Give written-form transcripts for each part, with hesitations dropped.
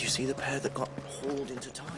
Did you see the pair that got hauled into tide?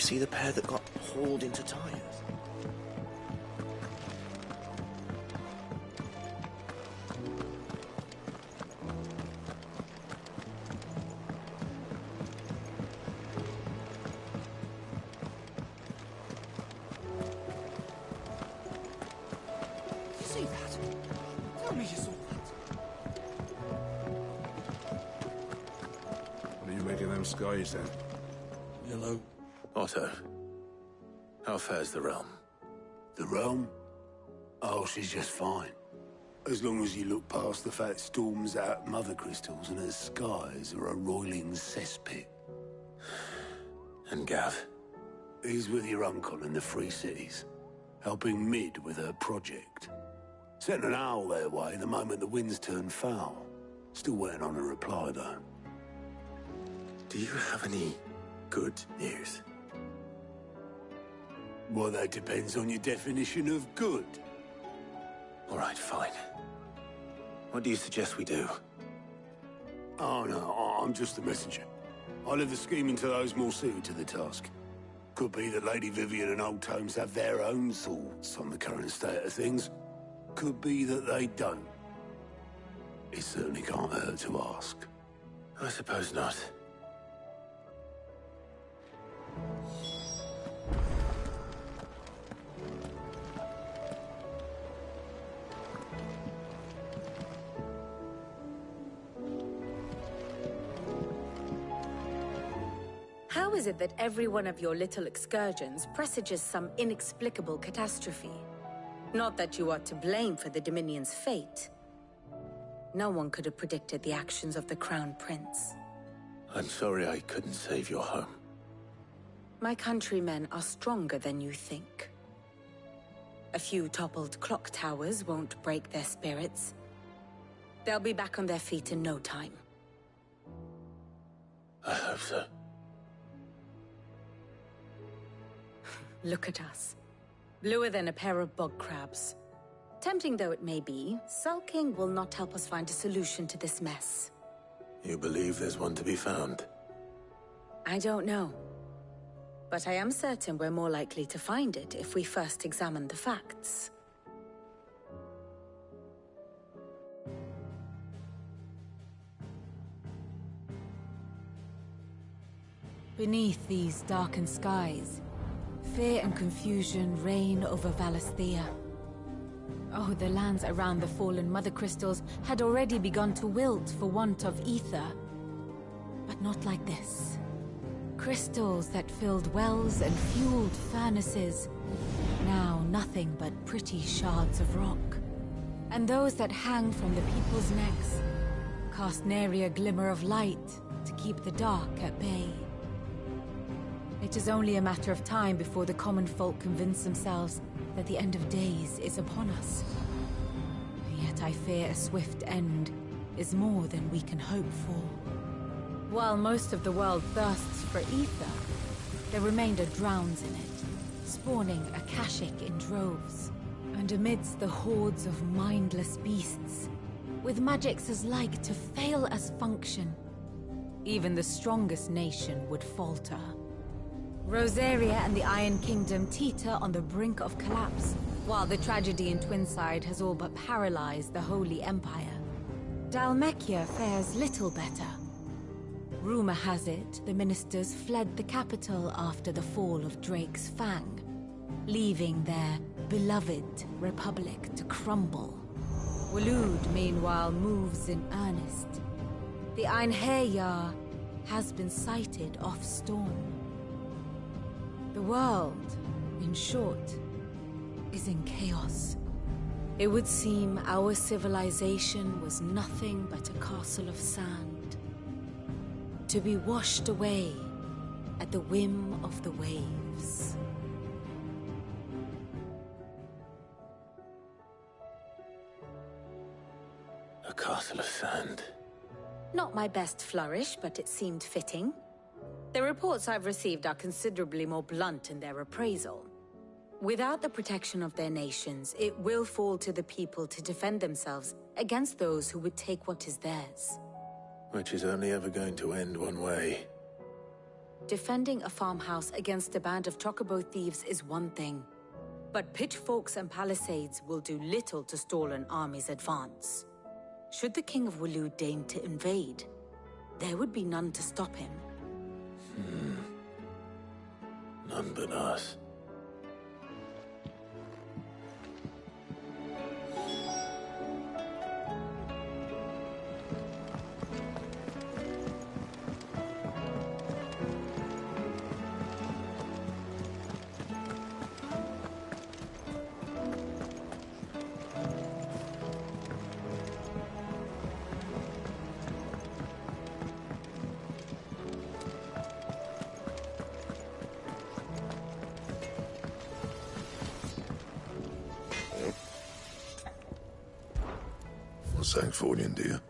see the pair that got hauled into tires? You see that? Tell me you saw that. What do you make of them skies, then? Yellow. Otto, how fares the realm? The realm? Oh, she's just fine. As long as you look past the fat storms out mother crystals and her skies are a roiling cesspit. And Gav? He's with your uncle in the Free Cities, helping Mid with her project. Sent an owl their way the moment the winds turned foul. Still waiting on a reply, though. Do you have any good news? Well, that depends on your definition of good. All right, fine. What do you suggest we do? Oh, no, I'm just the messenger. I leave the scheming to those more suited to the task. Could be that Lady Vivian and Old Tomes have their own thoughts on the current state of things. Could be that they don't. It certainly can't hurt to ask. I suppose not. How is it that every one of your little excursions presages some inexplicable catastrophe? Not that you are to blame for the Dominion's fate. No one could have predicted the actions of the Crown Prince. I'm sorry I couldn't save your home. My countrymen are stronger than you think. A few toppled clock towers won't break their spirits. They'll be back on their feet in no time. I hope so. Look at us. Bluer than a pair of bog crabs. Tempting though it may be, sulking will not help us find a solution to this mess. You believe there's one to be found? I don't know. But I am certain we're more likely to find it if we first examine the facts. Beneath these darkened skies, fear and confusion reign over Valisthea. Oh, the lands around the fallen Mother Crystals had already begun to wilt for want of ether. But not like this. Crystals that filled wells and fueled furnaces, now nothing but pretty shards of rock. And those that hang from the people's necks cast nary a glimmer of light to keep the dark at bay. It is only a matter of time before the common folk convince themselves that the end of days is upon us. Yet I fear a swift end is more than we can hope for. While most of the world thirsts for ether, the remainder drowns in it, spawning Akashic in droves. And amidst the hordes of mindless beasts, with magics as like to fail as function, even the strongest nation would falter. Rosaria and the Iron Kingdom teeter on the brink of collapse, while the tragedy in Twinside has all but paralyzed the Holy Empire. Dalmekia fares little better. Rumor has it the ministers fled the capital after the fall of Drake's Fang, leaving their beloved republic to crumble. Waloed, meanwhile, moves in earnest. The Einherjar has been sighted off Storm. The world, in short, is in chaos. It would seem our civilization was nothing but a castle of sand, to be washed away at the whim of the waves. A castle of sand. Not my best flourish, but it seemed fitting. The reports I've received are considerably more blunt in their appraisal. Without the protection of their nations, it will fall to the people to defend themselves against those who would take what is theirs. Which is only ever going to end one way. Defending a farmhouse against a band of chocobo thieves is one thing, but pitchforks and palisades will do little to stall an army's advance. Should the King of Waloed deign to invade, there would be none to stop him. None but us. Sancfordian, dear.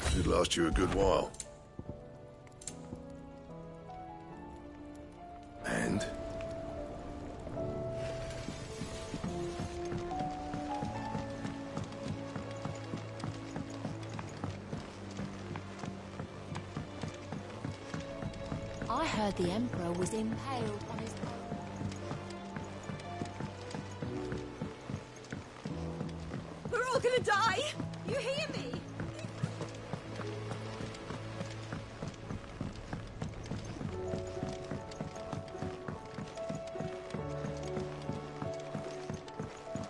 Should last you a good while. And? I heard the Emperor was impaled on his... We're all gonna die! You hear me?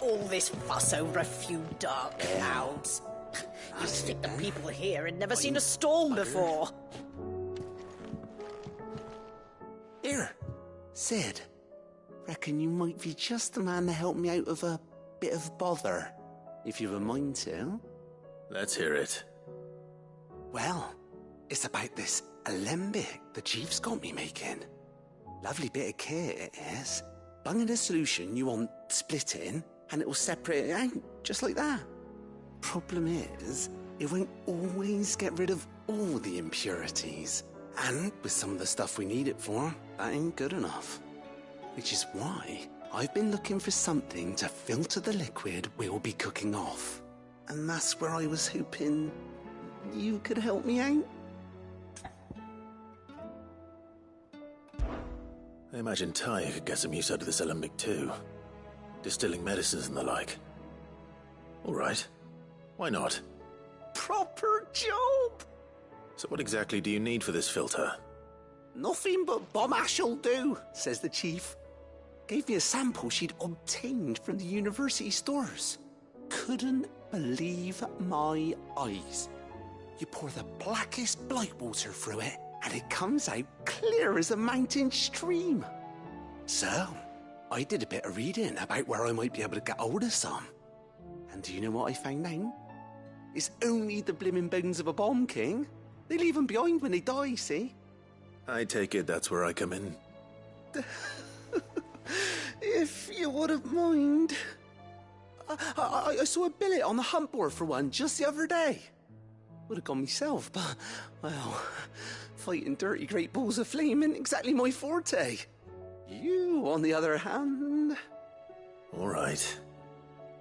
All this fuss over a few dark clouds. You stick the people here had never seen a storm before. Here, Sid. Reckon you might be just the man to help me out of a bit of bother, if you've a mind to. Let's hear it. Well, it's about this alembic the chief's got me making. Lovely bit of kit it is. Bung in a solution you want splitting, and it will separate it out, just like that. Problem is, it won't always get rid of all the impurities. And with some of the stuff we need it for, that ain't good enough. Which is why I've been looking for something to filter the liquid we'll be cooking off. And that's where I was hoping you could help me out. I imagine Ty could get some use out of this alembic too. Distilling medicines and the like. All right. Why not? Proper job! So what exactly do you need for this filter? Nothing but bomb ash'll do, says the chief. Gave me a sample she'd obtained from the university stores. Couldn't believe my eyes. You pour the blackest blight water through it, and it comes out clear as a mountain stream. So, I did a bit of reading about where I might be able to get hold of some. And do you know what I found out? It's only the blimmin' bones of a bomb king. They leave them behind when they die, see? I take it that's where I come in. If you wouldn't mind. I saw a billet on the hunt board for one just the other day. Would have gone myself, but, well, fighting dirty great balls of flame isn't exactly my forte. You, on the other hand... All right.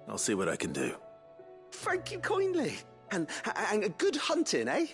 I'll see what I can do. Thank you kindly. And a good hunting, eh?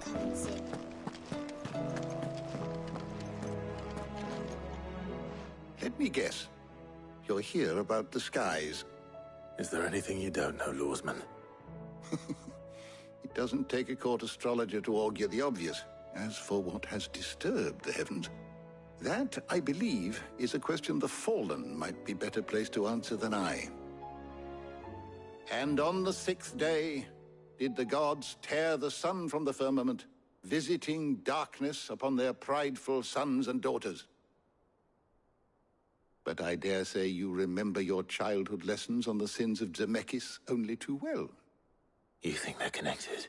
coming soon. Let me guess. You're here about the skies. Is there anything you don't know, Lawsman? It doesn't take a court astrologer to augur the obvious. As for what has disturbed the heavens, that, I believe, is a question the Fallen might be better placed to answer than I. And on the 6th day did the gods tear the sun from the firmament, visiting darkness upon their prideful sons and daughters. But I dare say you remember your childhood lessons on the sins of Zemeckis only too well. You think they're connected?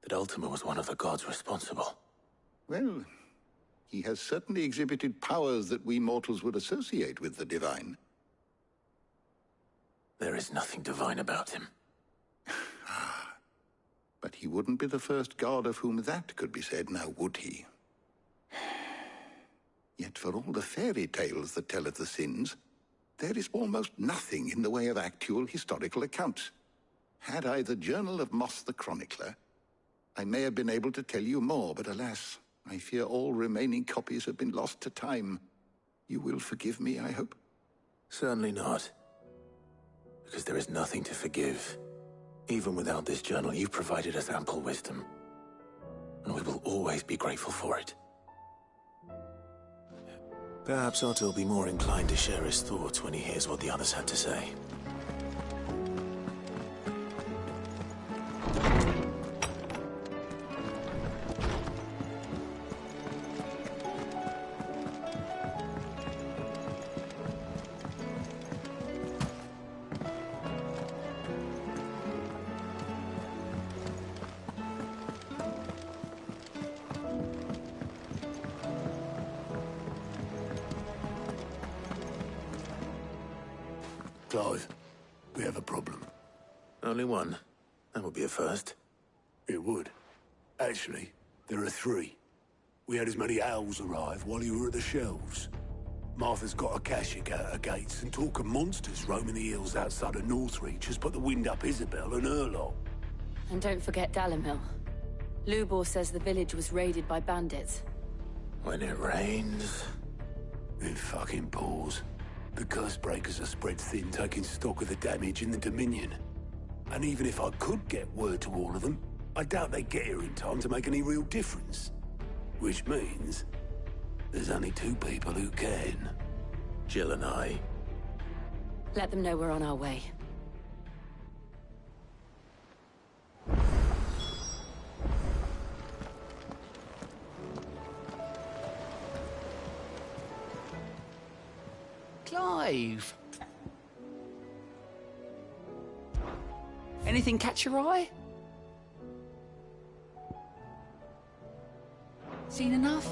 That Ultima was one of the gods responsible? Well, he has certainly exhibited powers that we mortals would associate with the divine. There is nothing divine about him. But he wouldn't be the first god of whom that could be said, now would he? Yet for all the fairy tales that tell of the sins, there is almost nothing in the way of actual historical accounts. Had I the Journal of Moss the Chronicler, I may have been able to tell you more, but alas, I fear all remaining copies have been lost to time. You will forgive me, I hope? Certainly not. Because there is nothing to forgive. Even without this journal, you've provided us ample wisdom. And we will always be grateful for it. Perhaps Otto will be more inclined to share his thoughts when he hears what the others had to say. Clive, we have a problem. Only one. That would be a first. It would. Actually, there are 3. We had as many owls arrive while you were at the shelves. Martha's got a Akashic out her gates, and talk of monsters roaming the hills outside of Northreach has put the wind up Isabel and her lot. And don't forget Dalimil. Lubor says the village was raided by bandits. When it rains... It fucking pours. The curse breakers are spread thin, taking stock of the damage in the Dominion. And even if I could get word to all of them, I doubt they'd get here in time to make any real difference. Which means there's only 2 people who can. Jill and I. Let them know we're on our way. Clive! Anything catch your eye? Seen enough?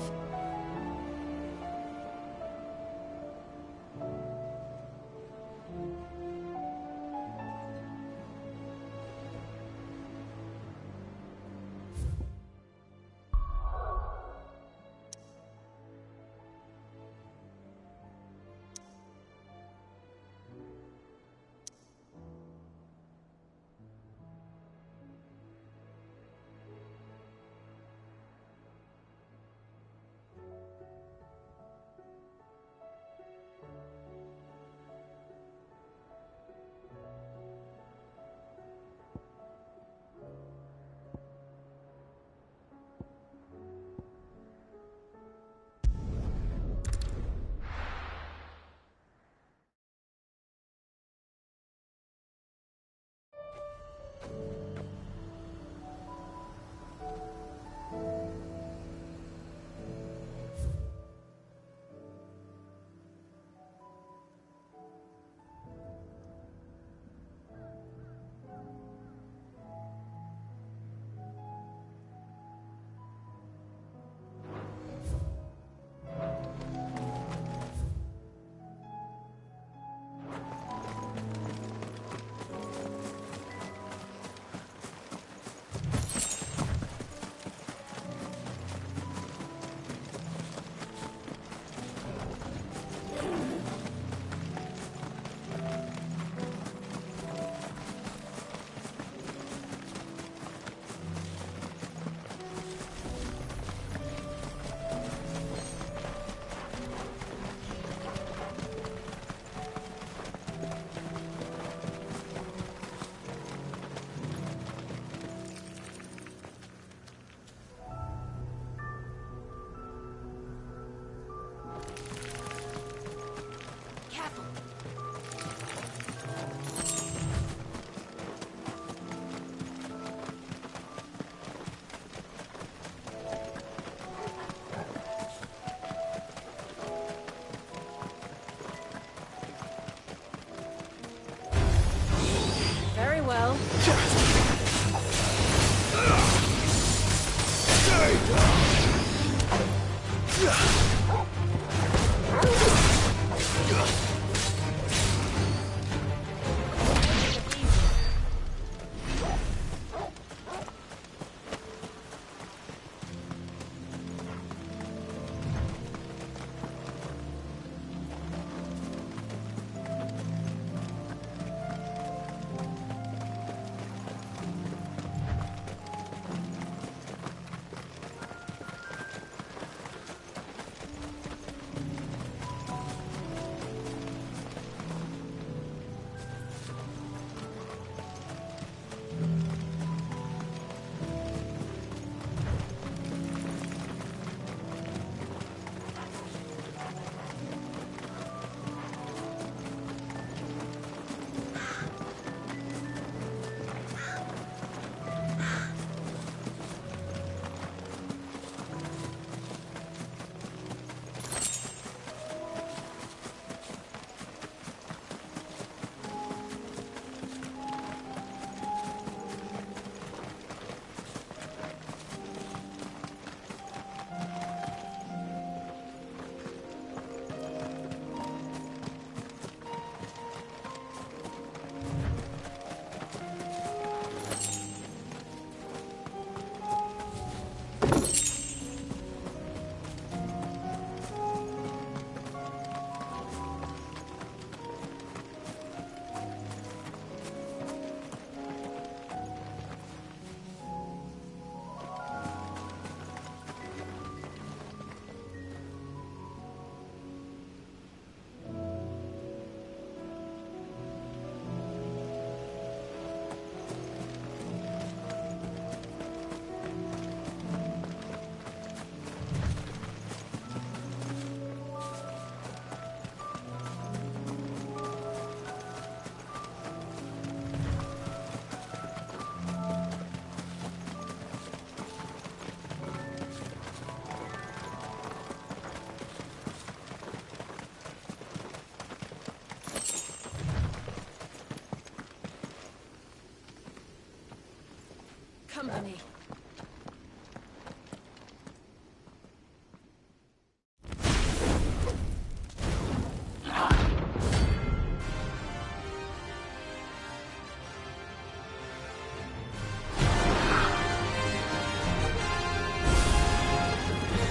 company.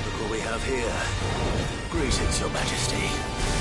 Look what we have here. Greetings, Your Majesty.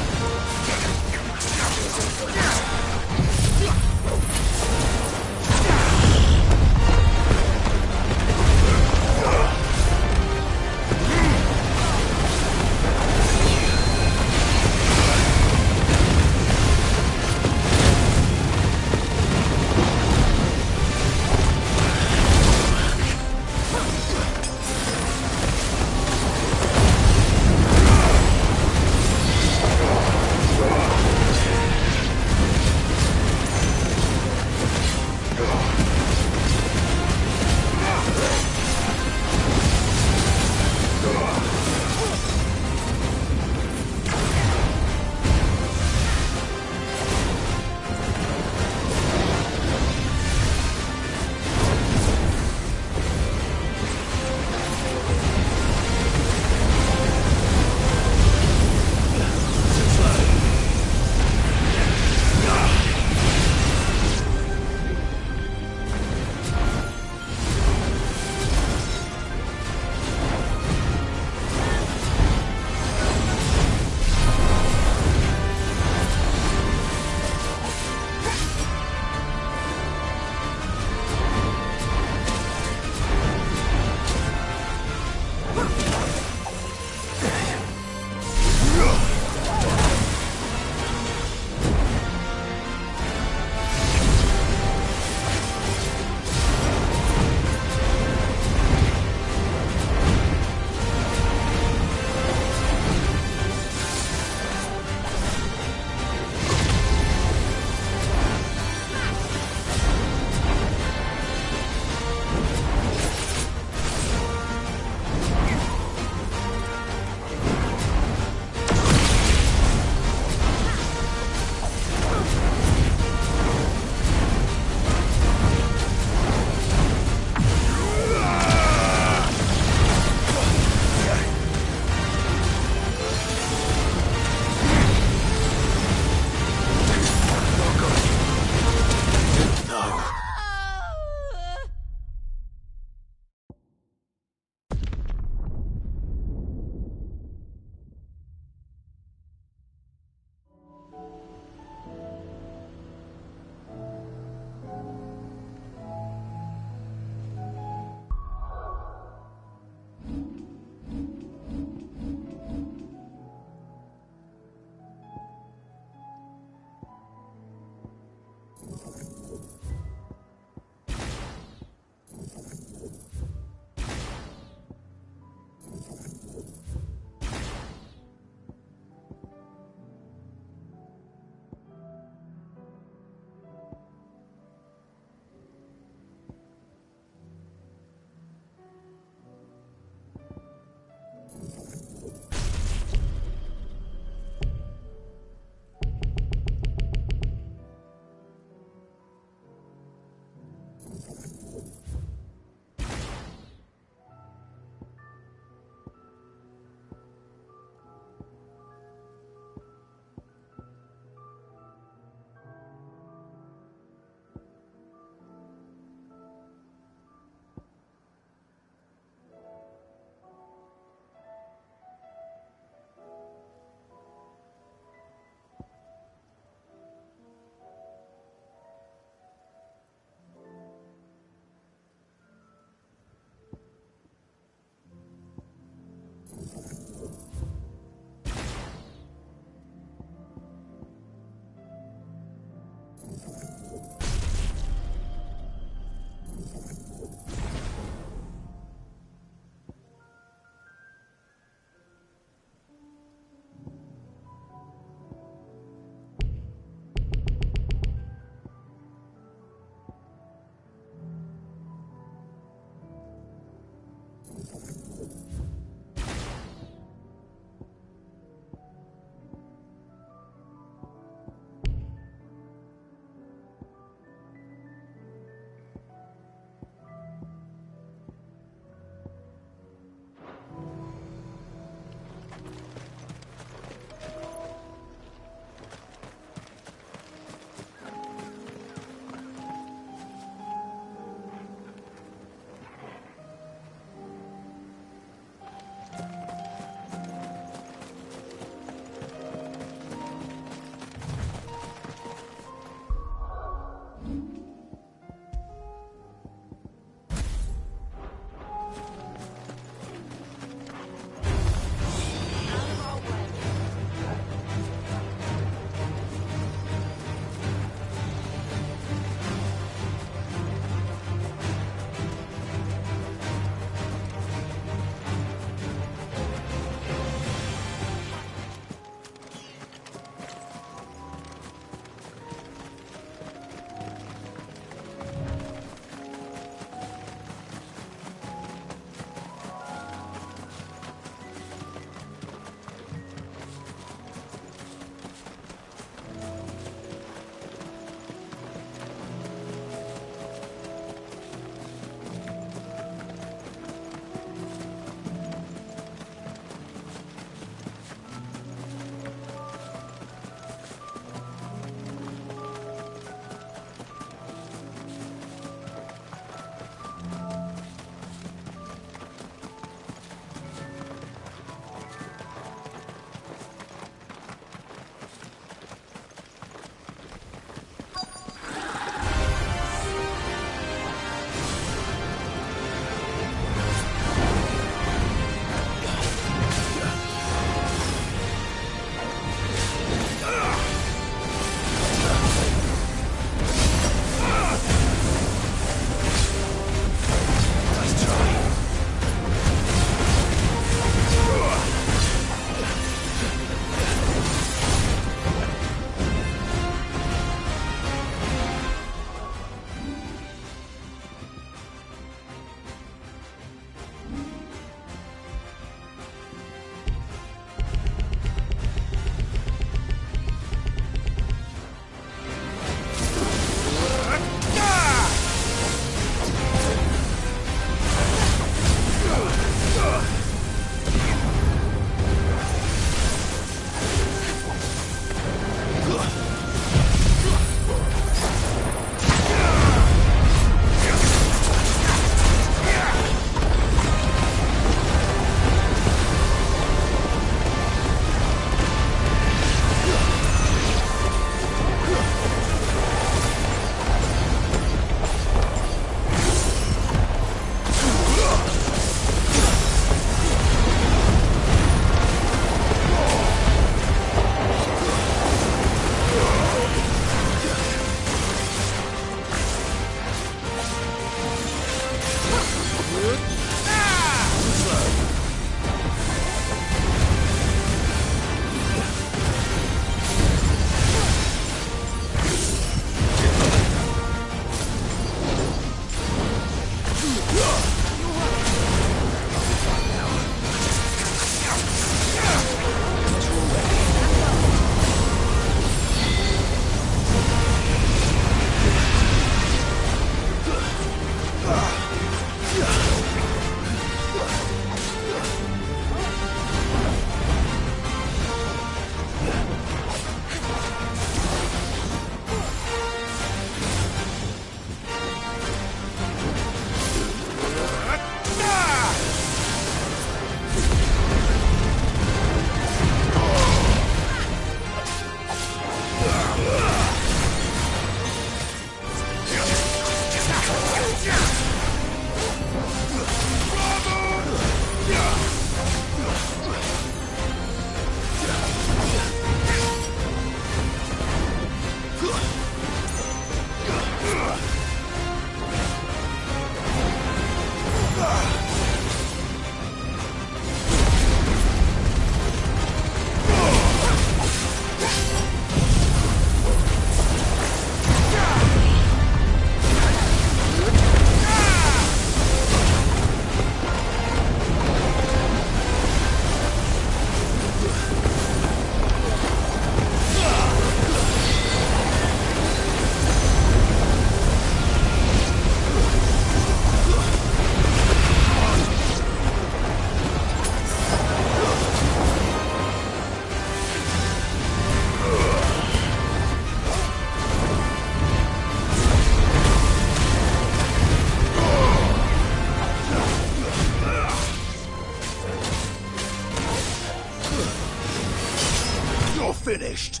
finished.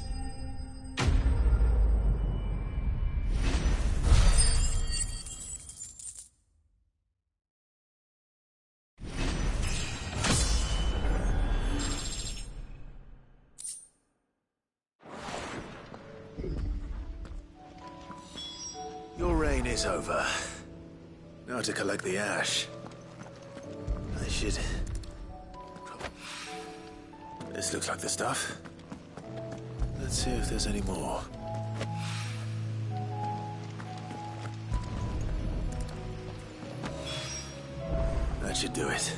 Your reign is over. Now to collect the ash. I should... This looks like the stuff. Let's see if there's any more. That should do it.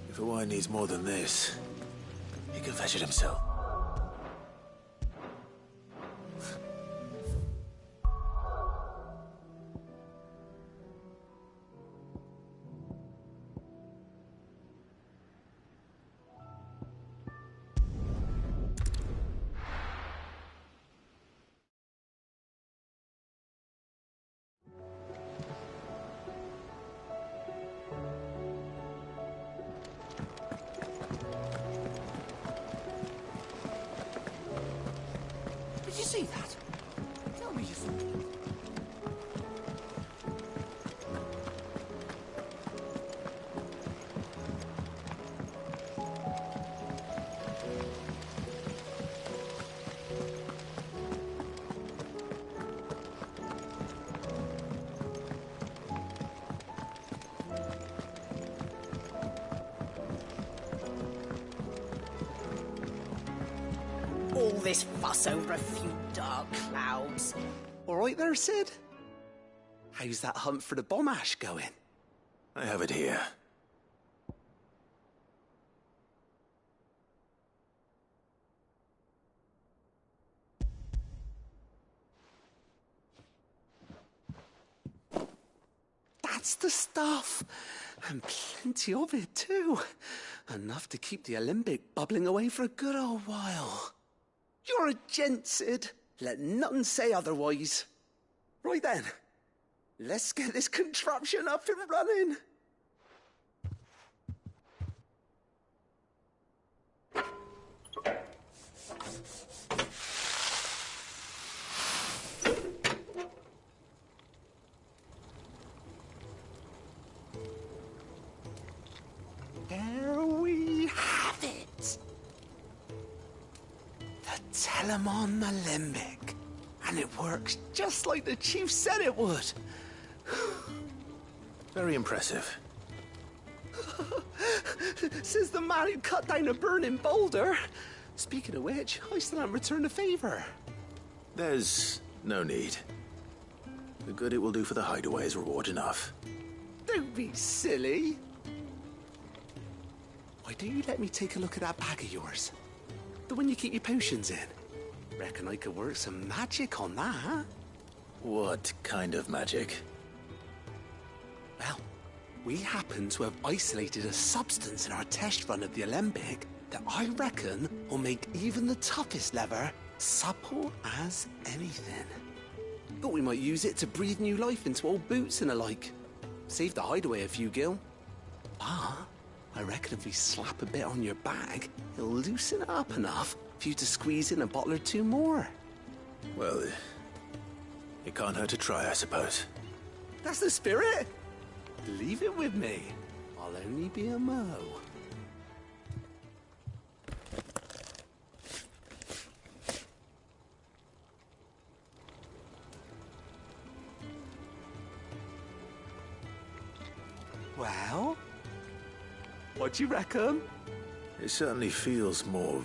If a wine needs more than this, he can fetch it himself. Did you see that? Tell me you saw it. All this fuss over a few dark clouds. All right there, Sid? How's that hunt for the bomb ash going? I have it here. That's the stuff. And plenty of it, too. Enough to keep the alembic bubbling away for a good old while. You're a gent, Sid. Let nothing say otherwise. Right then. Let's get this contraption up and running. There we have it. The Telemon Alembic. And it works just like the chief said it would. Very impressive. Says the man who cut down a burning boulder. Speaking of which, I still haven't returned the favor. There's no need. The good it will do for the hideaway is reward enough. Don't be silly. Why don't you let me take a look at that bag of yours? The one you keep your potions in. Reckon I could work some magic on that. What kind of magic? Well, we happen to have isolated a substance in our test run of the alembic that I reckon will make even the toughest leather supple as anything. Thought we might use it to breathe new life into old boots and the like. Save the hideaway a few gil. But I reckon if we slap a bit on your bag, it'll loosen it up enough for you to squeeze in a bottle or two more. Well, it can't hurt to try, I suppose. That's the spirit. Leave it with me. I'll only be a mo. Well, what do you reckon? It certainly feels more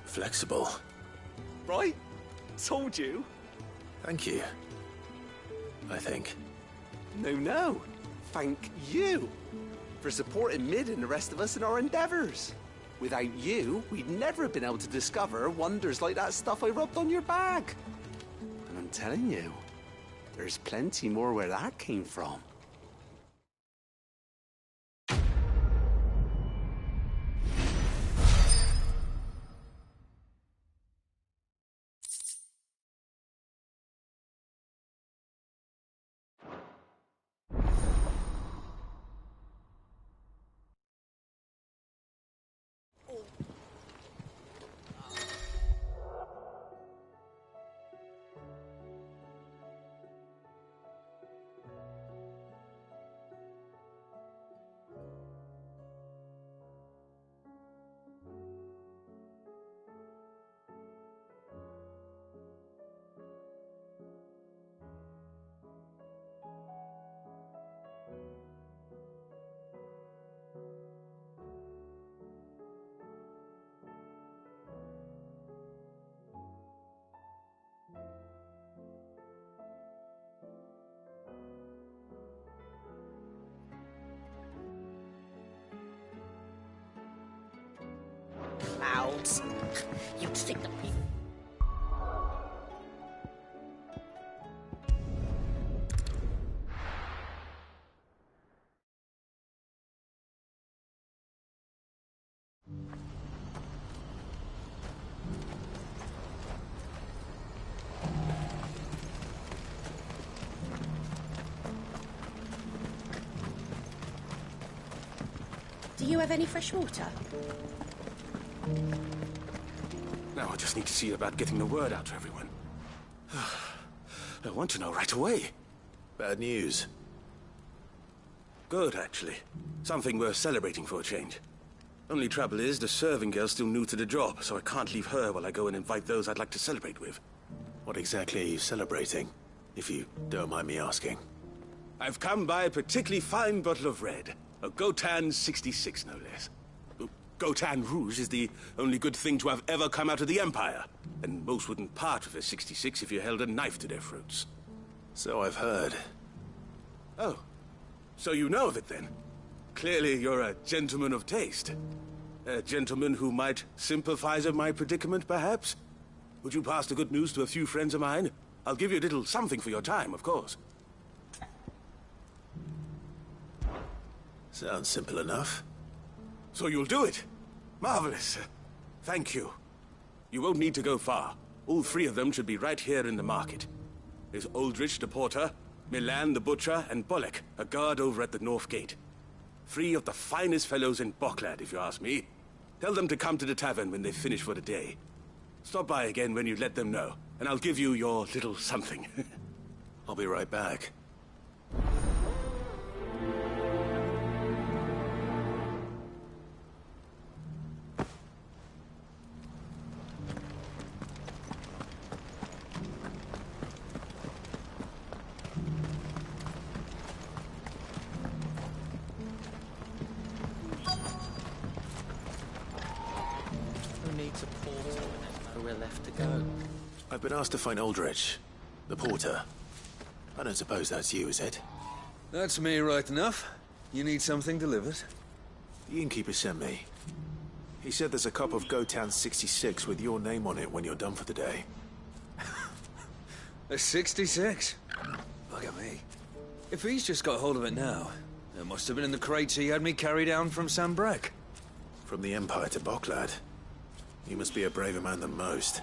flexible. Right? Told you. Thank you. I think. No. Thank you for supporting Mid and the rest of us in our endeavors. Without you, we'd never have been able to discover wonders like that stuff I rubbed on your bag. And I'm telling you, There's plenty more where that came from. Clouds. You'd think the people... Do you have any fresh water? Now I just need to see about getting the word out to everyone. I want to know right away. Bad news. Good, actually. Something worth celebrating for a change. Only trouble is, the serving girl's still new to the job, so I can't leave her while I go and invite those I'd like to celebrate with. What exactly are you celebrating, if you don't mind me asking? I've come by a particularly fine bottle of red. A Gotan 66, no less. Gotan Rouge is the only good thing to have ever come out of the Empire, and most wouldn't part with a 66 if you held a knife to their throats. So I've heard. Oh, so you know of it then? Clearly you're a gentleman of taste. A gentleman who might sympathize with my predicament, perhaps? Would you pass the good news to a few friends of mine? I'll give you a little something for your time, of course. Sounds simple enough. So you'll do it? Marvelous. Thank you. You won't need to go far. All three of them should be right here in the market. There's Aldrich the porter, Milan the butcher, and Bolek, a guard over at the north gate. Three of the finest fellows in Boklad, if you ask me. Tell them to come to the tavern when they've finished for the day. Stop by again when you let them know, and I'll give you your little something. I'll be right back. I've been asked to find Aldrich, the porter. I don't suppose that's you, is it? That's me right enough. You need something delivered? The innkeeper sent me. He said there's a cup of Gotan 66 with your name on it when you're done for the day. A 66? Look at me. If he's just got hold of it now, it must have been in the crates he had me carry down from Sambrek. From the Empire to Boklad. You must be a braver man than most.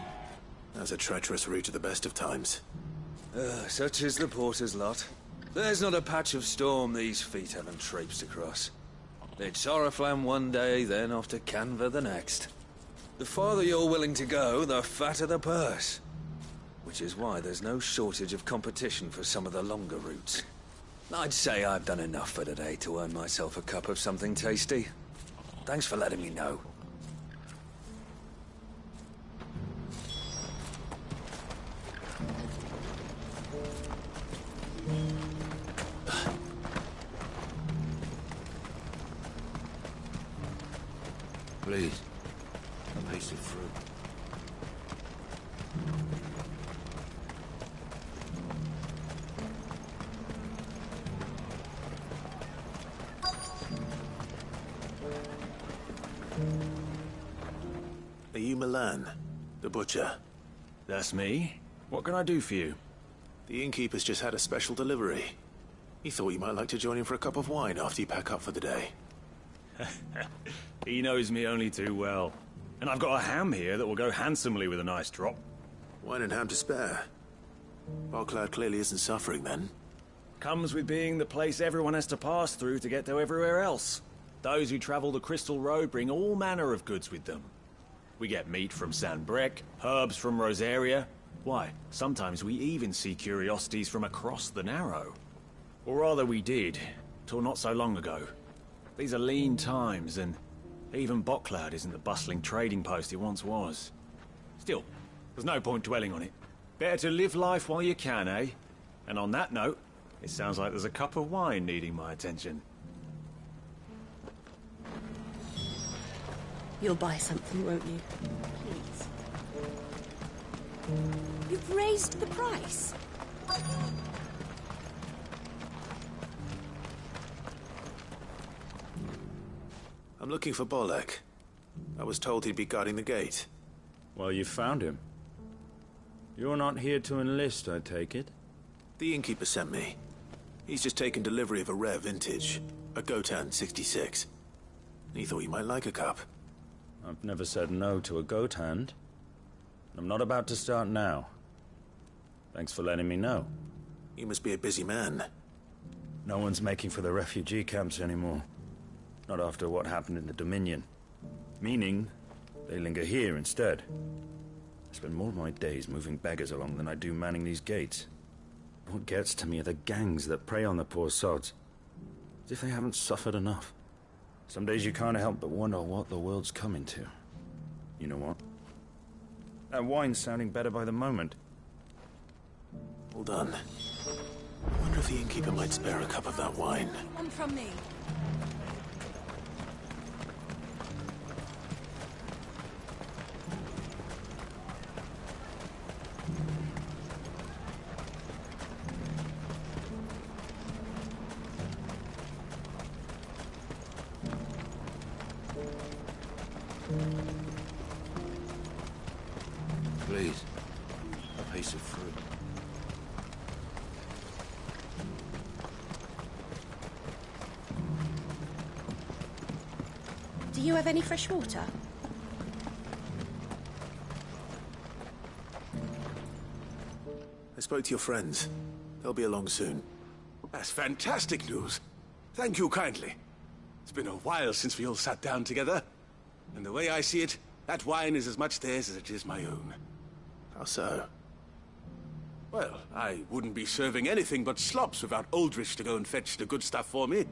That's a treacherous route at the best of times. Such is the porter's lot. There's not a patch of storm these feet haven't traipsed across. It's Oriflamme one day, then off to Canva the next. The farther you're willing to go, the fatter the purse. Which is why there's no shortage of competition for some of the longer routes. I'd say I've done enough for today to earn myself a cup of something tasty. Thanks for letting me know. Please, a piece of fruit. Are you Milan, the butcher? That's me. What can I do for you? The innkeeper's just had a special delivery. He thought you might like to join him for a cup of wine after you pack up for the day. He knows me only too well. And I've got a ham here that will go handsomely with a nice drop. Wine and ham to spare. Barclad clearly isn't suffering then. Comes with being the place everyone has to pass through to get to everywhere else. Those who travel the Crystal Road bring all manner of goods with them. We get meat from San Brec, herbs from Rosaria. Why, sometimes we even see curiosities from across the Narrow. Or rather we did, till not so long ago. These are lean times, and even Barclad isn't the bustling trading post it once was. Still, there's no point dwelling on it. Better to live life while you can, eh? And on that note, it sounds like there's a cup of wine needing my attention. You'll buy something, won't you? Please. You've raised the price. I'm looking for Bolek. I was told he'd be guarding the gate. Well, you found him. You're not here to enlist, I take it? The innkeeper sent me. He's just taken delivery of a rare vintage, a Gotan 66. He thought you might like a cup. I've never said no to a goat hand. I'm not about to start now. Thanks for letting me know. You must be a busy man. No one's making for the refugee camps anymore. Not after what happened in the Dominion. Meaning, they linger here instead. I spend more of my days moving beggars along than I do manning these gates. What gets to me are the gangs that prey on the poor sods. As if they haven't suffered enough. Some days you can't help but wonder what the world's coming to. You know what? That wine's sounding better by the moment. Hold on. I wonder if the innkeeper might spare a cup of that wine. One from me. Please, a piece of fruit. Do you have any fresh water? I spoke to your friends. They'll be along soon. That's fantastic news. Thank you kindly. It's been a while since we all sat down together. And the way I see it, that wine is as much theirs as it is my own. How so? Well, I wouldn't be serving anything but slops without Aldrich to go and fetch the good stuff for me.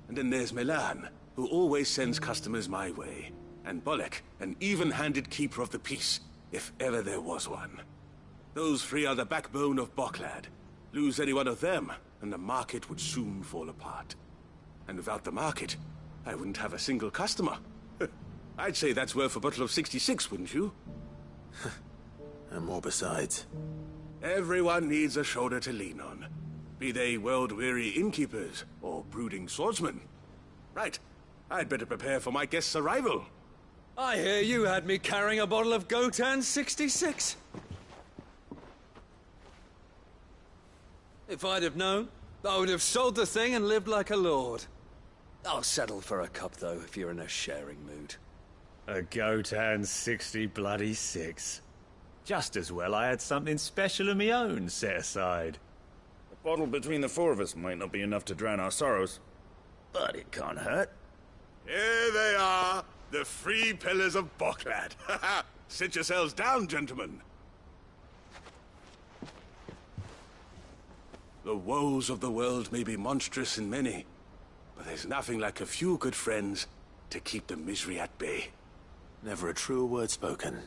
And then there's Milan, who always sends customers my way. And Bolek, an even-handed keeper of the peace, if ever there was one. Those three are the backbone of Barclad. Lose any one of them, and the market would soon fall apart. And without the market, I wouldn't have a single customer. I'd say that's worth a bottle of 66, wouldn't you? And more besides. Everyone needs a shoulder to lean on. Be they world-weary innkeepers or brooding swordsmen. Right. I'd better prepare for my guest's arrival. I hear you had me carrying a bottle of Gotan 66. If I'd have known, I would have sold the thing and lived like a lord. I'll settle for a cup, though, if you're in a sharing mood. A Gotan 66. Just as well I had something special of my own set aside. A bottle between the four of us might not be enough to drown our sorrows, but it can't hurt. Here they are, the three pillars of Barclad. Sit yourselves down, gentlemen. The woes of the world may be monstrous and many, but there's nothing like a few good friends to keep the misery at bay. Never a truer word spoken.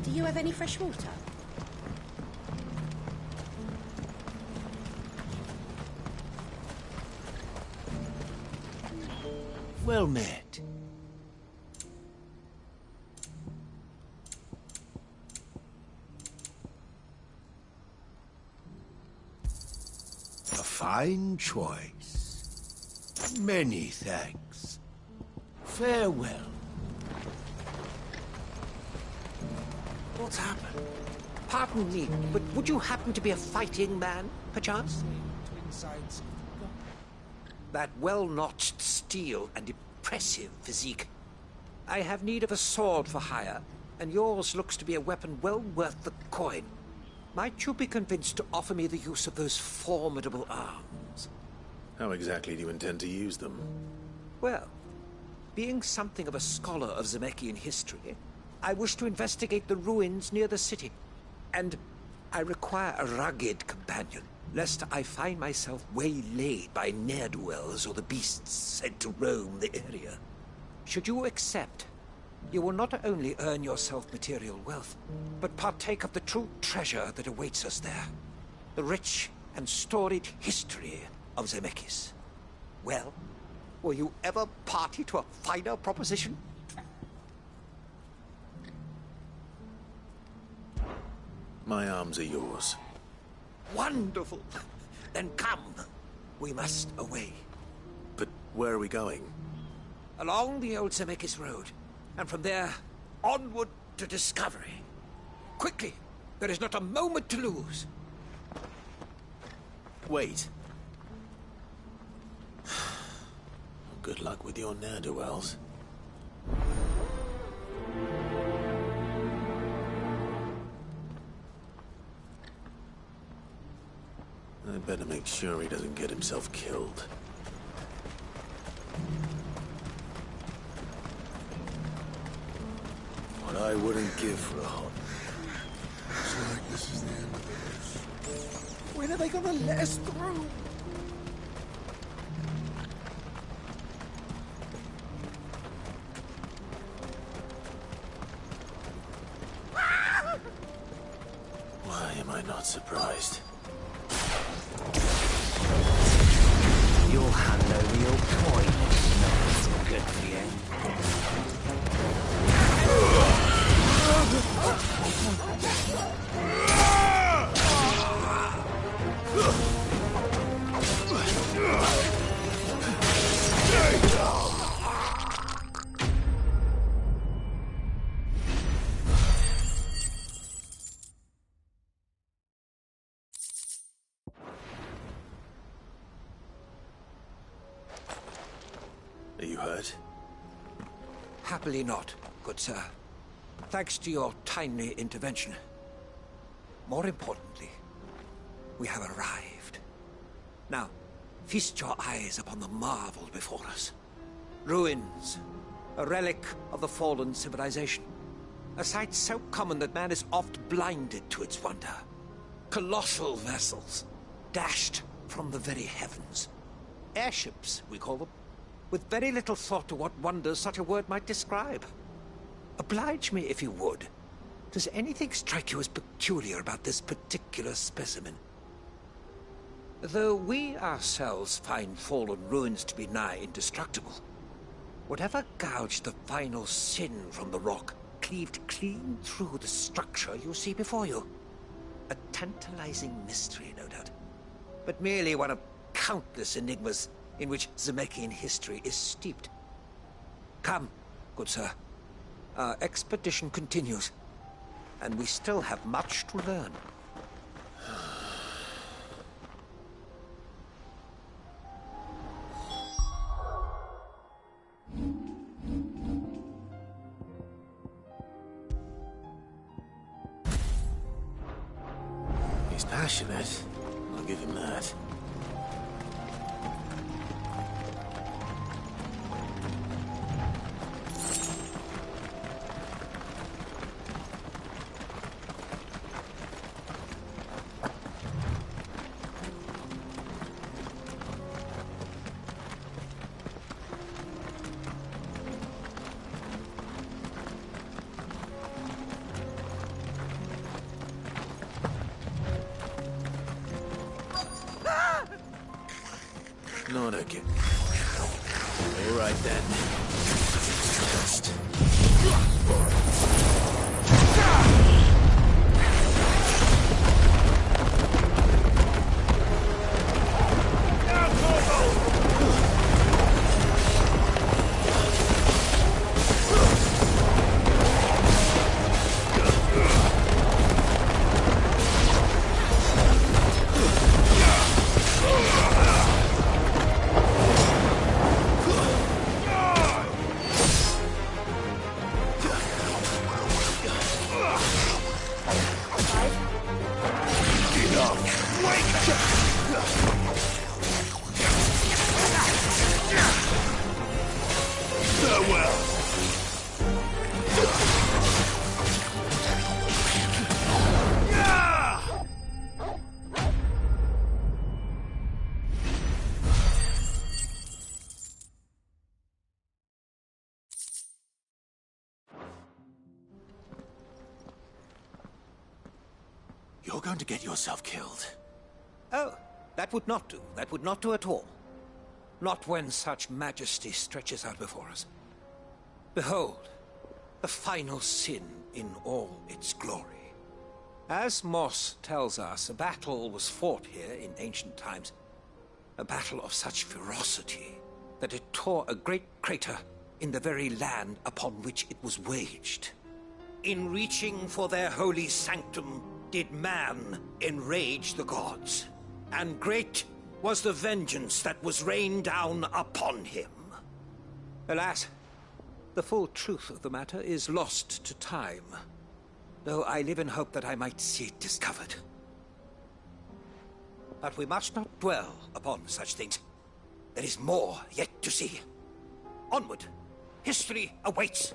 Do you have any fresh water? Well met. A fine choice. Many thanks. Farewell. What's happened? Pardon me, but would you happen to be a fighting man, perchance? That well-notched steel and impressive physique. I have need of a sword for hire, and yours looks to be a weapon well worth the coin. Might you be convinced to offer me the use of those formidable arms? How exactly do you intend to use them? Well, being something of a scholar of Zemeckis history, I wish to investigate the ruins near the city. And I require a rugged companion, lest I find myself waylaid by ne'er-do-wells or the beasts said to roam the area. Should you accept, you will not only earn yourself material wealth, but partake of the true treasure that awaits us there. The rich and storied history of Zemeckis. Well, were you ever party to a finer proposition? My arms are yours. Wonderful! Then come. We must away. But where are we going? Along the old Zemeckis Road, and from there, onward to discovery. Quickly! There is not a moment to lose. Wait. Good luck with your ne'er-do-wells. I'd better make sure he doesn't get himself killed. What I wouldn't give for a hot. Looks like this is the end of this. When are they gonna let us through? Why am I not surprised? You'll hand over your coins. Nothing's good for you. Are you hurt? Happily not, good sir. Thanks to your timely intervention. More importantly, we have arrived. Now, feast your eyes upon the marvel before us. Ruins, a relic of the fallen civilization. A sight so common that man is oft blinded to its wonder. Colossal vessels, dashed from the very heavens. Airships, we call them, with very little thought to what wonders such a word might describe. Oblige me if you would. Does anything strike you as peculiar about this particular specimen? Though we ourselves find fallen ruins to be nigh indestructible, whatever gouged the final sin from the rock cleaved clean through the structure you see before you. A tantalizing mystery, no doubt, but merely one of countless enigmas in which Zemeckis history is steeped. Come, good sir. Our expedition continues, and we still have much to learn. He's passionate. I'll give him that. Not again. All right, then. You're going to get yourself killed. Oh, that would not do. That would not do at all. Not when such majesty stretches out before us. Behold, the final sin in all its glory. As Moss tells us, a battle was fought here in ancient times. A battle of such ferocity that it tore a great crater in the very land upon which it was waged. In reaching for their holy sanctum, did man enrage the gods, and great was the vengeance that was rained down upon him. Alas, the full truth of the matter is lost to time, though I live in hope that I might see it discovered. But we must not dwell upon such things. There is more yet to see. Onward! History awaits!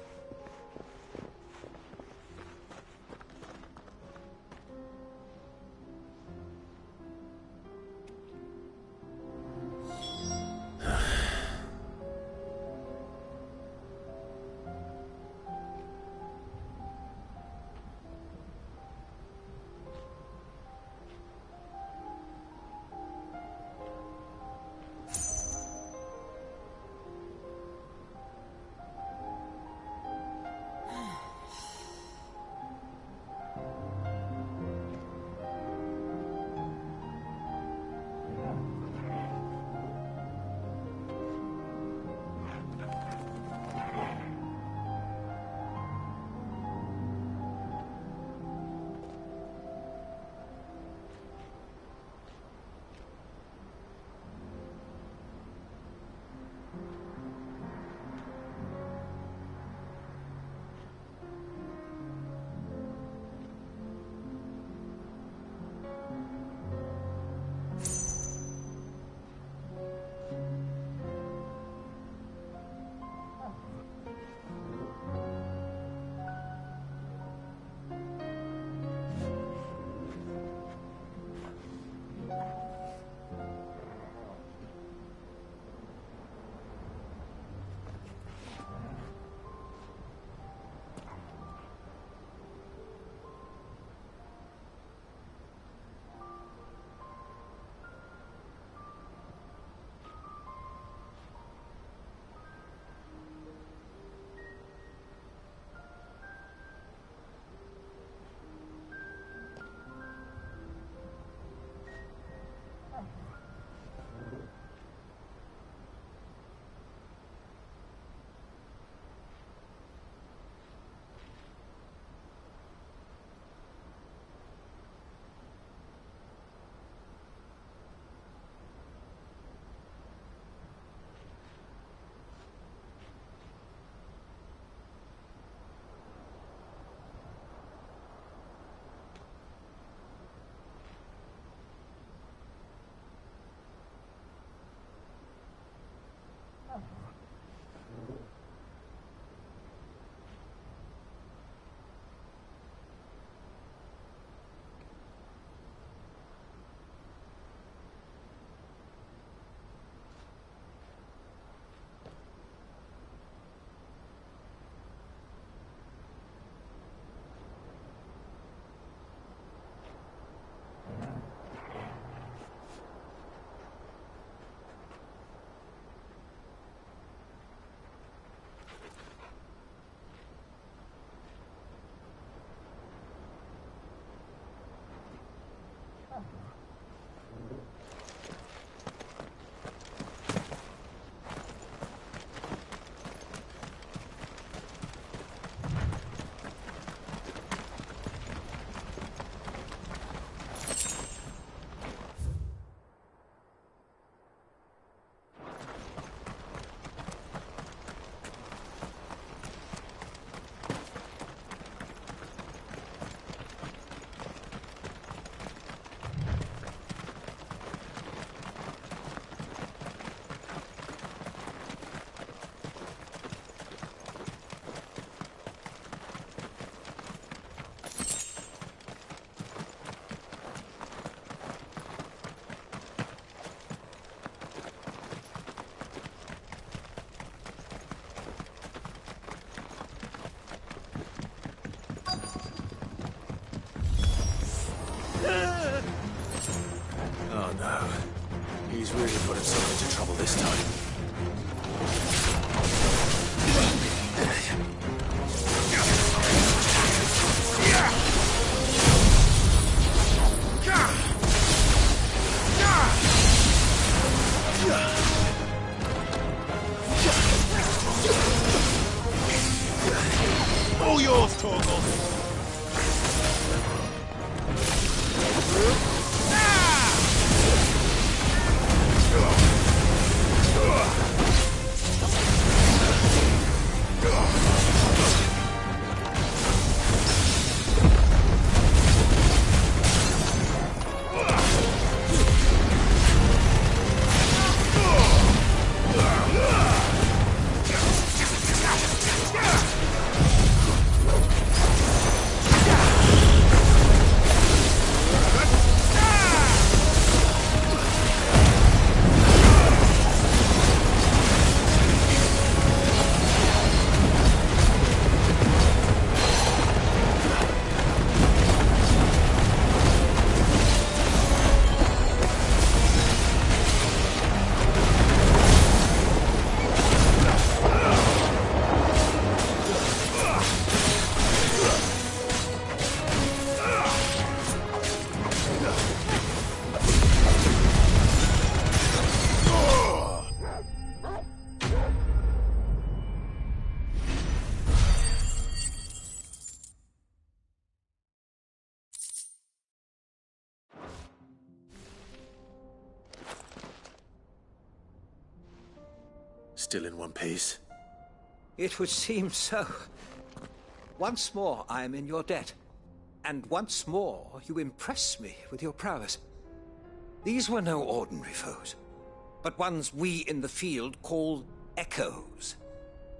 no. He's really put himself into trouble this time. All yours, Torgal! Still in one piece? It would seem so. Once more I am in your debt. And once more you impress me with your prowess. These were no ordinary foes, but ones we in the field call echoes.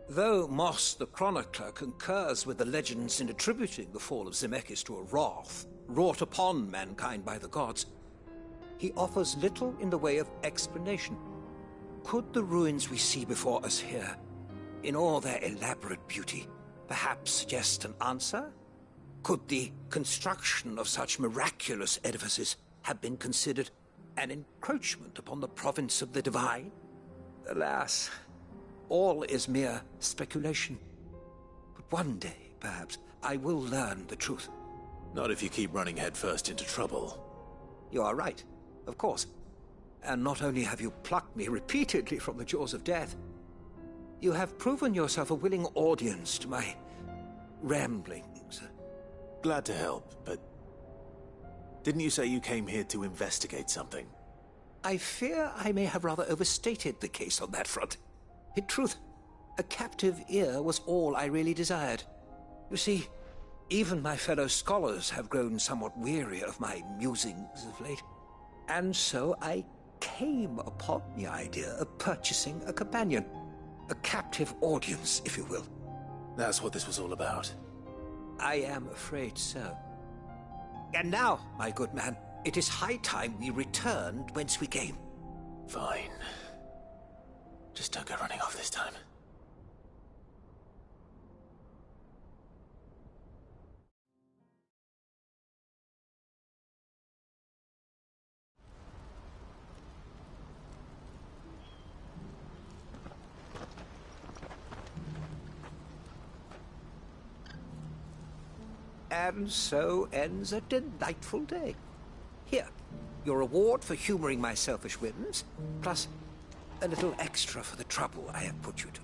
Though Moss the Chronicler concurs with the legends in attributing the fall of Zemeckis to a wrath wrought upon mankind by the gods, he offers little in the way of explanation. Could the ruins we see before us here, in all their elaborate beauty, perhaps suggest an answer? Could the construction of such miraculous edifices have been considered an encroachment upon the province of the divine? Alas, all is mere speculation. But one day, perhaps, I will learn the truth. Not if you keep running headfirst into trouble. You are right, of course. And not only have you plucked me repeatedly from the jaws of death, you have proven yourself a willing audience to my ramblings. Glad to help, but didn't you say you came here to investigate something? I fear I may have rather overstated the case on that front. In truth, a captive ear was all I really desired. You see, even my fellow scholars have grown somewhat weary of my musings of late. And so I came upon the idea of purchasing a companion. A captive audience, if you will. That's what this was all about. I am afraid so. And now, my good man, it is high time we returned whence we came. Fine. Just don't go running off this time. And so ends a delightful day. Here, your reward for humoring my selfish whims, plus a little extra for the trouble I have put you to.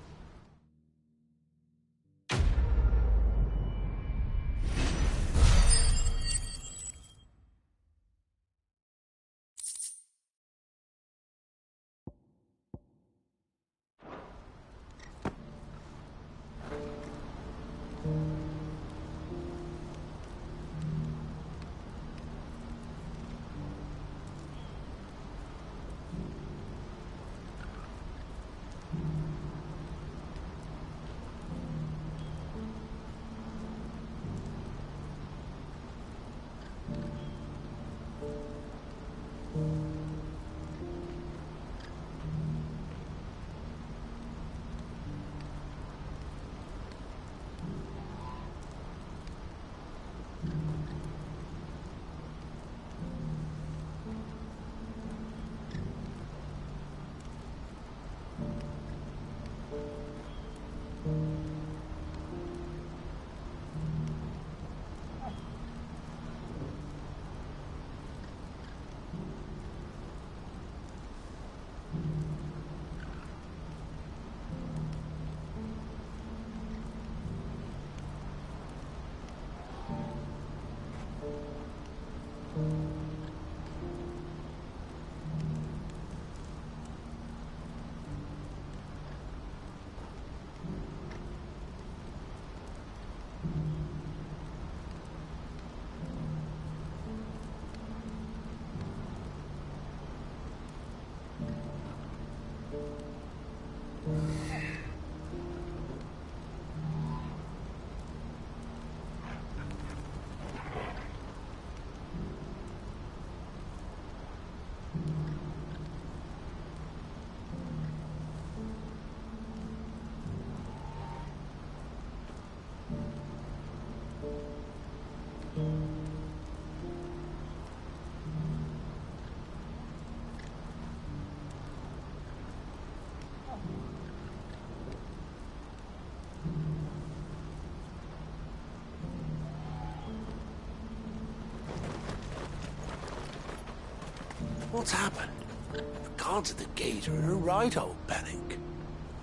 What's happened? The guards at the gate are in a right old panic.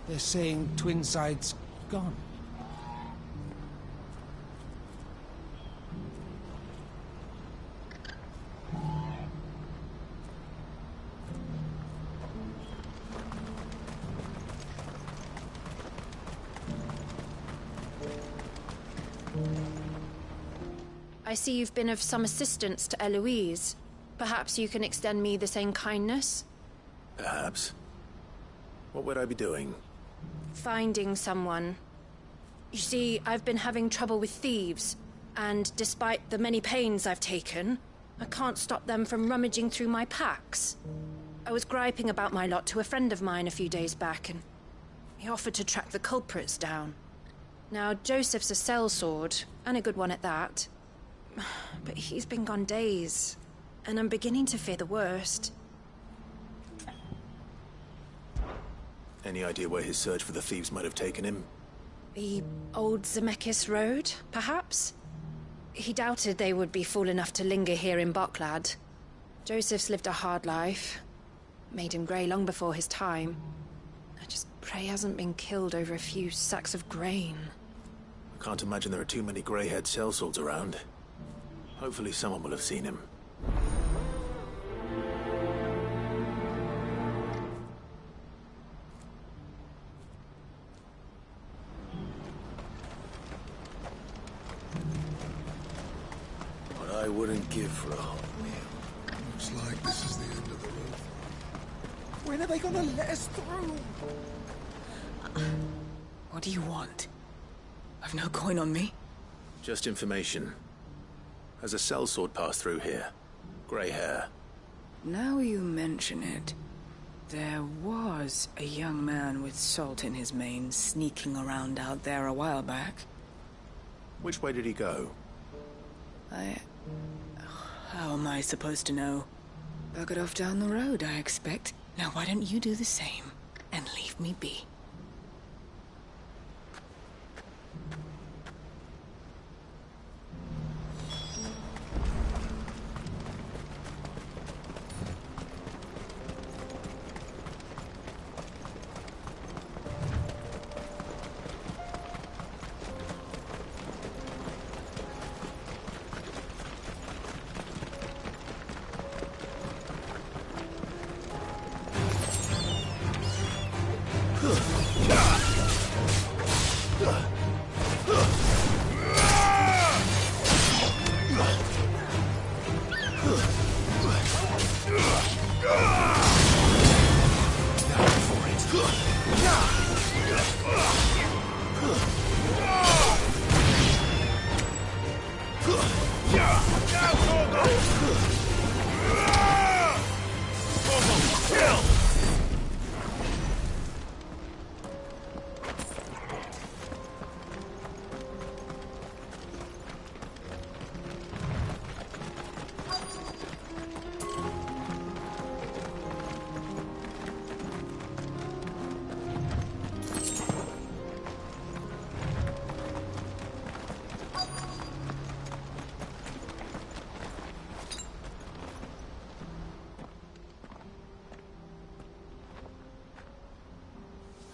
They're saying Twinside's gone. I see you've been of some assistance to Eloise. Perhaps you can extend me the same kindness? Perhaps. What would I be doing? Finding someone. You see, I've been having trouble with thieves, and despite the many pains I've taken, I can't stop them from rummaging through my packs. I was griping about my lot to a friend of mine a few days back, and he offered to track the culprits down. Now, Joseph's a sellsword, and a good one at that. But he's been gone days, and I'm beginning to fear the worst. Any idea where his search for the thieves might have taken him? The old Zemeckis Road, perhaps? He doubted they would be fool enough to linger here in Boklad. Joseph's lived a hard life. Made him grey long before his time. I just pray he hasn't been killed over a few sacks of grain. I can't imagine there are too many grey-haired sellswords around. Hopefully someone will have seen him. What I wouldn't give for a hot meal. Looks like this is the end of the road. When are they gonna let us through? What do you want? I've no coin on me. Just information. Has a sellsword passed through here? Grey hair. Now you mention it, there was a young man with salt in his mane sneaking around out there a while back. Which way did he go? How am I supposed to know? Buggered off down the road, I expect. Now why don't you do the same, and leave me be?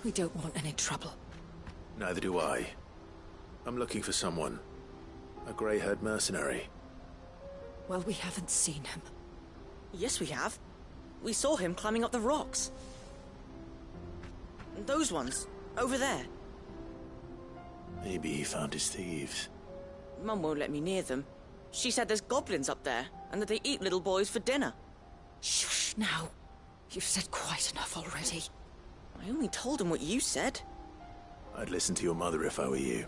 We don't want any trouble. Neither do I. I'm looking for someone. A grey-haired mercenary. Well, we haven't seen him. Yes, we have. We saw him climbing up the rocks. Those ones, over there. Maybe he found his thieves. Mum won't let me near them. She said there's goblins up there, and that they eat little boys for dinner. Shush now. You've said quite enough already. I only told him what you said. I'd listen to your mother if I were you.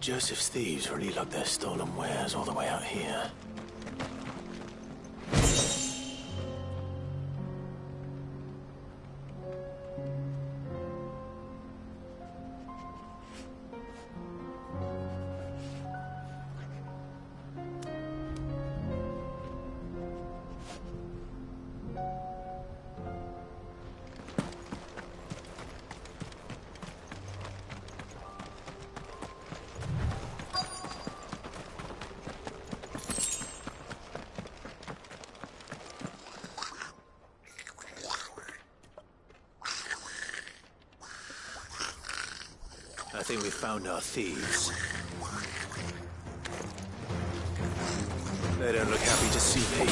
Joseph's thieves really lug their stolen wares all the way out here? I think we found our thieves. They don't look happy to see me.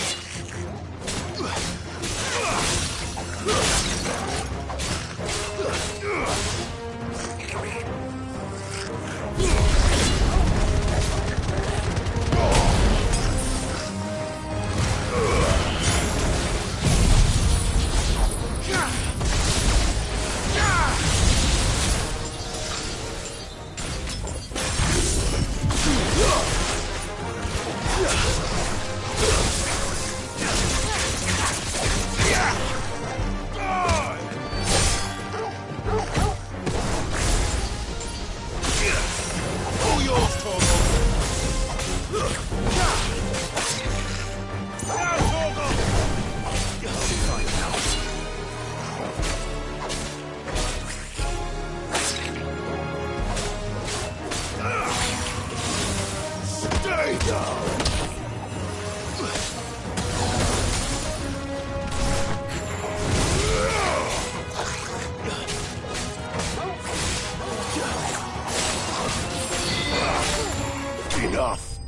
Enough!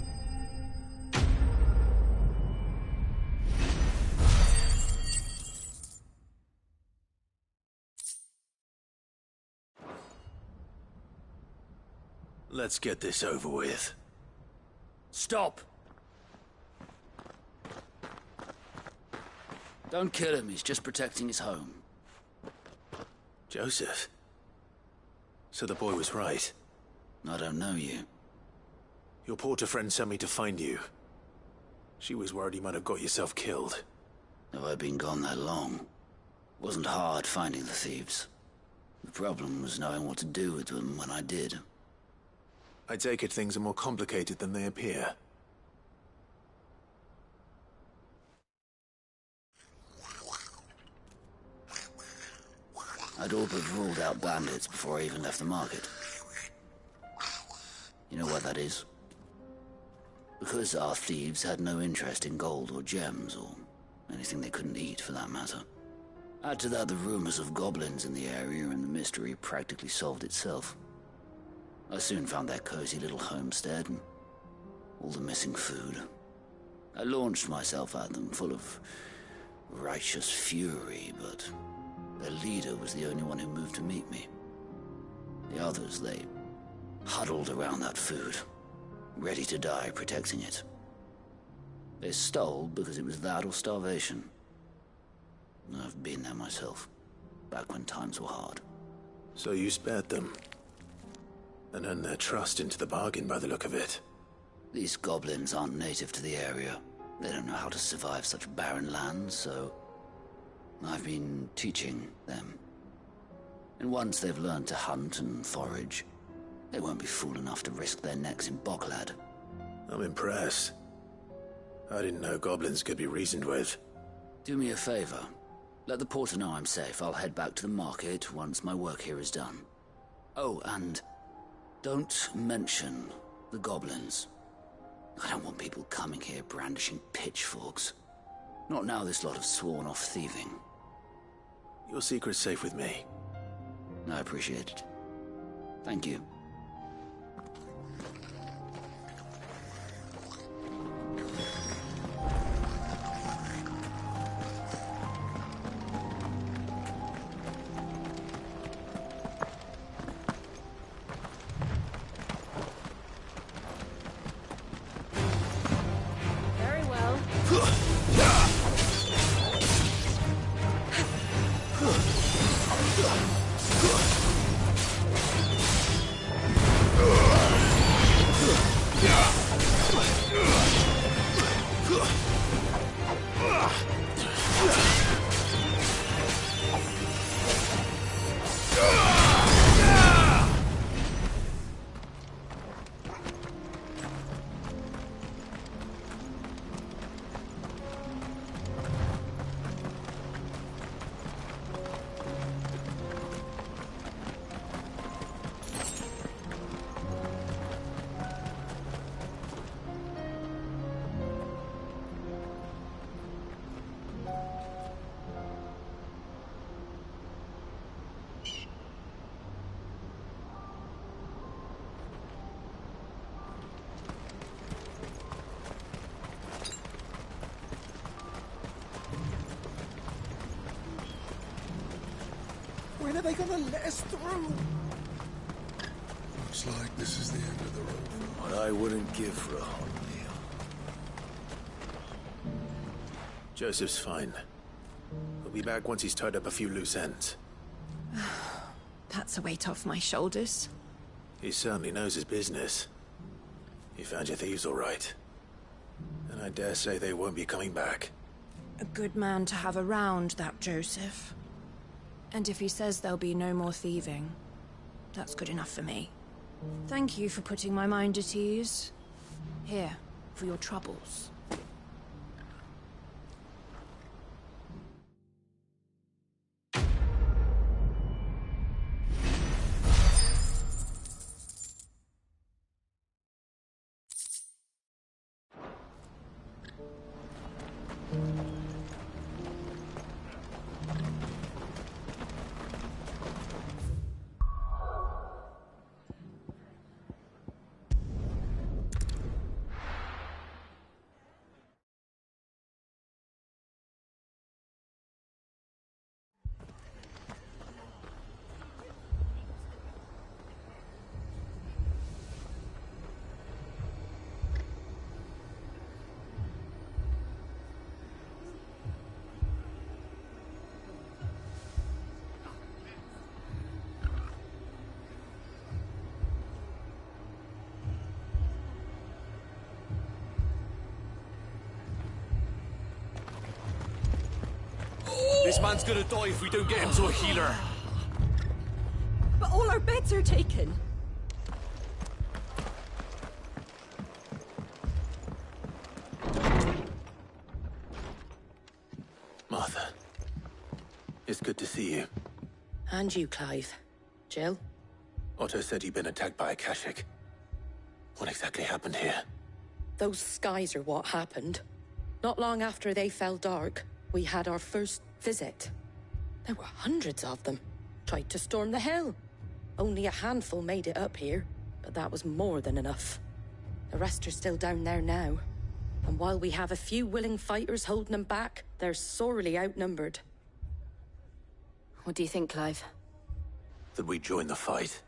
Let's get this over with. Stop! Don't kill him, he's just protecting his home. Joseph? So the boy was right. I don't know you. Your porter friend sent me to find you. She was worried you might have got yourself killed. Have I been gone that long? Wasn't hard finding the thieves. The problem was knowing what to do with them when I did. I take it things are more complicated than they appear. I'd all but ruled out bandits before I even left the market. You know what that is? Because our thieves had no interest in gold or gems, or anything they couldn't eat for that matter. Add to that the rumors of goblins in the area, and the mystery practically solved itself. I soon found their cozy little homestead, and all the missing food. I launched myself at them, full of righteous fury, but their leader was the only one who moved to meet me. The others, they huddled around that food, ready to die protecting it. They stole because it was that or starvation. I've been there myself, back when times were hard. So you spared them, and earned their trust into the bargain by the look of it. These goblins aren't native to the area. They don't know how to survive such barren lands, so I've been teaching them. And once they've learned to hunt and forage, they won't be fool enough to risk their necks in Bocklad. I'm impressed. I didn't know goblins could be reasoned with. Do me a favor. Let the porter know I'm safe. I'll head back to the market once my work here is done. Oh, and don't mention the goblins. I don't want people coming here brandishing pitchforks. Not now this lot have sworn off thieving. Your secret's safe with me. I appreciate it. Thank you. Very well. When are they gonna let us through? Looks like this is the end of the road. What I wouldn't give for a hot meal. Joseph's fine. He'll be back once he's tied up a few loose ends. That's a weight off my shoulders. He certainly knows his business. He found your thieves all right. And I dare say they won't be coming back. A good man to have around, that Joseph. And if he says there'll be no more thieving, that's good enough for me. Thank you for putting my mind at ease. Here, for your troubles. This man's gonna die if we don't get him to a healer. But all our beds are taken. Martha, it's good to see you. And you, Clive. Jill? Otto said you'd been attacked by a Kashik. What exactly happened here? Those skies are what happened. Not long after they fell dark, we had our first visit. There were hundreds of them. Tried to storm the hill. Only a handful made it up here, but that was more than enough. The rest are still down there now. And while we have a few willing fighters holding them back, they're sorely outnumbered. What do you think, Clive? That we join the fight.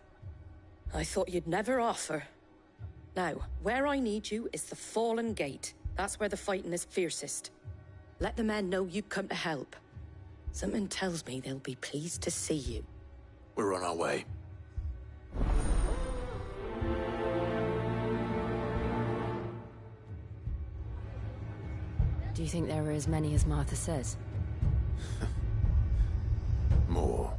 I thought you'd never offer. Now, where I need you is the Fallen Gate. That's where the fighting is fiercest. Let the men know you've come to help. Something tells me they'll be pleased to see you. We're on our way. Do you think there are as many as Martha says? More.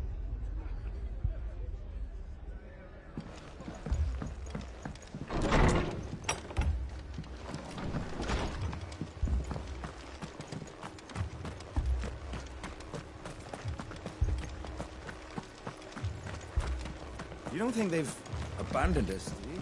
You don't think they've abandoned us, do you?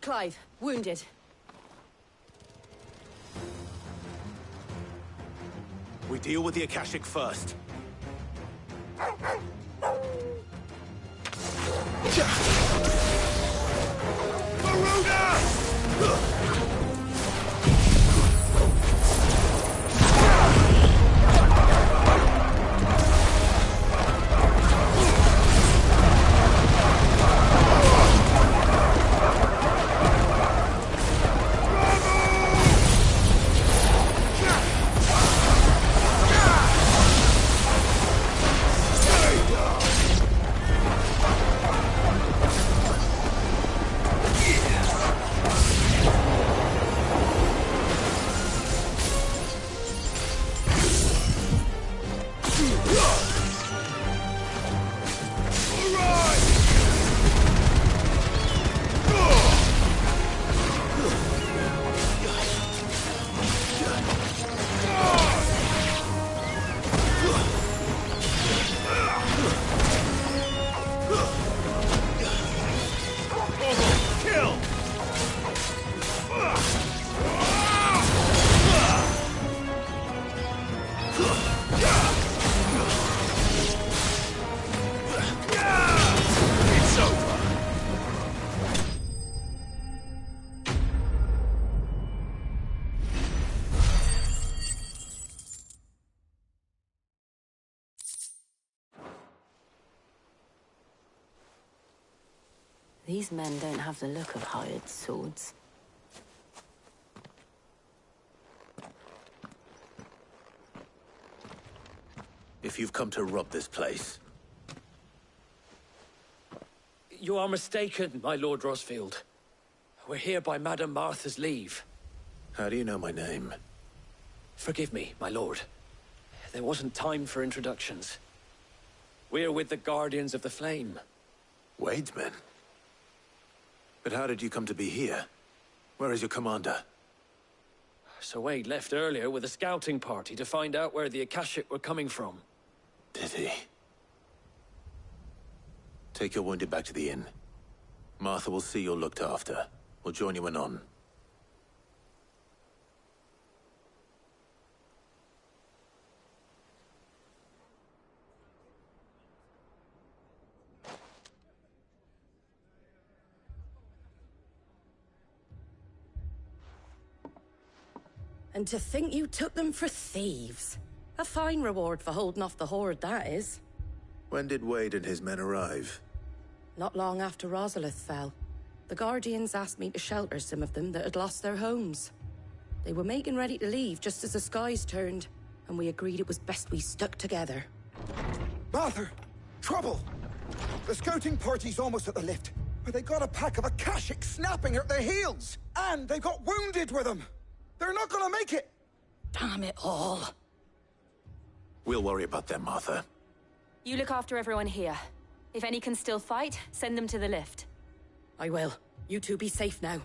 Clive, wounded. We deal with the Akashic first. These men don't have the look of hired swords. If you've come to rob this place... You are mistaken, my Lord Rosfield. We're here by Madame Martha's leave. How do you know my name? Forgive me, my lord. There wasn't time for introductions. We're with the Guardians of the Flame. Wade's men? But how did you come to be here? Where is your commander? Sir Wade left earlier with a scouting party to find out where the Akashic were coming from. Did he? Take your wounded back to the inn. Martha will see you're looked after. We'll join you anon. And to think you took them for thieves. A fine reward for holding off the horde, that is. When did Wade and his men arrive? Not long after Rosalith fell. The Guardians asked me to shelter some of them that had lost their homes. They were making ready to leave just as the skies turned, and we agreed it was best we stuck together. Martha! Trouble! The scouting party's almost at the lift, but they got a pack of Akashic snapping at their heels! And they got wounded with them! They're not gonna make it! Damn it all. We'll worry about them, Martha. You look after everyone here. If any can still fight, send them to the lift. I will. You two be safe now.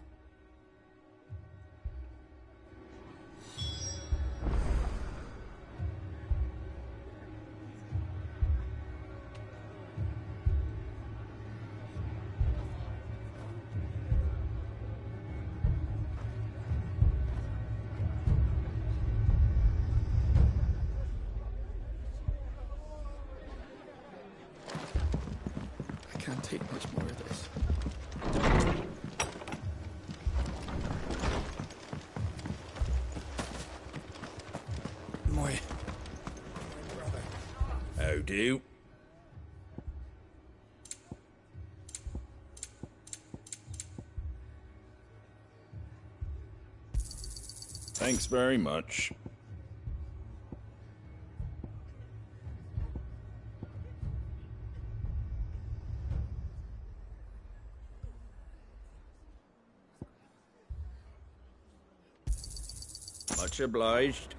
I can't take much more of this. How do? Thanks very much. Much obliged.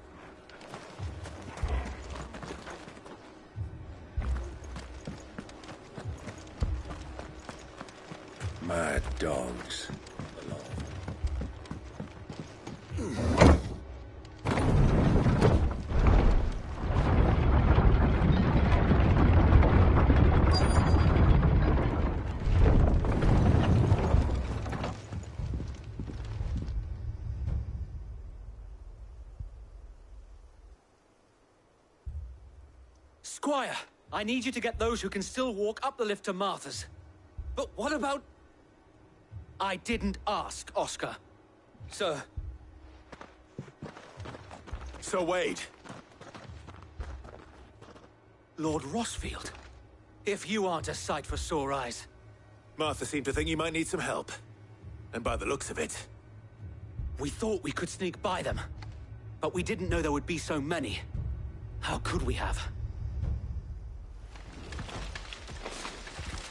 Mad dogs. Squire, I need you to get those who can still walk up the lift to Martha's. But what about... I didn't ask, Oscar. Sir. Sir Wade. Lord Rosfield. If you aren't a sight for sore eyes. Martha seemed to think you might need some help. And by the looks of it... We thought we could sneak by them. But we didn't know there would be so many. How could we have?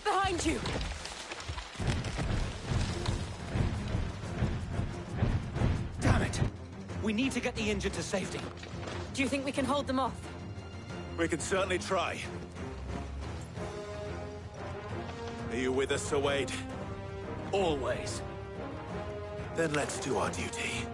Behind you! Damn it! We need to get the injured to safety. Do you think we can hold them off? We can certainly try. Are you with us, Sir Wade? Always. Then let's do our duty.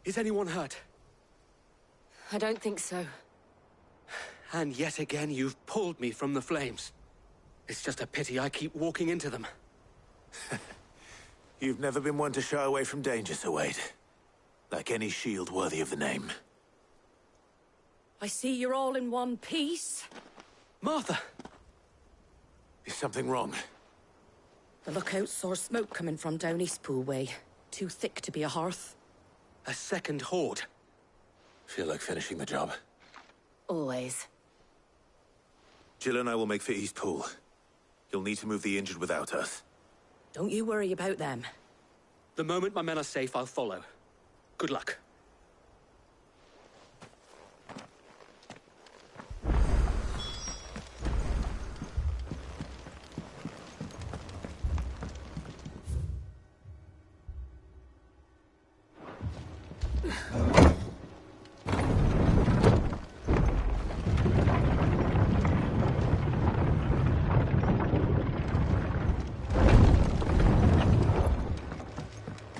Is anyone hurt? I don't think so. And yet again, you've pulled me from the flames. It's just a pity I keep walking into them. You've never been one to shy away from danger, Sir Wade. Like any shield worthy of the name. I see you're all in one piece. Martha! Is something wrong? The lookout saw smoke coming from down Eastpool way. Too thick to be a hearth. A second horde. Feel like finishing the job. Always. Jill and I will make for Eastpool. You'll need to move the injured without us. Don't you worry about them. The moment my men are safe, I'll follow. Good luck.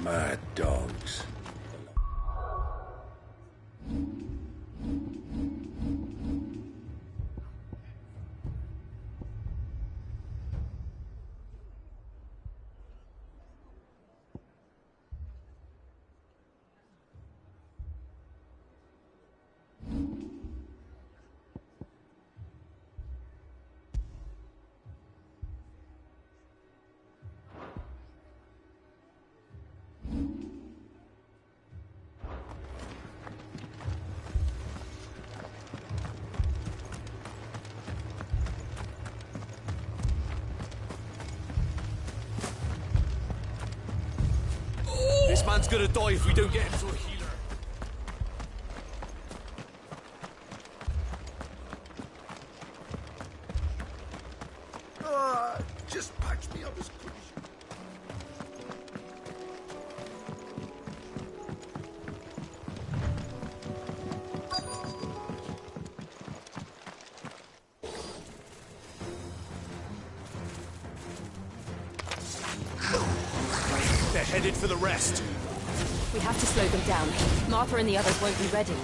Mad dogs. This man's gonna die if we don't get him to a healer. Just patch me up as quick as you... They're headed for the rest. We have to slow them down. Martha and the others won't be ready.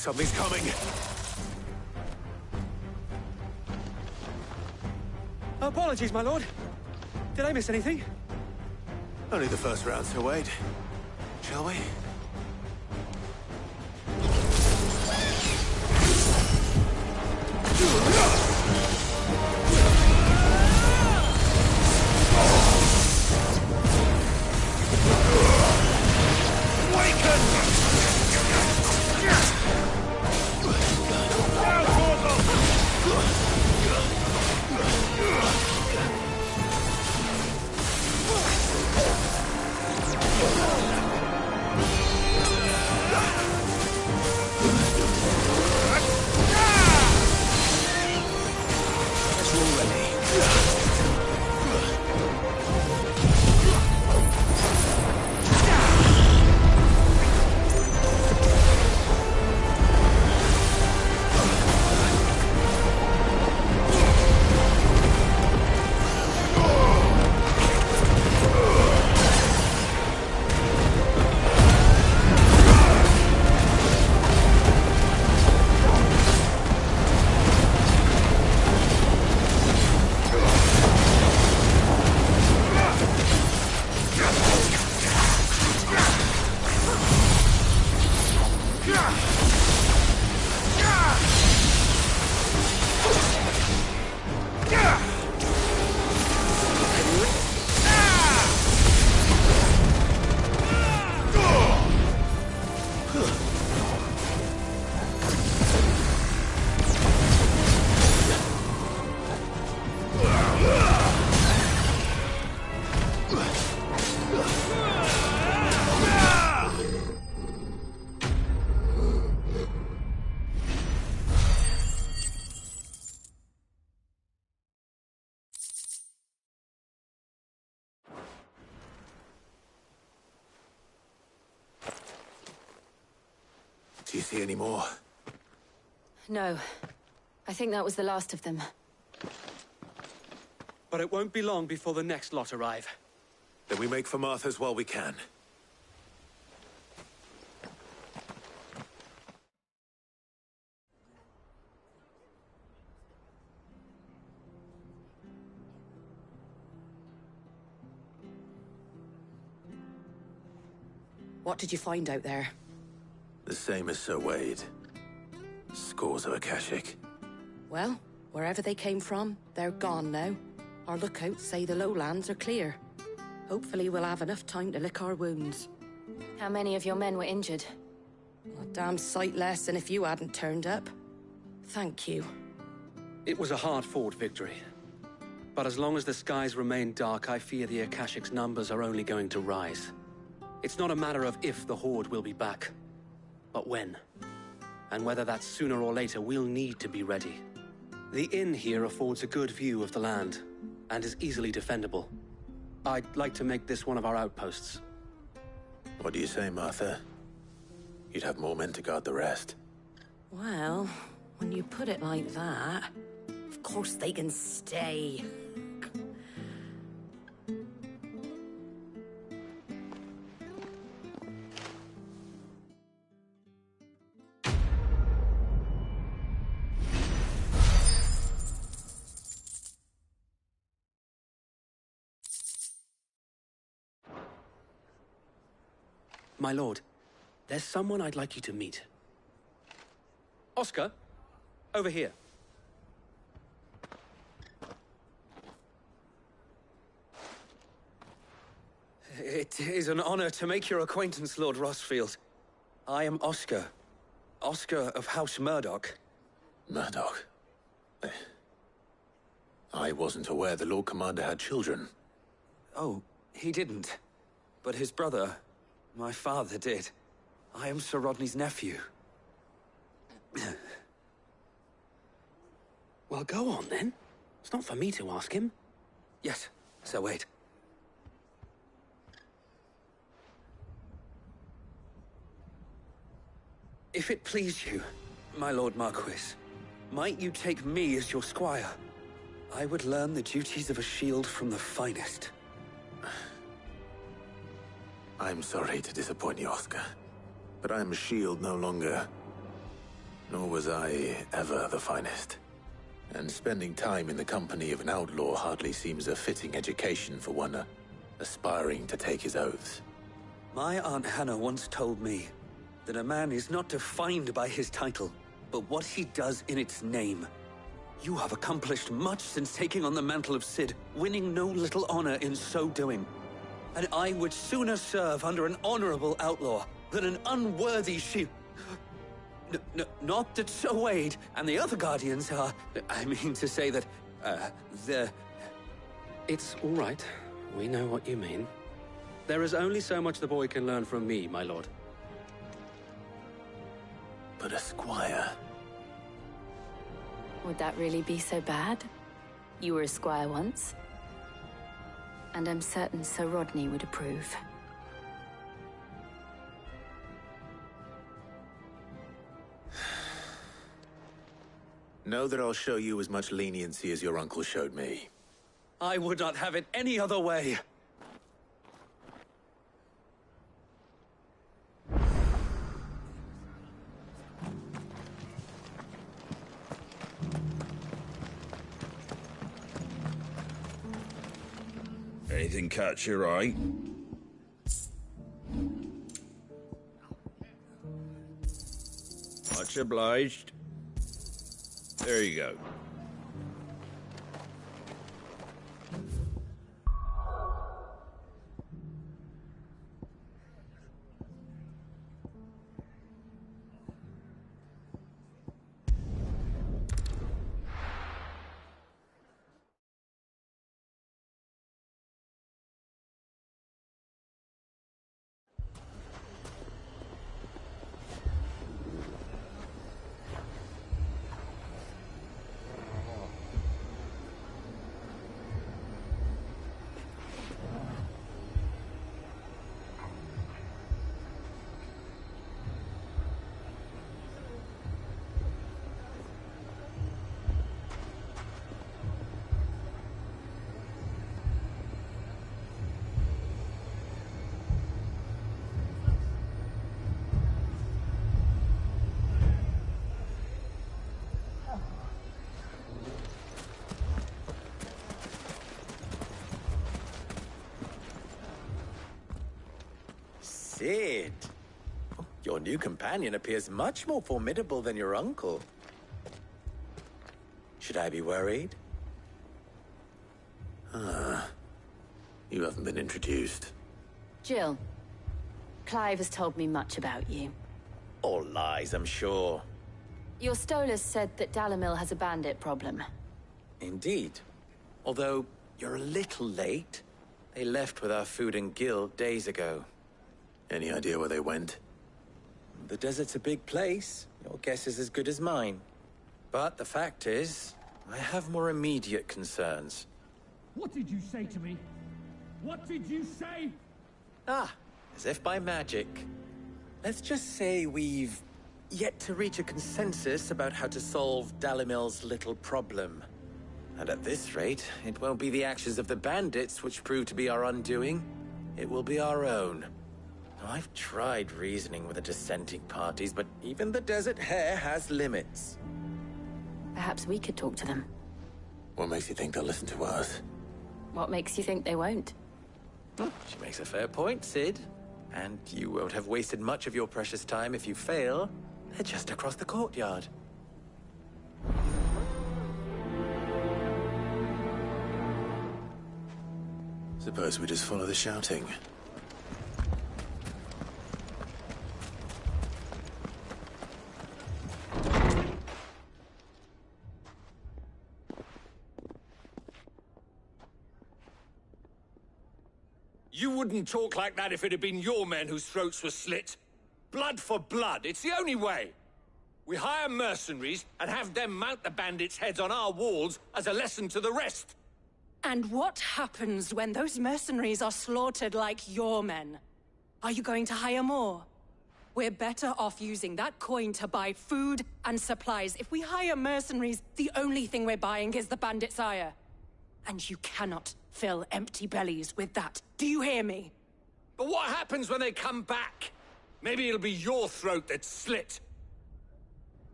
Something's coming! Apologies, my lord. Did I miss anything? Only the first round, Sir Wade. Shall we? Do you see any more? No. I think that was the last of them. But it won't be long before the next lot arrive. Then we make for Martha's while we can. What did you find out there? The same as Sir Wade. Scores of Akashic. Well, wherever they came from, they're gone now. Our lookouts say the lowlands are clear. Hopefully we'll have enough time to lick our wounds. How many of your men were injured? A damn sight less than if you hadn't turned up. Thank you. It was a hard-fought victory. But as long as the skies remain dark, I fear the Akashic's numbers are only going to rise. It's not a matter of if the Horde will be back, but when. And whether that's sooner or later, we'll need to be ready. The inn here affords a good view of the land, and is easily defendable. I'd like to make this one of our outposts. What do you say, Martha? You'd have more men to guard the rest. Well, when you put it like that, of course they can stay. My lord, there's someone I'd like you to meet. Oscar, over here. It is an honor to make your acquaintance, Lord Rossfield. I am Oscar. Oscar of House Murdoch. Murdoch? I wasn't aware the Lord Commander had children. Oh, he didn't. But his brother, my father, did. I am Sir Rodney's nephew. Well, go on, then. It's not for me to ask him. Yes, Sir Wade. If it please you, my Lord Marquis, might you take me as your squire? I would learn the duties of a shield from the finest. I'm sorry to disappoint you, Oscar, but I am a shield no longer. Nor was I ever the finest. And spending time in the company of an outlaw hardly seems a fitting education for one aspiring to take his oaths. My Aunt Hannah once told me that a man is not defined by his title, but what he does in its name. You have accomplished much since taking on the mantle of Cid, winning no little honor in so doing. And I would sooner serve under an honorable outlaw than an unworthy not that Sir Wade and the other Guardians are... I mean to say that, they're... It's all right. We know what you mean. There is only so much the boy can learn from me, my lord. But a squire... Would that really be so bad? You were a squire once. And I'm certain Sir Rodney would approve. Know that I'll show you as much leniency as your uncle showed me. I would not have it any other way. Anything catch your eye? Much obliged. There you go. Cid, your new companion appears much more formidable than your uncle. Should I be worried? You haven't been introduced. Jill, Clive has told me much about you. All lies, I'm sure. Your Stolas said that Dalimil has a bandit problem. Indeed. Although, you're a little late. They left with our food and guild days ago. Any idea where they went? The desert's a big place. Your guess is as good as mine. But the fact is, I have more immediate concerns. What did you say to me? What did you say? Ah, as if by magic. Let's just say we've yet to reach a consensus about how to solve Dalimil's little problem. And at this rate, it won't be the actions of the bandits which prove to be our undoing. It will be our own. I've tried reasoning with the dissenting parties, but even the Desert Hare has limits. Perhaps we could talk to them. What makes you think they'll listen to us? What makes you think they won't? She makes a fair point, Cid. And you won't have wasted much of your precious time if you fail. They're just across the courtyard. Suppose we just follow the shouting. You wouldn't talk like that if it had been your men whose throats were slit. Blood for blood, it's the only way. We hire mercenaries and have them mount the bandits' heads on our walls as a lesson to the rest. And what happens when those mercenaries are slaughtered like your men? Are you going to hire more? We're better off using that coin to buy food and supplies. If we hire mercenaries, the only thing we're buying is the bandit's ire. And you cannot fill empty bellies with that. Do you hear me? But what happens when they come back? Maybe it'll be your throat that's slit.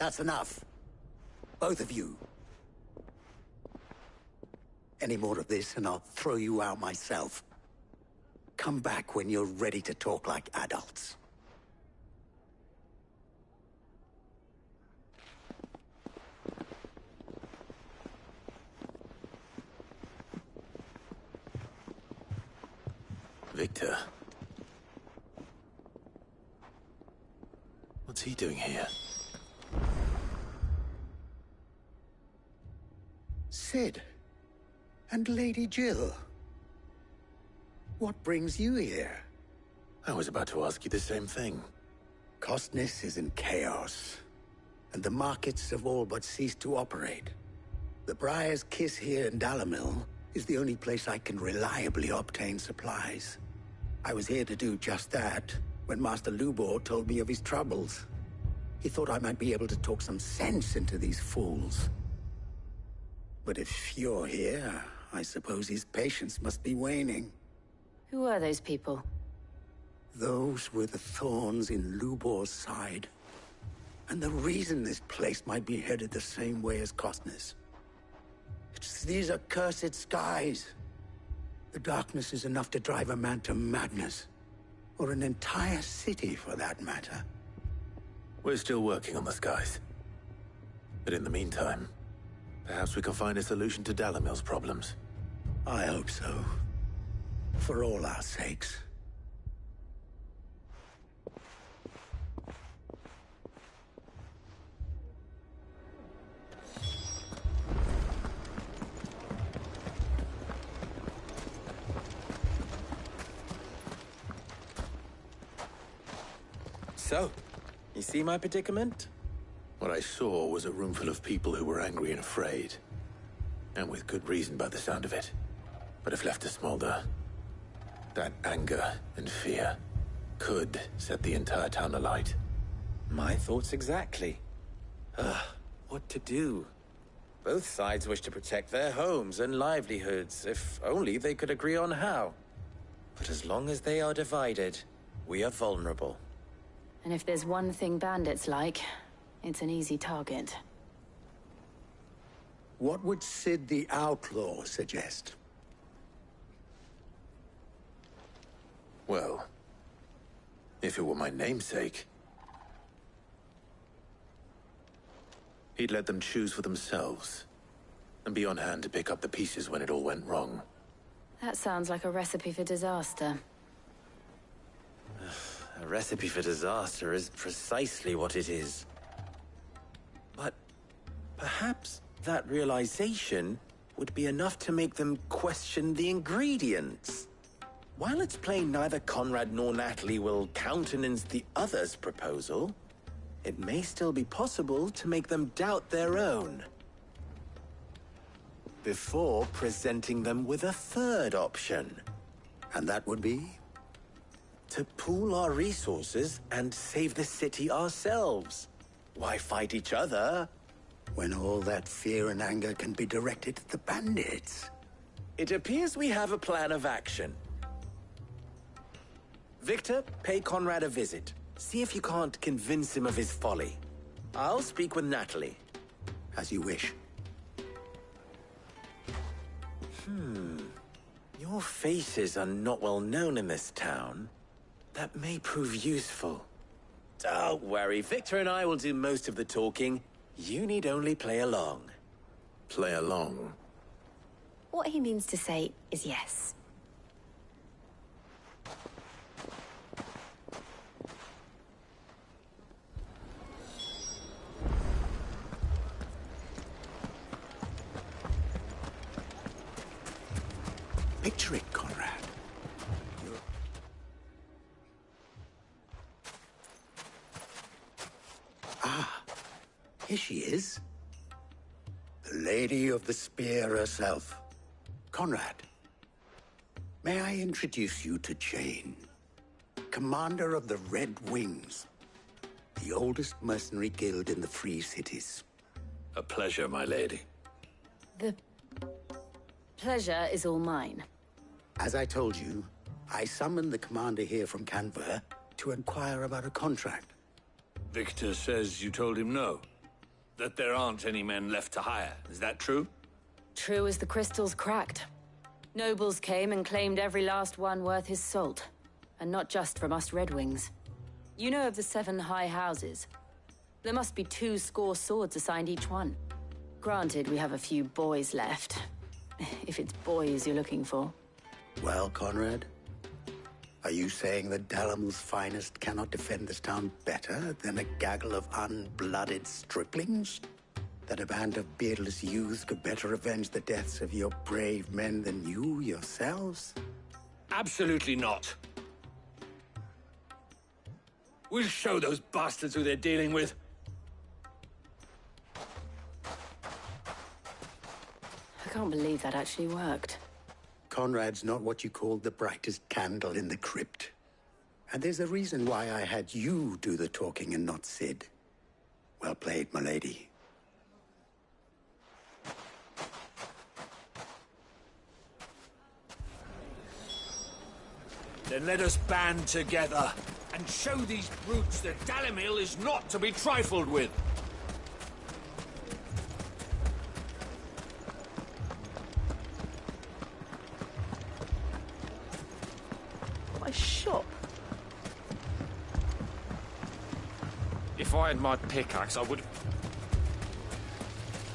That's enough. Both of you. Any more of this and I'll throw you out myself. Come back when you're ready to talk like adults. Victor. What's he doing here? Sid. And Lady Jill. What brings you here? I was about to ask you the same thing. Costness is in chaos, and the markets have all but ceased to operate. The Briar's Kiss here in Dalamil is the only place I can reliably obtain supplies. I was here to do just that when Master Lubor told me of his troubles. He thought I might be able to talk some sense into these fools. But if you're here, I suppose his patience must be waning. Who are those people? Those were the thorns in Lubor's side. And the reason this place might be headed the same way as Costness. It's these accursed skies. The darkness is enough to drive a man to madness. Or an entire city, for that matter. We're still working on the skies. But in the meantime, perhaps we can find a solution to Dalamil's problems. I hope so. For all our sakes. So, you see my predicament? What I saw was a room full of people who were angry and afraid. And with good reason by the sound of it. But if left to smolder, that anger and fear could set the entire town alight. My thoughts exactly. What to do? Both sides wish to protect their homes and livelihoods, if only they could agree on how. But as long as they are divided, we are vulnerable. And if there's one thing bandits like, it's an easy target. What would Sid the Outlaw suggest? Well, if it were my namesake, he'd let them choose for themselves, and be on hand to pick up the pieces when it all went wrong. That sounds like a recipe for disaster. A recipe for disaster is precisely what it is. But perhaps that realization would be enough to make them question the ingredients. While it's plain neither Conrad nor Natalie will countenance the other's proposal, it may still be possible to make them doubt their own. Before presenting them with a third option. And that would be? To pool our resources and save the city ourselves. Why fight each other? When all that fear and anger can be directed at the bandits. It appears we have a plan of action. Victor, pay Conrad a visit. See if you can't convince him of his folly. I'll speak with Natalie. As you wish. Your faces are not well known in this town. That may prove useful. Don't worry, Victor and I will do most of the talking. You need only play along. Play along? What he means to say is yes. Picture it, Conrad. Here she is. The Lady of the Spear herself. Conrad, may I introduce you to Jane, commander of the Red Wings, the oldest mercenary guild in the Free Cities. A pleasure, my lady. The pleasure is all mine. As I told you, I summoned the commander here from Canver to inquire about a contract. Victor says you told him no. that there aren't any men left to hire. Is that true? True as the crystals cracked. Nobles came and claimed every last one worth his salt. And not just from us Red Wings. You know of the 7 high houses. There must be 2 swords assigned each one. Granted, we have a few boys left. If it's boys you're looking for. Well, Conrad? Are you saying that Dalamil's finest cannot defend this town better than a gaggle of unblooded striplings? That a band of beardless youths could better avenge the deaths of your brave men than you yourselves? Absolutely not. We'll show those bastards who they're dealing with. I can't believe that actually worked. Conrad's not what you call the brightest candle in the crypt. And there's a reason why I had you do the talking and not Sid. Well played, my lady. Then let us band together and show these brutes that Dalimil is not to be trifled with. My shop. If I had my pickaxe, I would...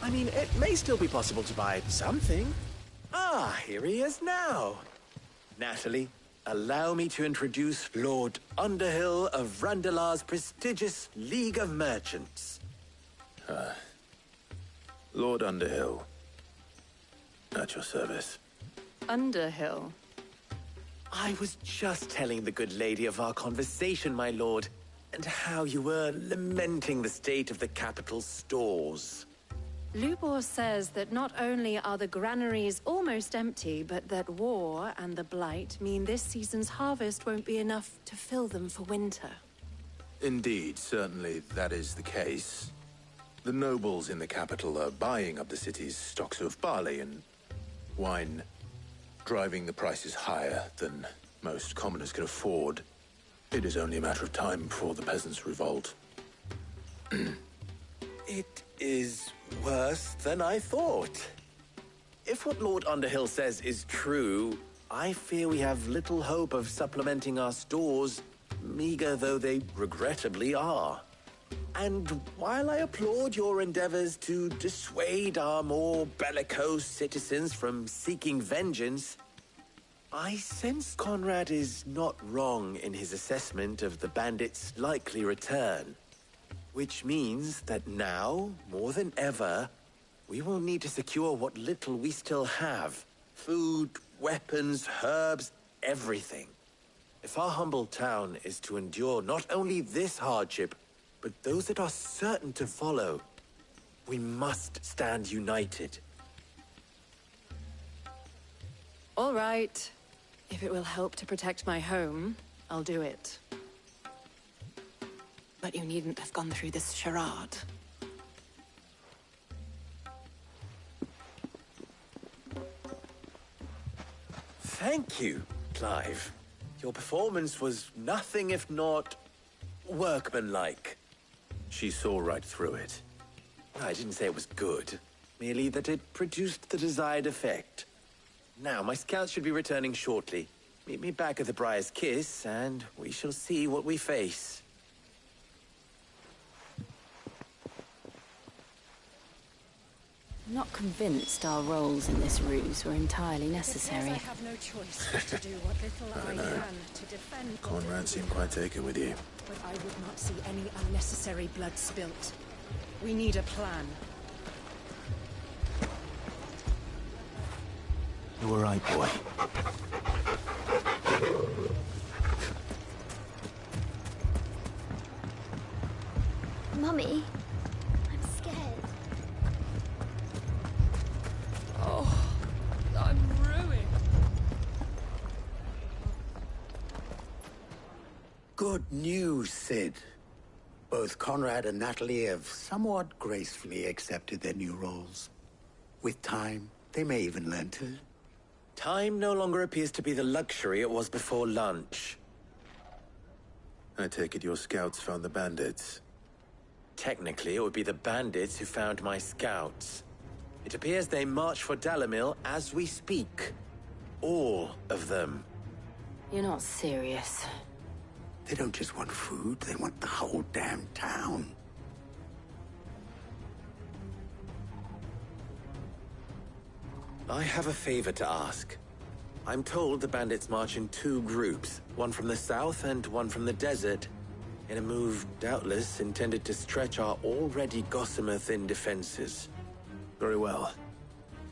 I mean, it may still be possible to buy something. Ah, here he is now. Natalie, allow me to introduce Lord Underhill of Randalar's prestigious League of Merchants. Lord Underhill. At your service. Underhill? I was just telling the good lady of our conversation, my lord, and how you were lamenting the state of the capital's stores. Lubor says that not only are the granaries almost empty, but that war and the Blight mean this season's harvest won't be enough to fill them for winter. Indeed, certainly that is the case. The nobles in the capital are buying up the city's stocks of barley and wine, driving the prices higher than most commoners can afford. It is only a matter of time before the peasants revolt. It is worse than I thought. If what Lord Underhill says is true, I fear we have little hope of supplementing our stores, meager though they regrettably are. And while I applaud your endeavors to dissuade our more bellicose citizens from seeking vengeance, I sense Conrad is not wrong in his assessment of the bandits' likely return. Which means that now, more than ever, we will need to secure what little we still have. Food, weapons, herbs, everything. If our humble town is to endure not only this hardship, but those that are certain to follow, we must stand united. All right. If it will help to protect my home, I'll do it. But you needn't have gone through this charade. Thank you, Clive. Your performance was nothing if not workmanlike. She saw right through it. I didn't say it was good, merely that it produced the desired effect. Now, my scouts should be returning shortly. Meet me back at the Briar's Kiss, and we shall see what we face. I'm not convinced our roles in this ruse were entirely necessary. I have no choice but to do what little I can to defend. Conrad seemed quite taken with you. But I would not see any unnecessary blood spilt. We need a plan. You were right, boy. Mummy, I'm scared. Oh, I'm ruined. Good news, Sid. Both Conrad and Natalie have somewhat gracefully accepted their new roles. With time, they may even learn to. Time no longer appears to be the luxury it was before lunch. I take it your scouts found the bandits. Technically, it would be the bandits who found my scouts. It appears they march for Dalimil as we speak. All of them. You're not serious. They don't just want food, they want the whole damn town. I have a favor to ask. I'm told the bandits march in 2 groups, one from the south and one from the desert, in a move doubtless intended to stretch our already gossamer-thin defenses. Very well.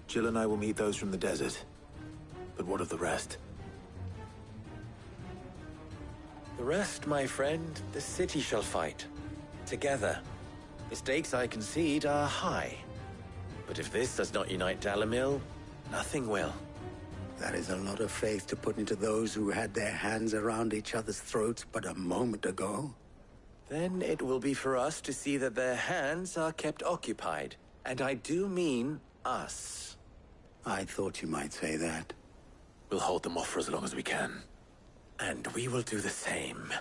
Jill and I will meet those from the desert. But what of the rest? The rest, my friend, the city shall fight. Together. The stakes, I concede, are high. But if this does not unite Dalimil, nothing will. That is a lot of faith to put into those who had their hands around each other's throats but a moment ago. Then it will be for us to see that their hands are kept occupied. And I do mean us. I thought you might say that. We'll hold them off for as long as we can. And we will do the same.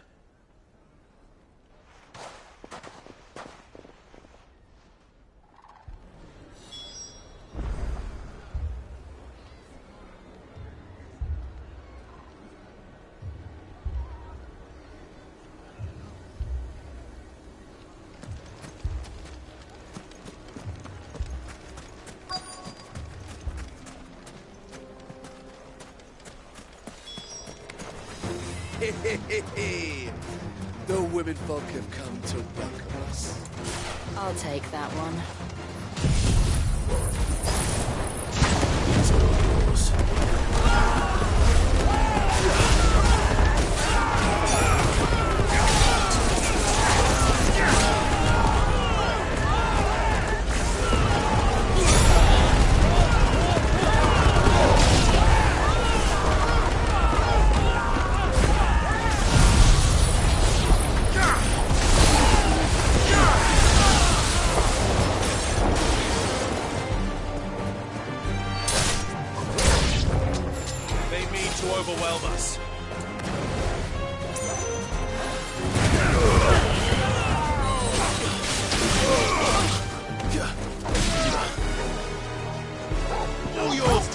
The women folk have come to welcome us. I'll take that one. Overwhelm us. All yours,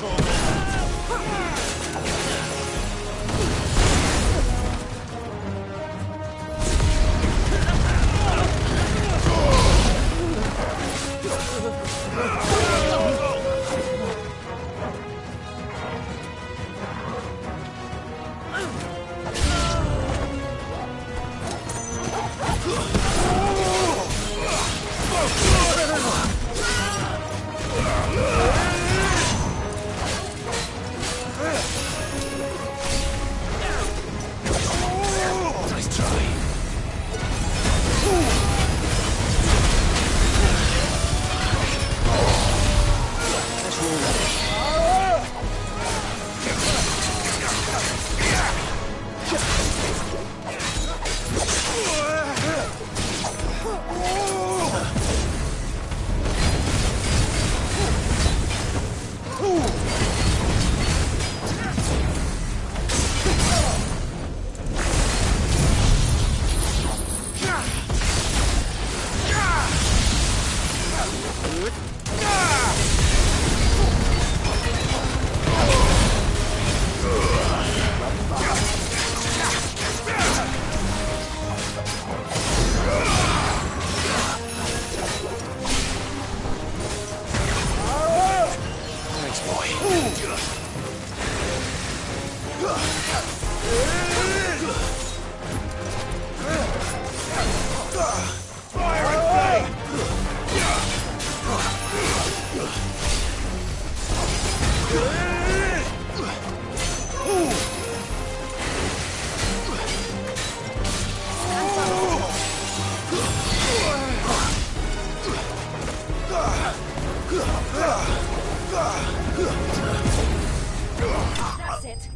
That's it.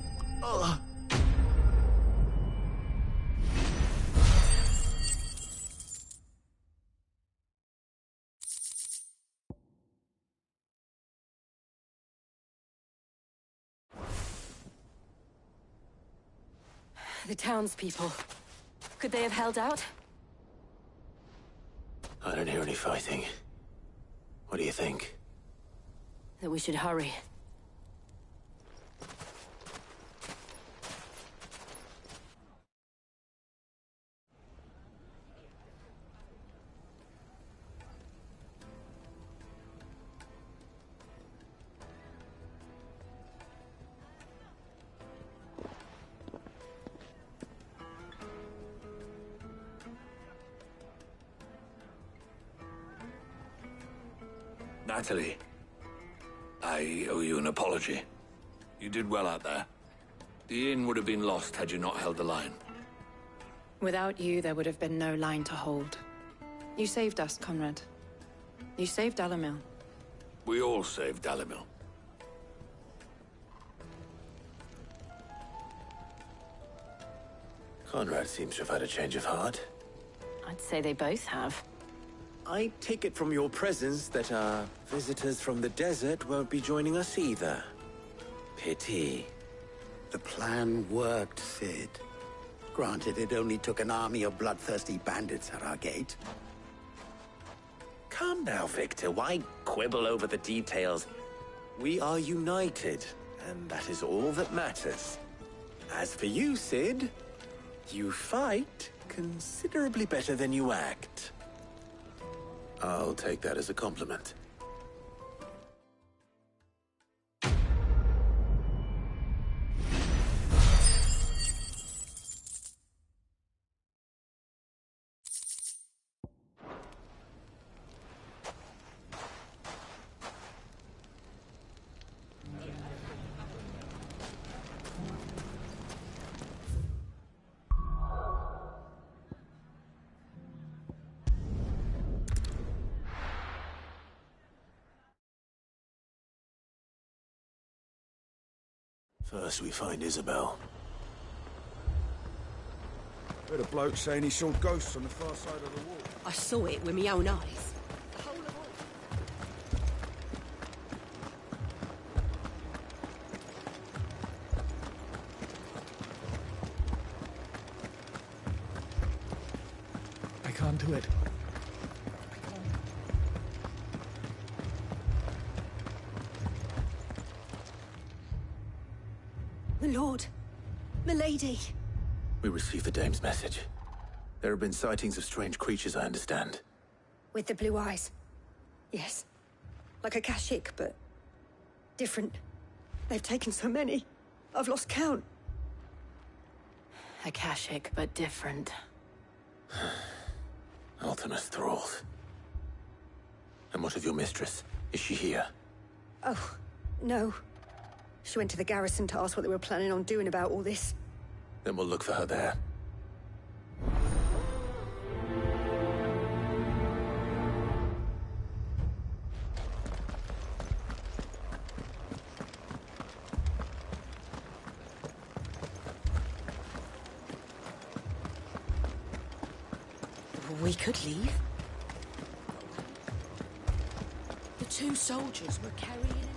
The townspeople. Could they have held out? I don't hear any fighting. What do you think? That we should hurry. Natalie, I owe you an apology. You did well out there. The inn would have been lost had you not held the line. Without you, there would have been no line to hold. You saved us, Conrad. You saved Dalimil. We all saved Dalimil. Conrad seems to have had a change of heart. I'd say they both have. I take it from your presence that our visitors from the desert won't be joining us either. Pity. The plan worked, Sid. Granted, it only took an army of bloodthirsty bandits at our gate. Calm now, Victor. Why quibble over the details? We are united, and that is all that matters. As for you, Sid, you fight considerably better than you act. I'll take that as a compliment. First we find Isabel. Heard a bloke saying he saw ghosts on the far side of the wall. I saw it with my own eyes. I can't do it. My lord. Milady. We received the dame's message. There have been sightings of strange creatures, I understand. With the blue eyes. Yes. Like a Kashik, but different. They've taken so many. I've lost count. Akashic, but different. Ultimus thralls. And what of your mistress? Is she here? Oh, no. She went to the garrison to ask what they were planning on doing about all this. Then we'll look for her there. We could leave. The two soldiers were carrying it.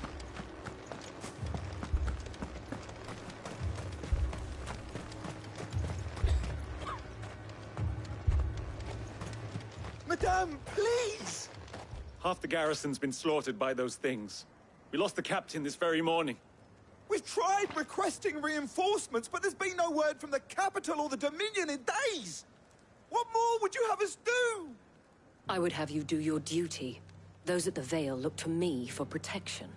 Madame, please! Half the garrison's been slaughtered by those things. We lost the captain this very morning. We've tried requesting reinforcements, but there's been no word from the capital or the Dominion in days! What more would you have us do? I would have you do your duty. Those at the Vale look to me for protection.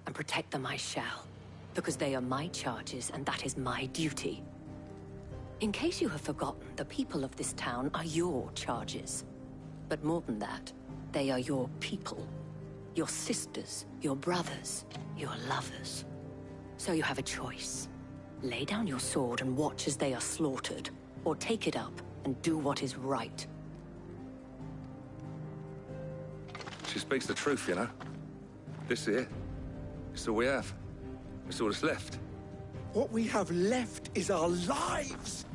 And protect them I shall. Because they are my charges, and that is my duty. In case you have forgotten, the people of this town are your charges. But more than that, they are your people. Your sisters, your brothers, your lovers. So you have a choice. Lay down your sword and watch as they are slaughtered, or take it up and do what is right. She speaks the truth, you know. This here, it's all we have. It's all that's left. What we have left is our lives!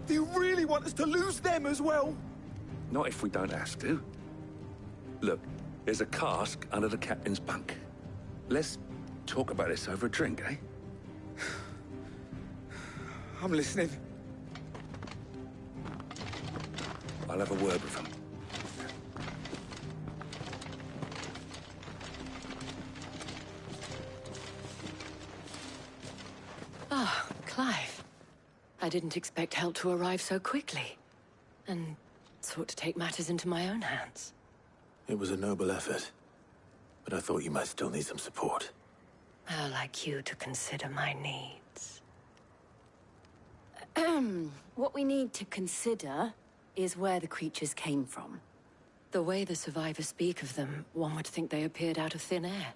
Do you really want us to lose them as well? Not if we don't have to. Look, there's a cask under the captain's bunk. Let's talk about this over a drink, eh? I'm listening. I'll have a word with him. I didn't expect help to arrive so quickly, and sought to take matters into my own hands. It was a noble effort, but I thought you might still need some support. I'd like you to consider my needs. What we need to consider is where the creatures came from. The way the survivors speak of them, one would think they appeared out of thin air.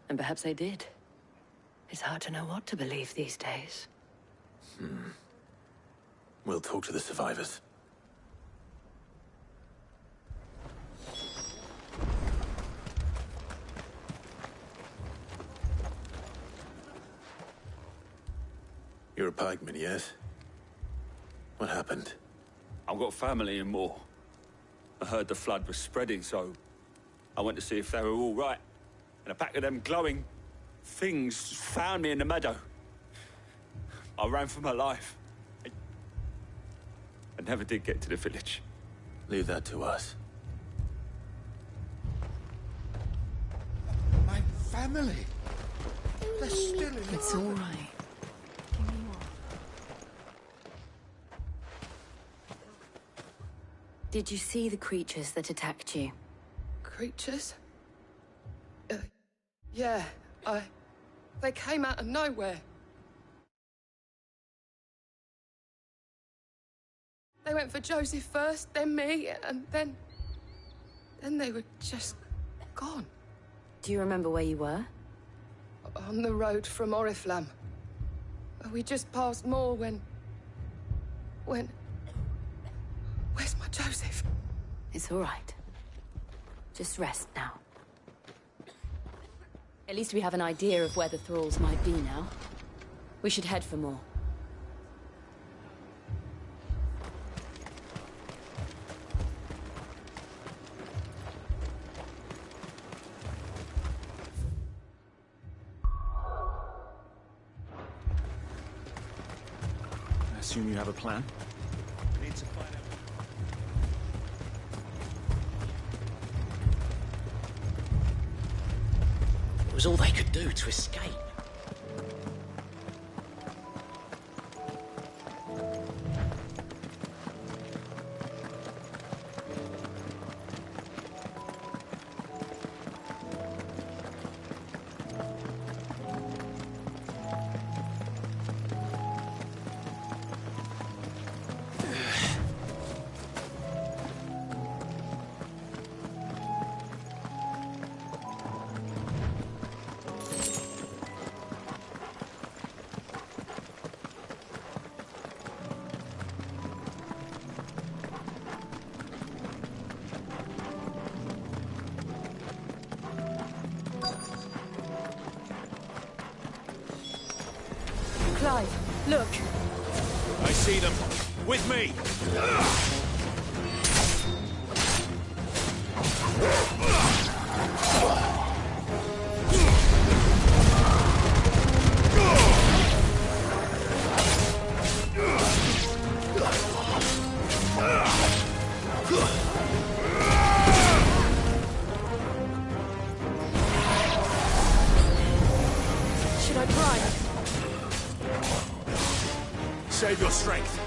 And perhaps they did. It's hard to know what to believe these days. We'll talk to the survivors. You're a pikeman, yes? What happened? I've got family in Moor. I heard the flood was spreading, so I went to see if they were all right. And a pack of them glowing things found me in the meadow. I ran for my life. I never did get to the village. Leave that to us. My family. They're still alive. It's all right. Did you see the creatures that attacked you? Creatures? Yeah, they came out of nowhere. They went for Joseph first, then me, and then they were just gone. Do you remember where you were? On the road from Oriflamme. We just passed Moor when... Where's my Joseph? It's all right. Just rest now. At least we have an idea of where the thralls might be now. We should head for more. I assume you have a plan? Need to find out. It was all they could do to escape. Clive, look! I see them. With me! Should I try? Save your strength.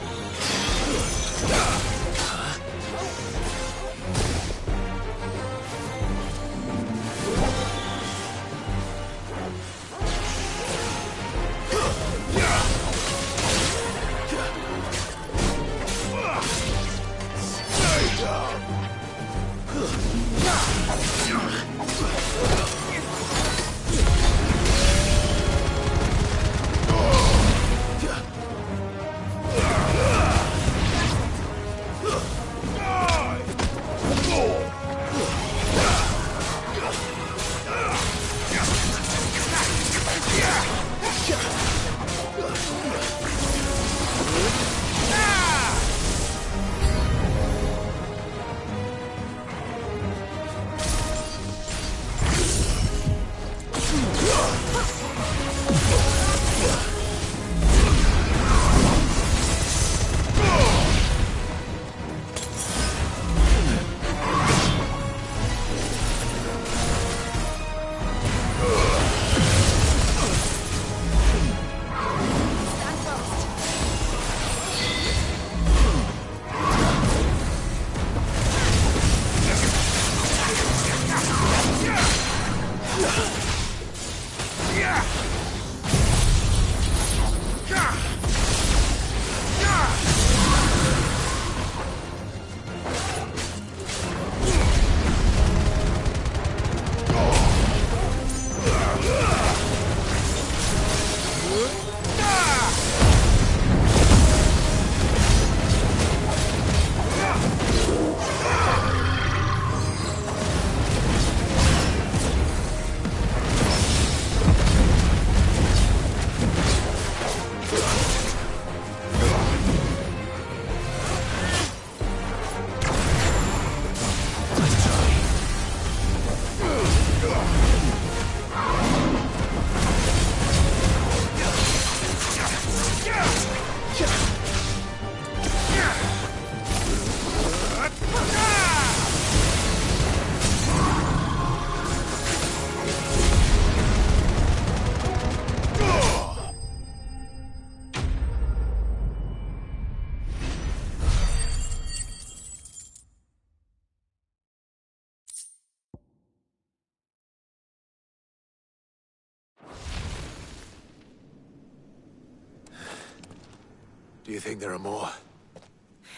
Do you think there are more?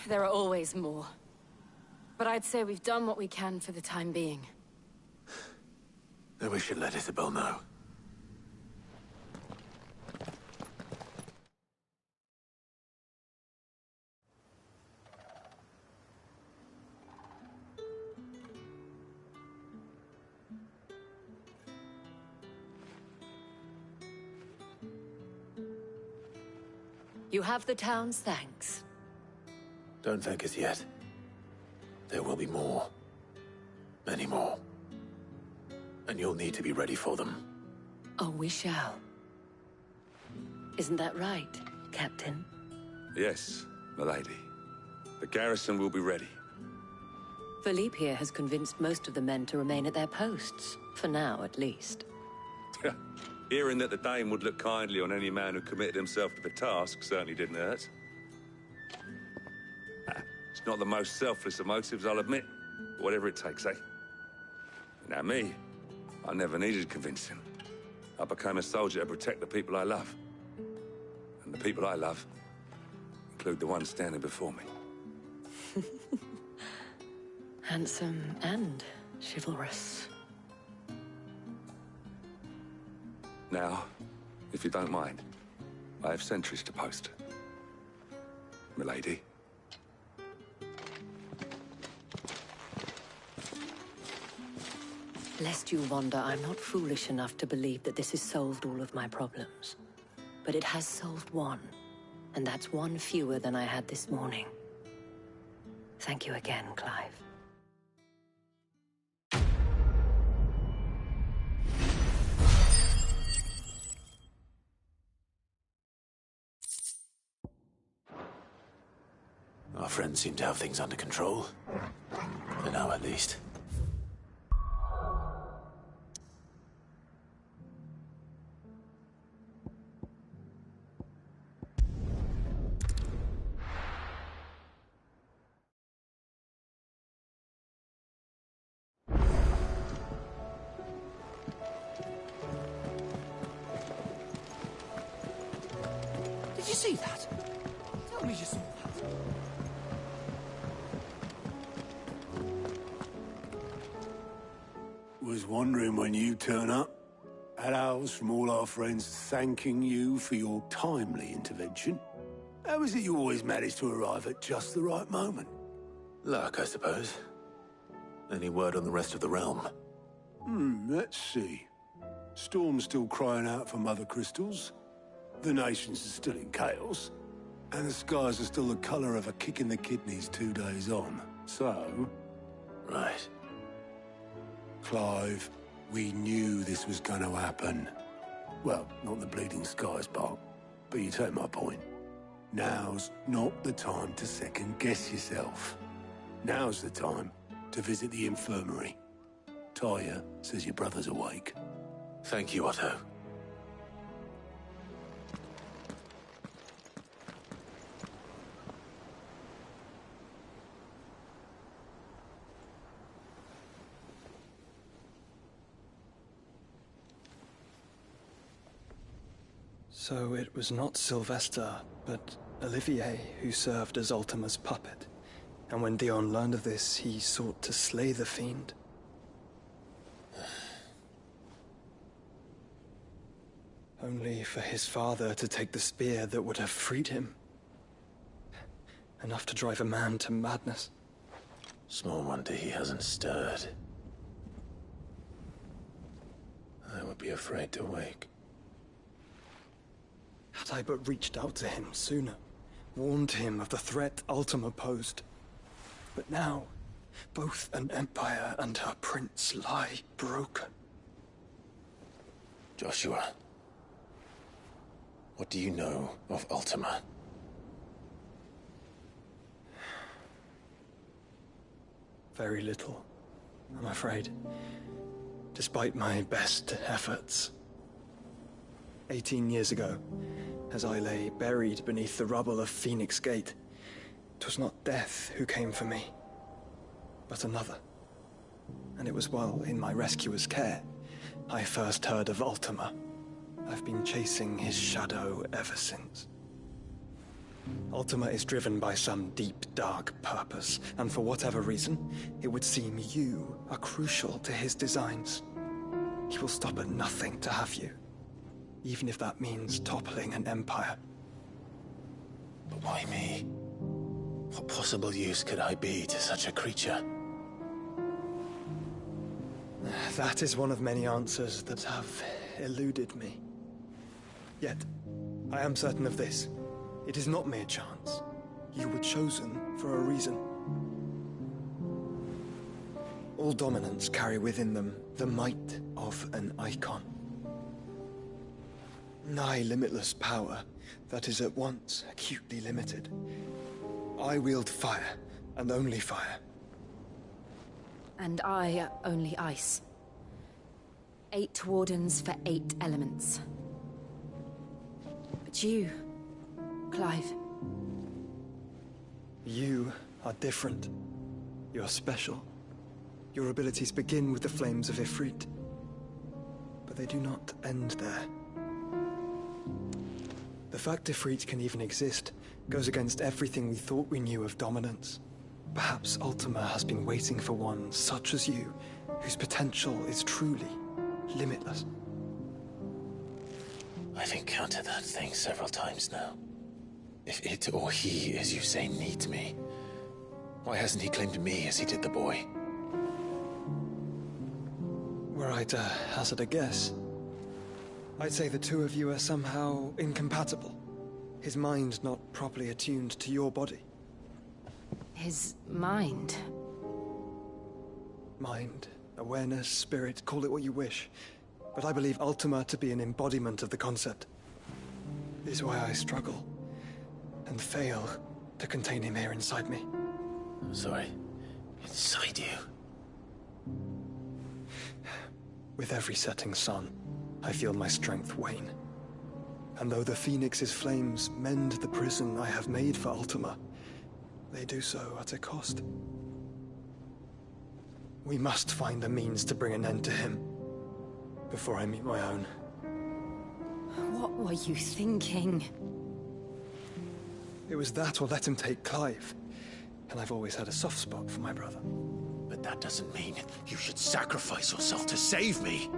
There are always more. But I'd say we've done what we can for the time being. Then we should let Isabel know. You have the town's thanks. Don't thank us yet. There will be more. Many more. And you'll need to be ready for them. Oh, we shall. Isn't that right, Captain? Yes, milady. The garrison will be ready. Philippe here has convinced most of the men to remain at their posts. For now, at least. Hearing that the Dane would look kindly on any man who committed himself to the task certainly didn't hurt. It's not the most selfless of motives, I'll admit. But whatever it takes, eh? Now me, I never needed convincing. I became a soldier to protect the people I love. And the people I love include the ones standing before me. Handsome and chivalrous. Now, if you don't mind, I have sentries to post. Milady. Lest you wonder, I'm not foolish enough to believe that this has solved all of my problems. But it has solved one, and that's one fewer than I had this morning. Thank you again, Clive. Our friends seem to have things under control. For now, at least. Did you see that? Tell me you saw that. Was wondering when you turn up. Had owls from all our friends thanking you for your timely intervention. How is it you always manage to arrive at just the right moment? Luck, I suppose. Any word on the rest of the realm? Let's see. Storm's still crying out for mother crystals. The nations are still in chaos. And the skies are still the color of a kick in the kidneys 2 days on. So... Right. Clive, we knew this was going to happen. Well, not the bleeding skies part, but you take my point. Now's not the time to second-guess yourself. Now's the time to visit the infirmary. Talia says your brother's awake. Thank you, Otto. So it was not Sylvester, but Olivier who served as Ultima's puppet. And when Dion learned of this, he sought to slay the fiend. Only for his father to take the spear that would have freed him. Enough to drive a man to madness. Small wonder he hasn't stirred. I would be afraid to wake. Had I but reached out to him sooner, warned him of the threat Ultima posed. But now, both an empire and her prince lie broken. Joshua, what do you know of Ultima? Very little, I'm afraid. Despite my best efforts. 18 years ago, as I lay buried beneath the rubble of Phoenix Gate, 'twas not death who came for me, but another. And it was while in my rescuer's care, I first heard of Ultima. I've been chasing his shadow ever since. Ultima is driven by some deep, dark purpose, and for whatever reason, it would seem you are crucial to his designs. He will stop at nothing to have you, even if that means toppling an empire. But why me? What possible use could I be to such a creature? That is one of many answers that have eluded me. Yet, I am certain of this. It is not mere chance. You were chosen for a reason. All dominants carry within them the might of an icon. Nigh limitless power that is at once acutely limited. I wield fire, and only fire. And I only ice. 8 wardens for 8 elements. But you, Clive. You are different. You're special. Your abilities begin with the flames of Ifrit. But they do not end there. The fact Ifrit can even exist goes against everything we thought we knew of dominance. Perhaps Ultima has been waiting for one such as you, whose potential is truly limitless. I've encountered that thing several times now. If it or he, as you say, needs me, why hasn't he claimed me as he did the boy? Were I to hazard a guess, I'd say the two of you are somehow incompatible. His mind not properly attuned to your body. His mind? Mind, awareness, spirit, call it what you wish. But I believe Ultima to be an embodiment of the concept. This is why I struggle and fail to contain him here inside me. I'm sorry. Inside you? With every setting sun, I feel my strength wane. And though the Phoenix's flames mend the prison I have made for Ultima, they do so at a cost. We must find a means to bring an end to him before I meet my own. What were you thinking? It was that or let him take Clive. And I've always had a soft spot for my brother. But that doesn't mean you should sacrifice yourself to save me.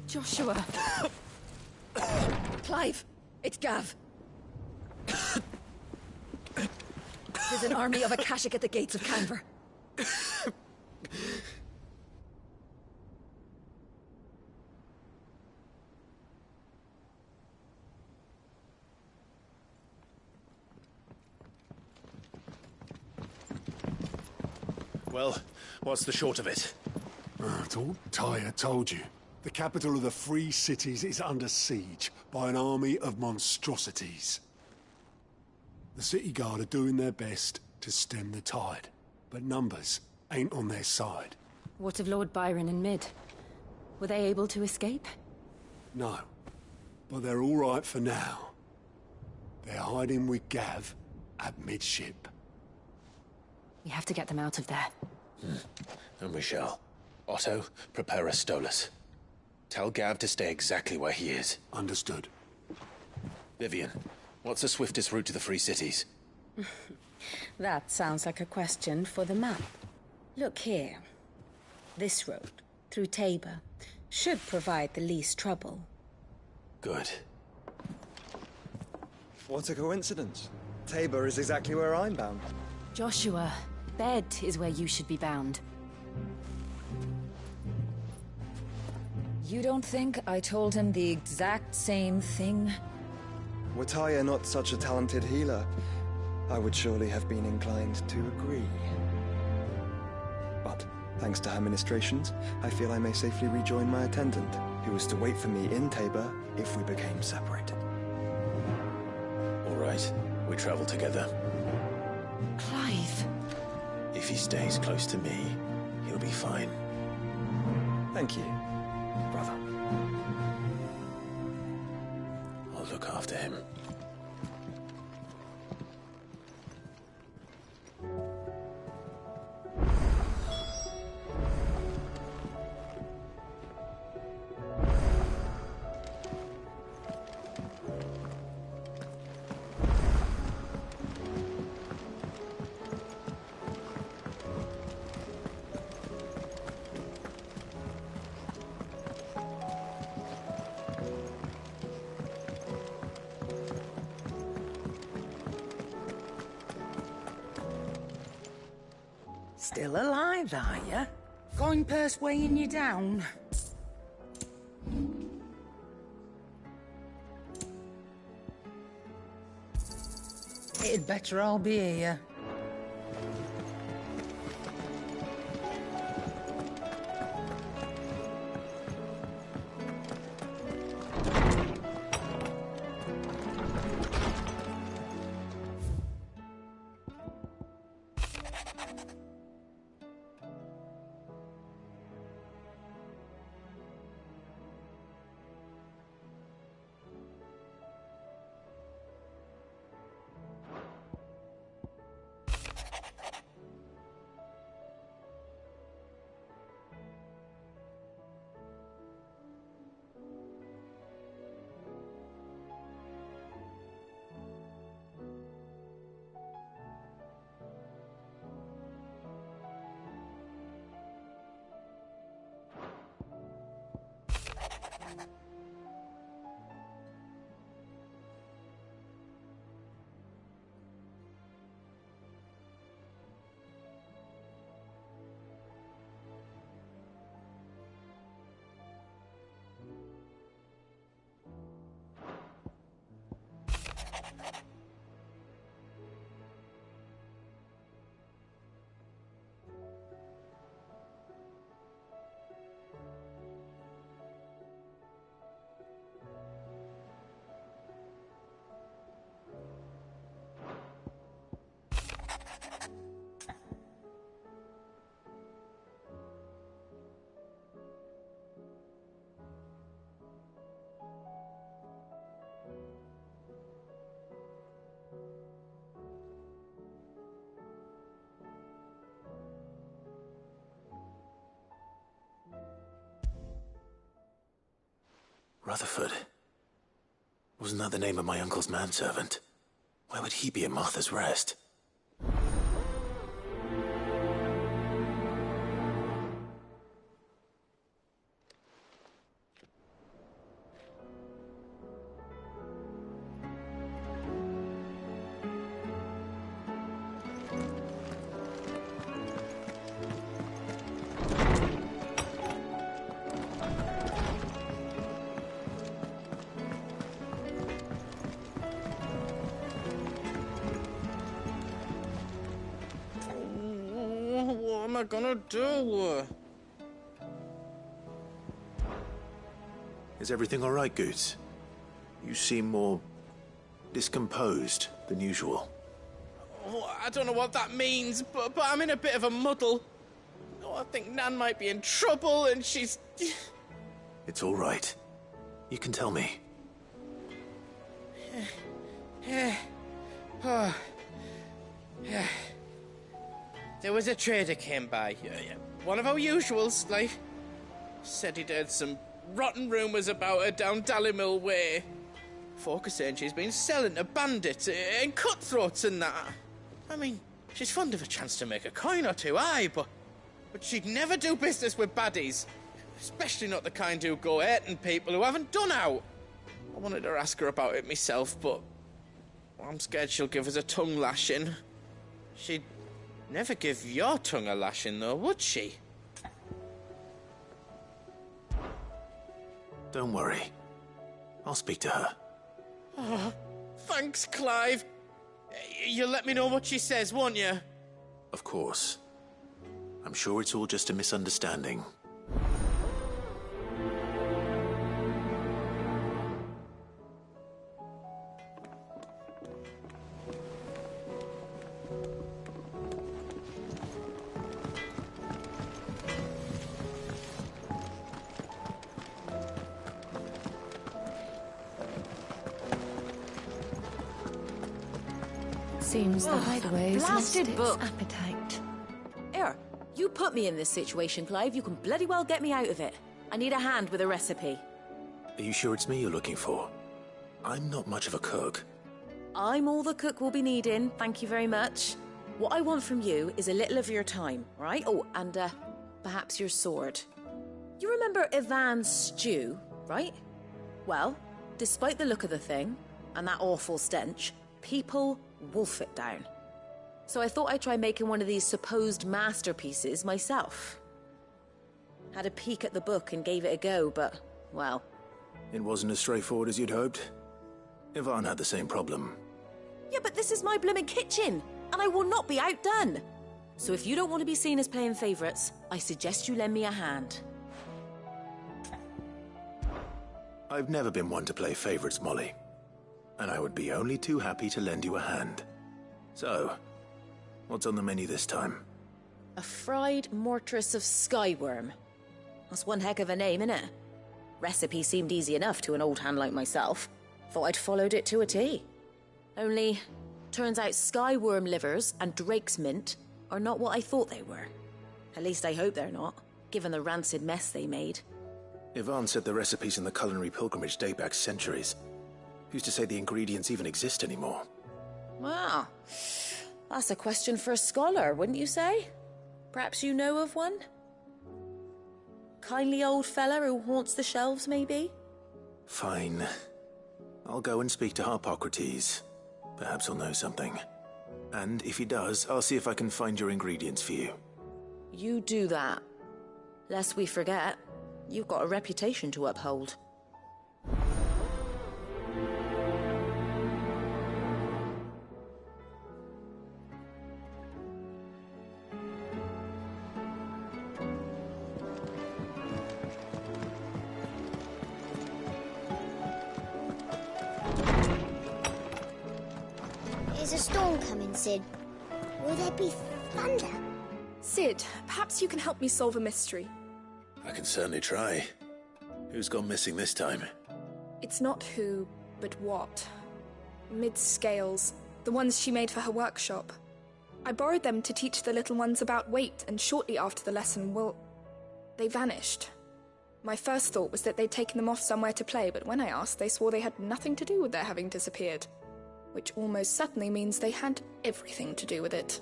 Joshua. Clive, it's Gav. There's an army of Akashic at the gates of Canver. Well, what's the short of it? I thought Tyre told you. The capital of the Free Cities is under siege by an army of monstrosities. The city guard are doing their best to stem the tide, but numbers ain't on their side. What of Lord Byron and Mid? Were they able to escape? No, but they're all right for now. They're hiding with Gav at midship. We have to get them out of there. And we shall. Otto, prepare a Stolas. Tell Gav to stay exactly where he is. Understood. Vivian, what's the swiftest route to the Free Cities? That sounds like a question for the map. Look here. This road, through Tabor, should provide the least trouble. Good. What a coincidence. Tabor is exactly where I'm bound. Joshua, bed is where you should be bound. You don't think I told him the exact same thing? Were Tyre not such a talented healer, I would surely have been inclined to agree. But, thanks to her ministrations, I feel I may safely rejoin my attendant, who was to wait for me in Tabor if we became separated. All right, we travel together. Clive. If he stays close to me, he'll be fine. Thank you, brother. I'll look after him. Still alive, are you? Going purse weighing you down? It'd better all be here. Rutherford. Wasn't that the name of my uncle's manservant? Why would he be at Martha's Rest? What am I gonna do? Is everything all right, Goots? You seem more discomposed than usual. Oh, I don't know what that means, but I'm in a bit of a muddle. Oh, I think Nan might be in trouble, and she's... It's all right. You can tell me. Oh. There was a trader came by. One of our usuals, like. Said he'd heard some rotten rumours about her down Dallimil Way. Folk are saying she's been selling to bandits and cutthroats and that. I mean, she's fond of a chance to make a coin or two, aye, but she'd never do business with baddies. Especially not the kind who go hurting people who haven't done out. I wanted to ask her about it myself, but I'm scared she'll give us a tongue lashing. She'd never give your tongue a lashing, though, would she? Don't worry. I'll speak to her. Oh, thanks, Clive. You'll let me know what she says, won't you? Of course. I'm sure it's all just a misunderstanding. Seems the hideaway's blasted lost book. its appetite. Here, you put me in this situation, Clive. You can bloody well get me out of it. I need a hand with a recipe. Are you sure it's me you're looking for? I'm not much of a cook. I'm all the cook will be needing, thank you very much. What I want from you is a little of your time, right? Oh, and perhaps your sword. You remember Ivan's stew, right? Well, despite the look of the thing, and that awful stench, people wolf it down. So I thought I'd try making one of these supposed masterpieces myself. Had a peek at the book and gave it a go, but, well... It wasn't as straightforward as you'd hoped. Yvonne had the same problem. Yeah, but this is my blooming kitchen, and I will not be outdone. So if you don't want to be seen as playing favourites, I suggest you lend me a hand. I've never been one to play favourites, Molly. And I would be only too happy to lend you a hand. So, what's on the menu this time? A fried mortress of skyworm. That's one heck of a name, innit? Recipe seemed easy enough to an old hand like myself. Thought I'd followed it to a T. Only, turns out skyworm livers and drake's mint are not what I thought they were. At least I hope they're not, given the rancid mess they made. Yvonne said the recipes in the culinary pilgrimage date back centuries. Who's to say the ingredients even exist anymore? Wow. That's a question for a scholar, wouldn't you say? Perhaps you know of one? Kindly old fella who haunts the shelves, maybe? Fine. I'll go and speak to Harpocrates. Perhaps he'll know something. And if he does, I'll see if I can find your ingredients for you. You do that. Lest we forget, you've got a reputation to uphold. Is a storm coming, Sid? Will there be thunder? Sid, perhaps you can help me solve a mystery. I can certainly try. Who's gone missing this time? It's not who, but what. Mid-scales, the ones she made for her workshop. I borrowed them to teach the little ones about weight, and shortly after the lesson, well, they vanished. My first thought was that they'd taken them off somewhere to play, but when I asked, they swore they had nothing to do with their having disappeared. Which almost certainly means they had everything to do with it.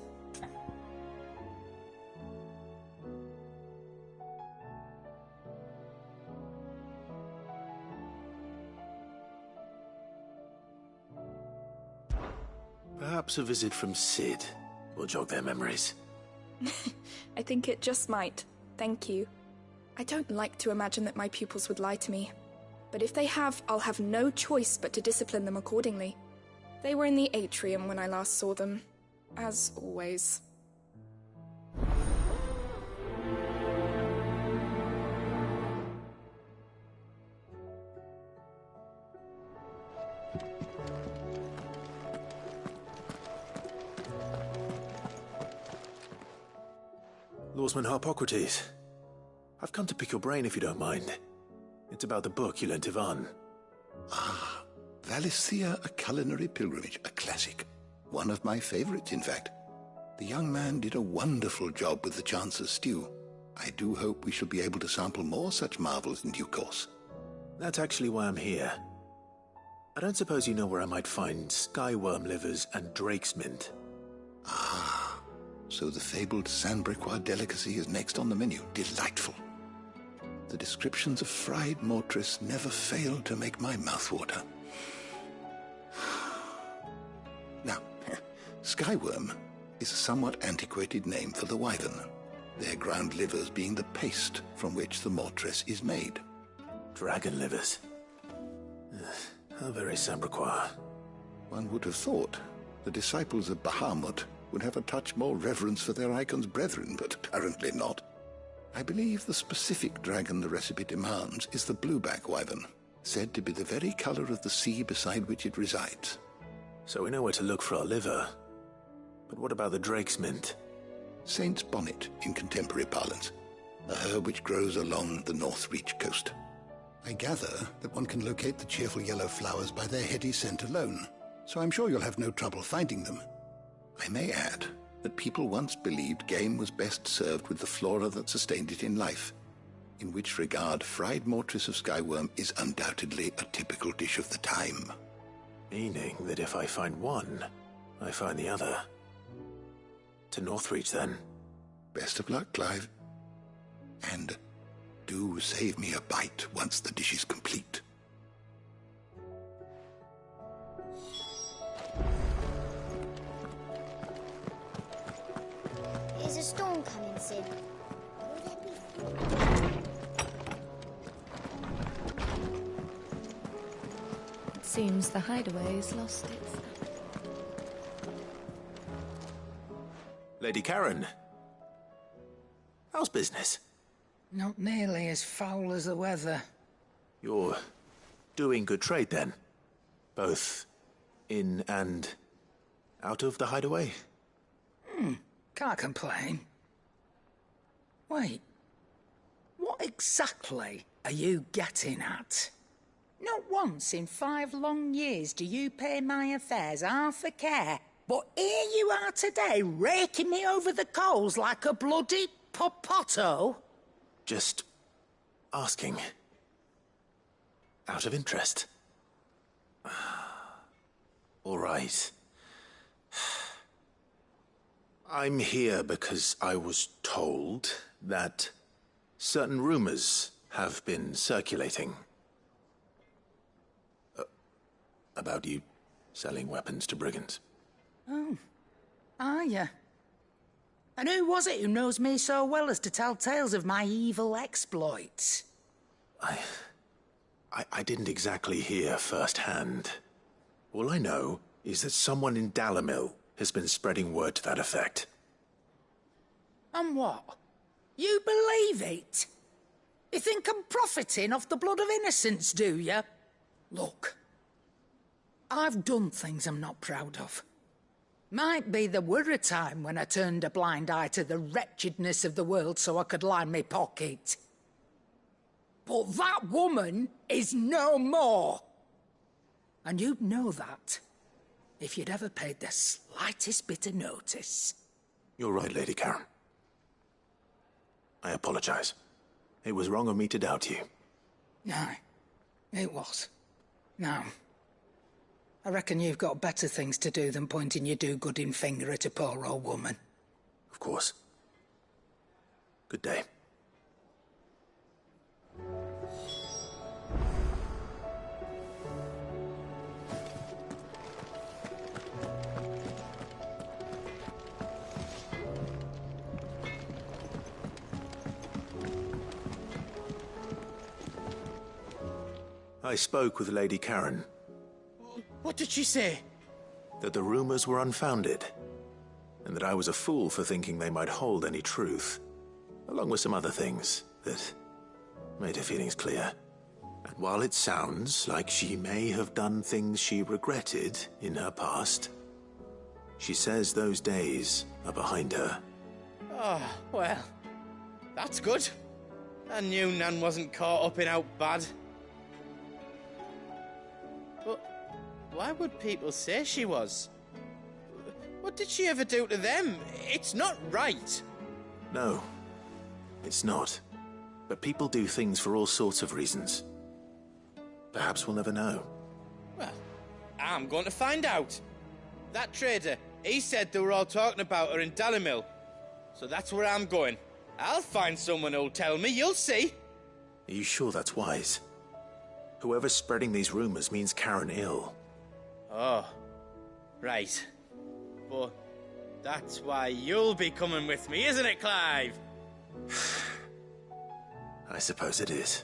Perhaps a visit from Sid will jog their memories. I think it just might. Thank you. I don't like to imagine that my pupils would lie to me. But if they have, I'll have no choice but to discipline them accordingly. They were in the atrium when I last saw them, as always. Lawsman Harpocrates, I've come to pick your brain if you don't mind. It's about the book you lent Yvonne. Ah, Valisthea, A Culinary Pilgrimage, a classic. One of my favorites, in fact. The young man did a wonderful job with the Chance's stew. I do hope we shall be able to sample more such marvels in due course. That's actually why I'm here. I don't suppose you know where I might find skyworm livers and drake's mint. Ah, so the fabled Sandbricois delicacy is next on the menu. Delightful. The descriptions of fried mortress never failed to make my mouth water. Now, skyworm is a somewhat antiquated name for the wyvern, their ground livers being the paste from which the mortress is made. Dragon livers. How very Sandbricois. One would have thought the disciples of Bahamut would have a touch more reverence for their icon's brethren, but apparently not. I believe the specific dragon the recipe demands is the blueback wyvern, said to be the very color of the sea beside which it resides. So we know where to look for our liver. But what about the drake's mint? Saint's bonnet in contemporary parlance, a herb which grows along the North Reach coast. I gather that one can locate the cheerful yellow flowers by their heady scent alone, so I'm sure you'll have no trouble finding them. I may add that people once believed game was best served with the flora that sustained it in life, in which regard fried mortress of skyworm is undoubtedly a typical dish of the time. Meaning that if I find one, I find the other. To Northreach, then. Best of luck, Clive. And do save me a bite once the dish is complete. Seems the hideaway's lost its... Lady Karen. How's business? Not nearly as foul as the weather. You're doing good trade, then? Both in and out of the hideaway? Can't complain. Wait. What exactly are you getting at? Not once in 5 long years do you pay my affairs half a care, but here you are today, raking me over the coals like a bloody popoto? Just asking. Out of interest. All right. I'm here because I was told that certain rumors have been circulating about you selling weapons to brigands. Oh, are ya? And who was it who knows me so well as to tell tales of my evil exploits? I didn't exactly hear firsthand. All I know is that someone in Dalimil has been spreading word to that effect. And what? You believe it? You think I'm profiting off the blood of innocence, do you? Look, I've done things I'm not proud of. Might be there were a time when I turned a blind eye to the wretchedness of the world so I could line my pocket. But that woman is no more. And you'd know that if you'd ever paid the slightest bit of notice. You're right, Lady Karen. I apologize. It was wrong of me to doubt you. No, it was. Now, I reckon you've got better things to do than pointing your do-gooding finger at a poor old woman. Of course. Good day. I spoke with Lady Karen. What did she say? That the rumors were unfounded, and that I was a fool for thinking they might hold any truth, along with some other things that made her feelings clear. And while it sounds like she may have done things she regretted in her past, she says those days are behind her. Oh, well, that's good. I knew Nan wasn't caught up in out bad. But why would people say she was? What did she ever do to them? It's not right. No, it's not. But people do things for all sorts of reasons. Perhaps we'll never know. Well, I'm going to find out. That trader, he said they were all talking about her in Dalimil. So that's where I'm going. I'll find someone who'll tell me, you'll see. Are you sure that's wise? Whoever's spreading these rumors means Karen ill. Oh, right. But that's why you'll be coming with me, isn't it, Clive? I suppose it is.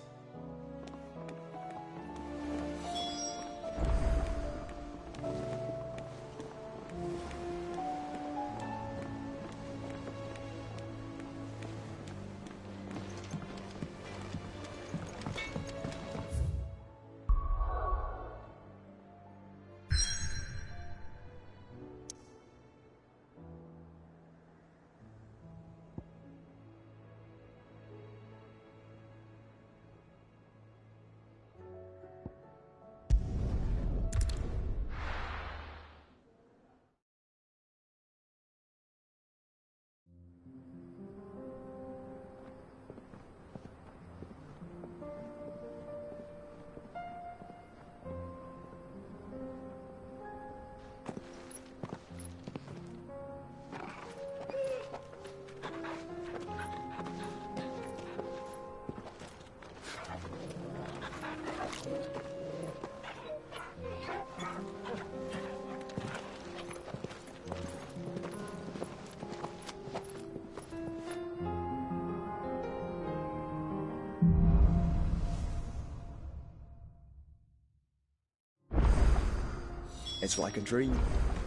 It's like a dream.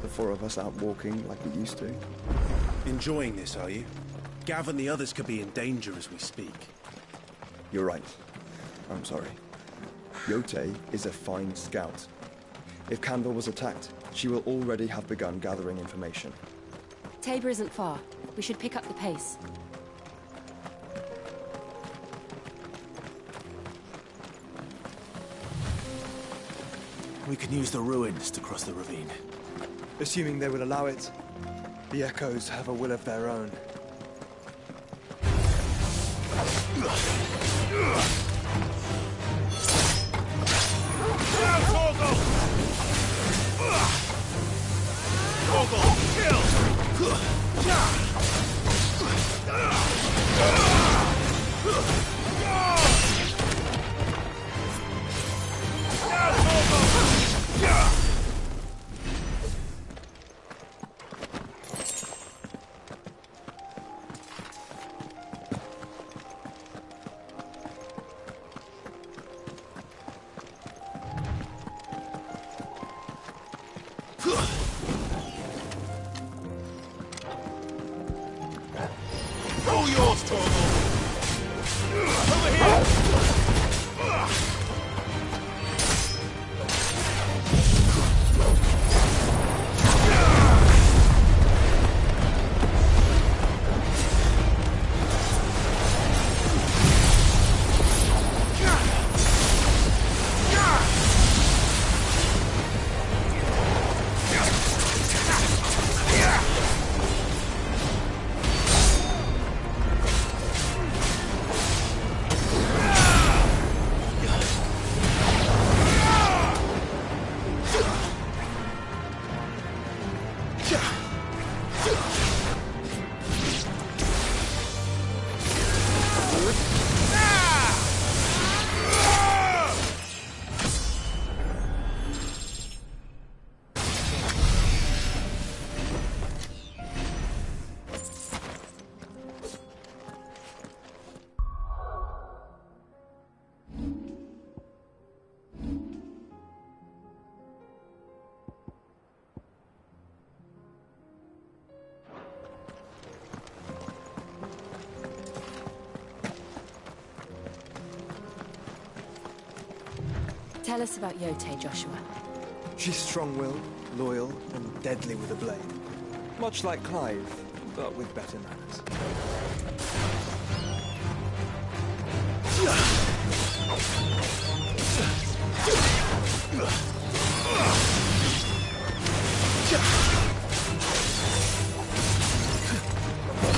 The four of us out walking like we used to. Enjoying this, are you? Gav and the others could be in danger as we speak. You're right. I'm sorry. Yote is a fine scout. If Canville was attacked, she will already have begun gathering information. Tabor isn't far. We should pick up the pace. We can use the ruins to cross the ravine. Assuming they will allow it. The Echoes have a will of their own. All yours, Torgal! Over here! Tell us about Yote, Joshua. She's strong-willed, loyal, and deadly with a blade. Much like Clive, but with better manners.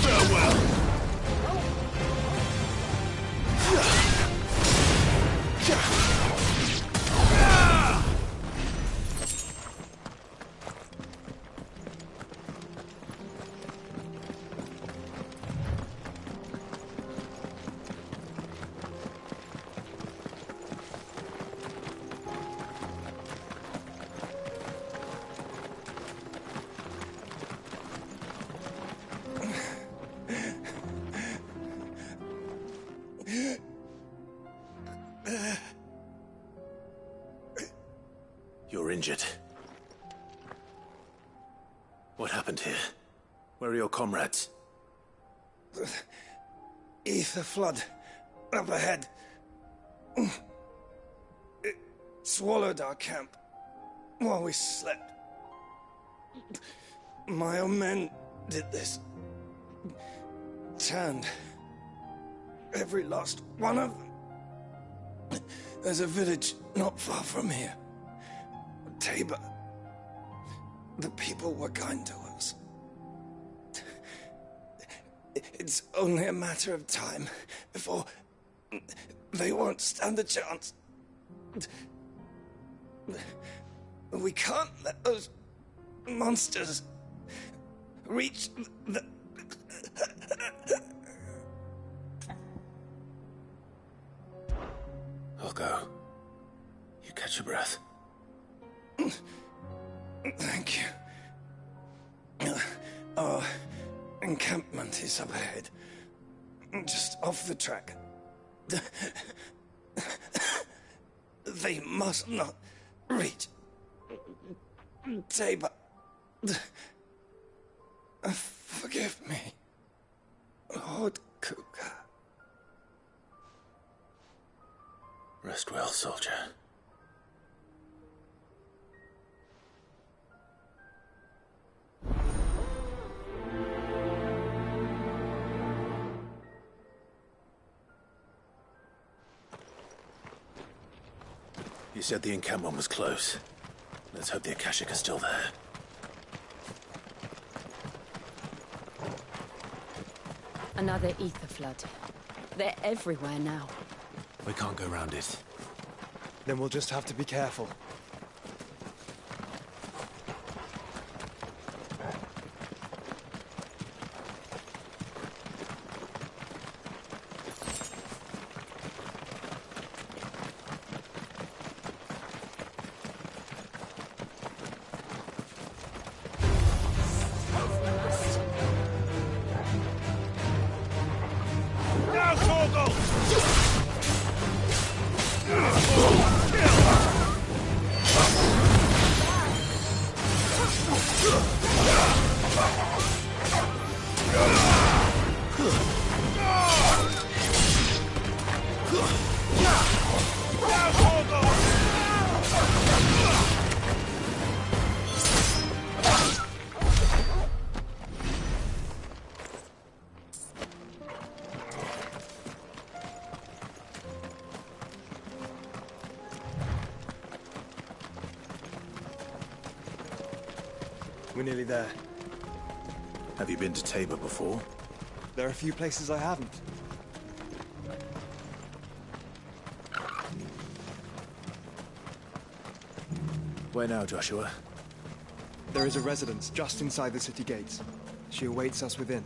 Farewell! You're injured. What happened here? Where are your comrades? Ether flood. Up ahead. It swallowed our camp while we slept. My own men did this. Turned. Every last one of them. There's a village not far from here. Tabor. The people were kind to us. It's only a matter of time before they won't stand a chance. We can't let those monsters reach the... I'll go. You catch your breath. Thank you. Our encampment is up ahead. Just off the track. They must not reach. Tabor. Forgive me, Lord Cougar. Rest well, soldier. You said the encampment was close. Let's hope the Akashic are still there. Another ether flood. They're everywhere now. We can't go round it. Then we'll just have to be careful. We're nearly there. Have you been to Tabor before? There are a few places I haven't. Where now, Joshua? There is a residence just inside the city gates. She awaits us within.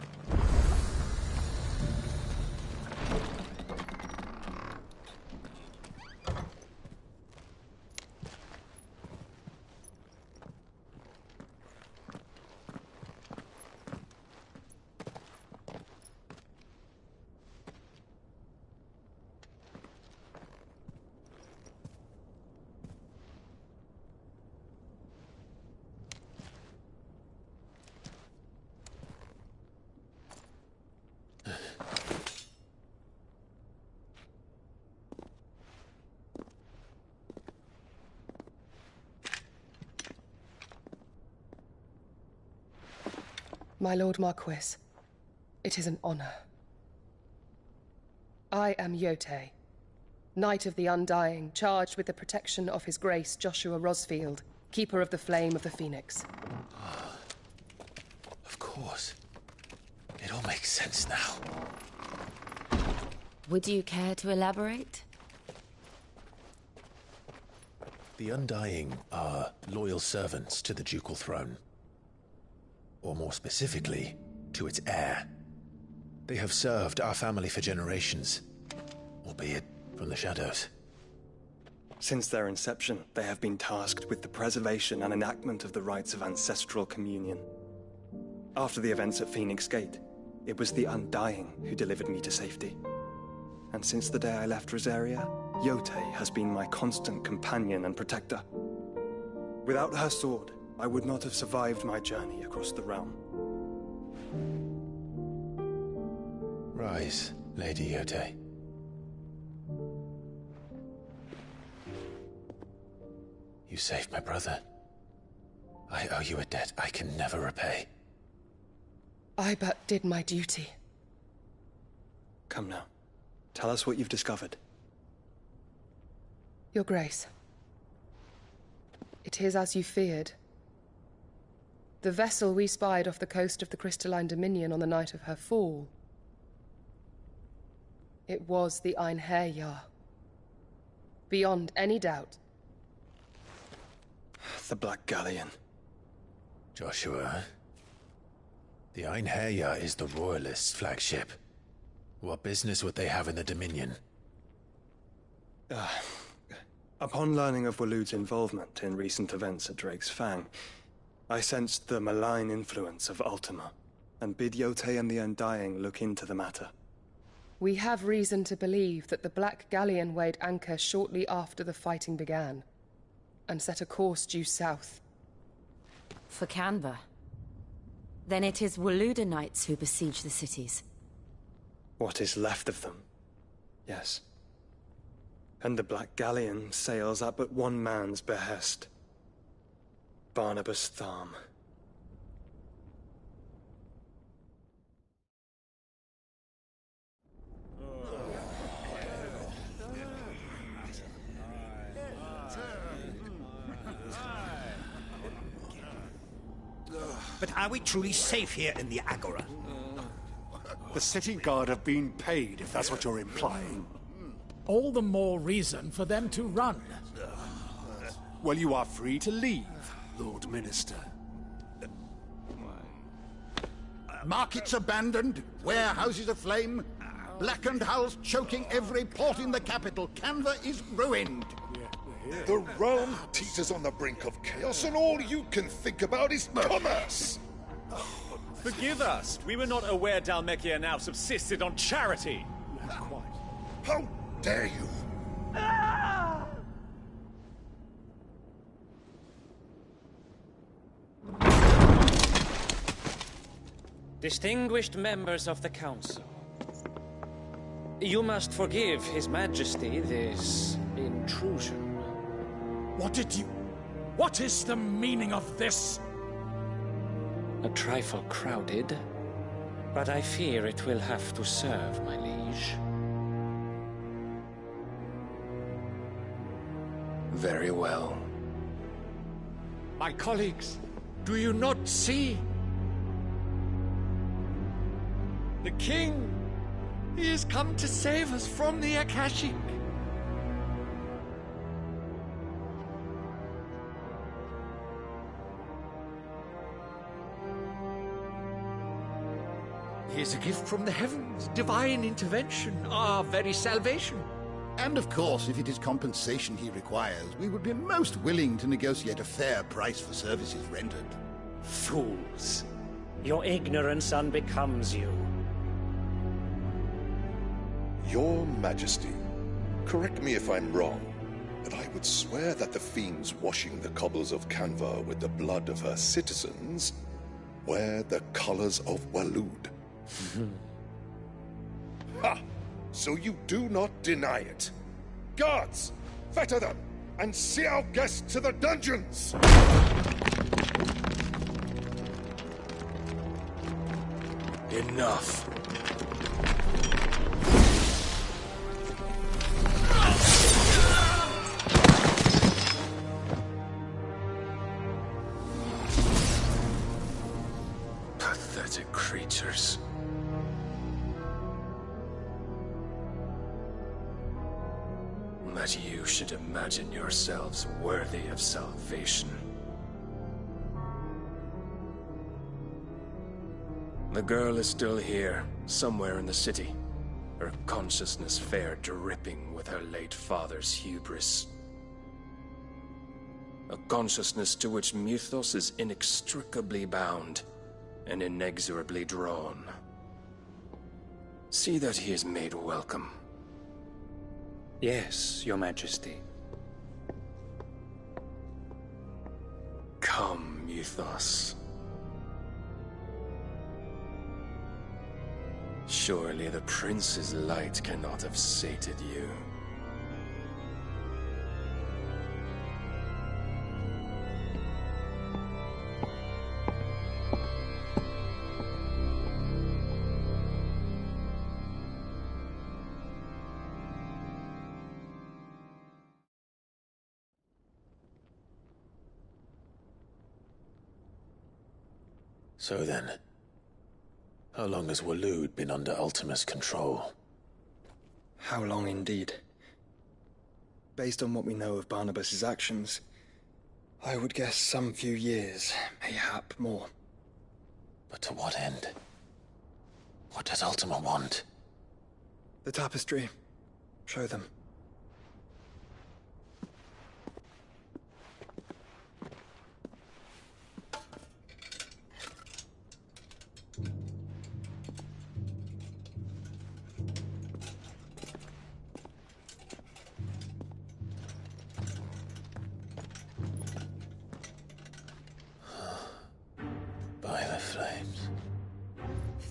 My Lord Marquis, it is an honor. I am Yote, Knight of the Undying, charged with the protection of His Grace Joshua Rosfield, Keeper of the Flame of the Phoenix. Of course. It all makes sense now. Would you care to elaborate? The Undying are loyal servants to the ducal throne. Or more specifically, to its heir. They have served our family for generations, albeit from the shadows. Since their inception, they have been tasked with the preservation and enactment of the rites of ancestral communion. After the events at Phoenix Gate, it was the Undying who delivered me to safety. And since the day I left Rosaria, Yote has been my constant companion and protector. Without her sword, I would not have survived my journey across the realm. Rise, Lady Yote. You saved my brother. I owe you a debt I can never repay. I but did my duty. Come now. Tell us what you've discovered. Your Grace. It is as you feared. The vessel we spied off the coast of the Crystalline Dominion on the night of her fall. It was the Einherjar. Beyond any doubt. The Black Galleon. Joshua, the Einherjar is the Royalists' flagship. What business would they have in the Dominion? Upon learning of Waloed's involvement in recent events at Drake's Fang, I sensed the malign influence of Ultima, and bid Yote and the Undying look into the matter. We have reason to believe that the Black Galleon weighed anchor shortly after the fighting began, and set a course due south. For Canva. Then it is Waluda knights who besiege the cities. What is left of them? Yes. And the Black Galleon sails at but one man's behest. Barnabas Tharm. But are we truly safe here in the Agora? The city guard have been paid, if that's what you're implying. All the more reason for them to run. Well, you are free to leave, Lord Minister. Markets abandoned, warehouses aflame, blackened hulls choking every port in the capital. Canva is ruined. The realm teeters on the brink of chaos, and all you can think about is commerce! Forgive us. We were not aware Dhalmekia now subsisted on charity. Not quite. How dare you! Distinguished members of the Council, you must forgive His Majesty this intrusion. What is the meaning of this? A trifle crowded, but I fear it will have to serve, my liege. Very well. My colleagues, do you not see? The king! He has come to save us from the Akashic! He is a gift from the heavens, divine intervention, our very salvation. And of course, if it is compensation he requires, we would be most willing to negotiate a fair price for services rendered. Fools! Your ignorance unbecomes you. Your Majesty, correct me if I'm wrong, but I would swear that the fiends washing the cobbles of Canva with the blood of her citizens wear the colors of Walud. Ha! So you do not deny it. Guards, fetter them, and see our guests to the dungeons! Enough. Pathetic creatures. That you should imagine yourselves worthy of salvation. The girl is still here, somewhere in the city. Her consciousness fair dripping with her late father's hubris. A consciousness to which Mythos is inextricably bound and inexorably drawn. See that he is made welcome. Yes, Your Majesty. Come, Mythos. Surely the prince's light cannot have sated you. So then, how long has Walud been under Ultima's control? How long indeed? Based on what we know of Barnabas's actions, I would guess some few years, mayhap more. But to what end? What does Ultima want? The tapestry. Show them.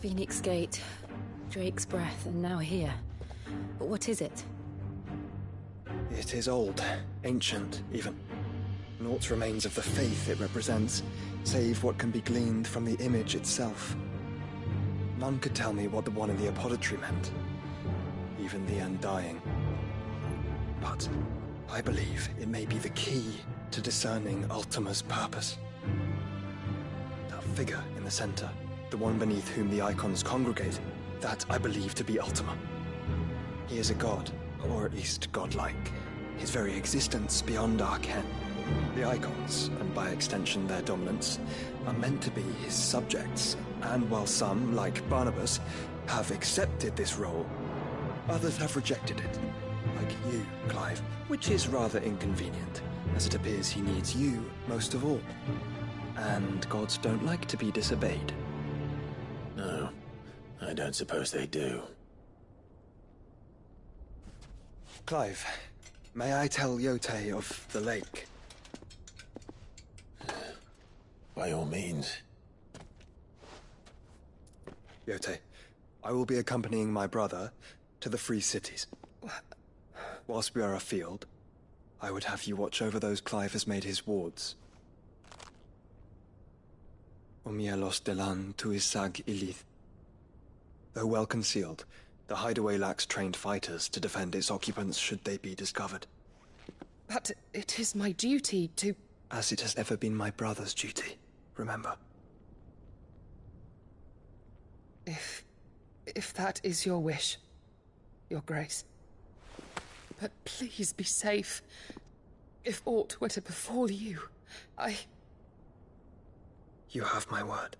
Phoenix Gate, Drake's Breath, and now here. But what is it? It is old, ancient, even. Naught remains of the faith it represents, save what can be gleaned from the image itself. None could tell me what the one in the apothecary meant, even the Undying. But I believe it may be the key to discerning Ultima's purpose. That figure in the center, the one beneath whom the icons congregate, that I believe to be Ultima. He is a god, or at least godlike, his very existence beyond our ken. The icons, and by extension their dominants, are meant to be his subjects, and while some, like Barnabas, have accepted this role, others have rejected it. Like you, Clive, which is rather inconvenient, as it appears he needs you most of all. And gods don't like to be disobeyed. No, I don't suppose they do. Clive, may I tell Yote of the lake? By all means. Yote, I will be accompanying my brother to the Free Cities. Whilst we are afield, I would have you watch over those Clive has made his wards. Omielos delan tuisag ilith. Though well concealed, the hideaway lacks trained fighters to defend its occupants should they be discovered. But it is my duty to... As it has ever been my brother's duty, remember. If that is your wish, Your Grace. But please be safe. If aught were to befall you, You have my word.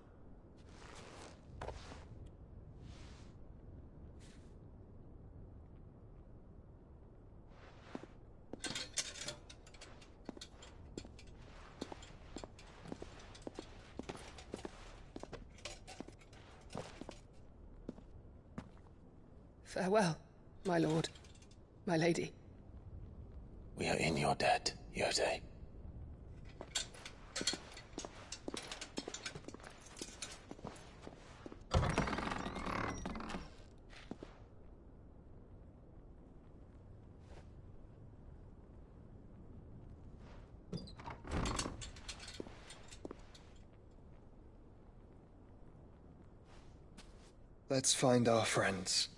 Farewell, my lord, my lady. We are in your debt, Yote. Let's find our friends.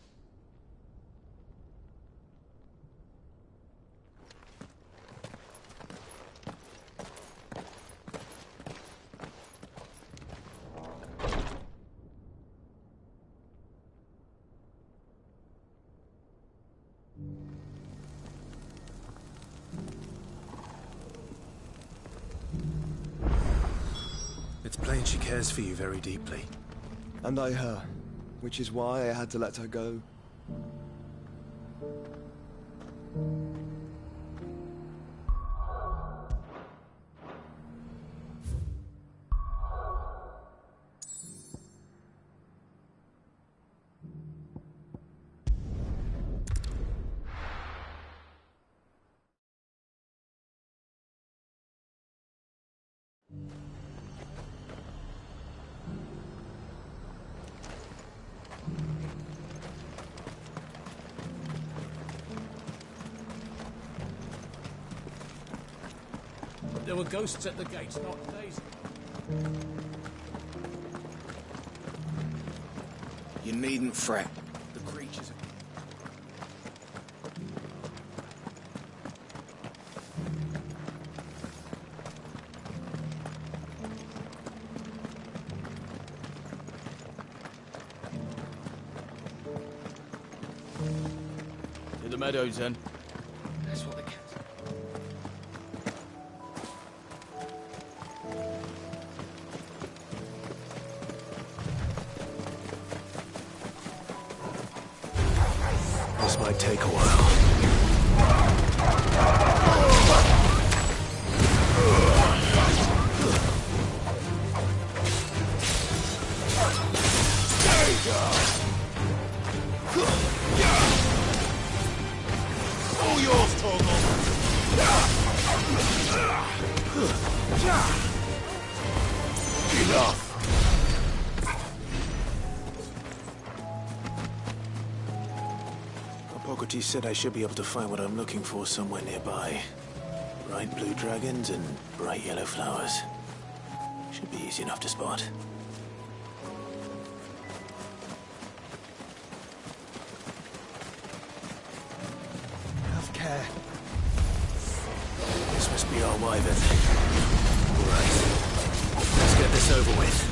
It's plain she cares for you very deeply. And I her, which is why I had to let her go. There were ghosts at the gates not days ago. You needn't fret. The creatures are... To the meadows, then. That's what they kept. This might take a while. All yours, Torgal. Enough. Socrates said I should be able to find what I'm looking for somewhere nearby. Bright blue dragons and bright yellow flowers. Should be easy enough to spot. Have care. This must be our wyvern. Right. Let's get this over with.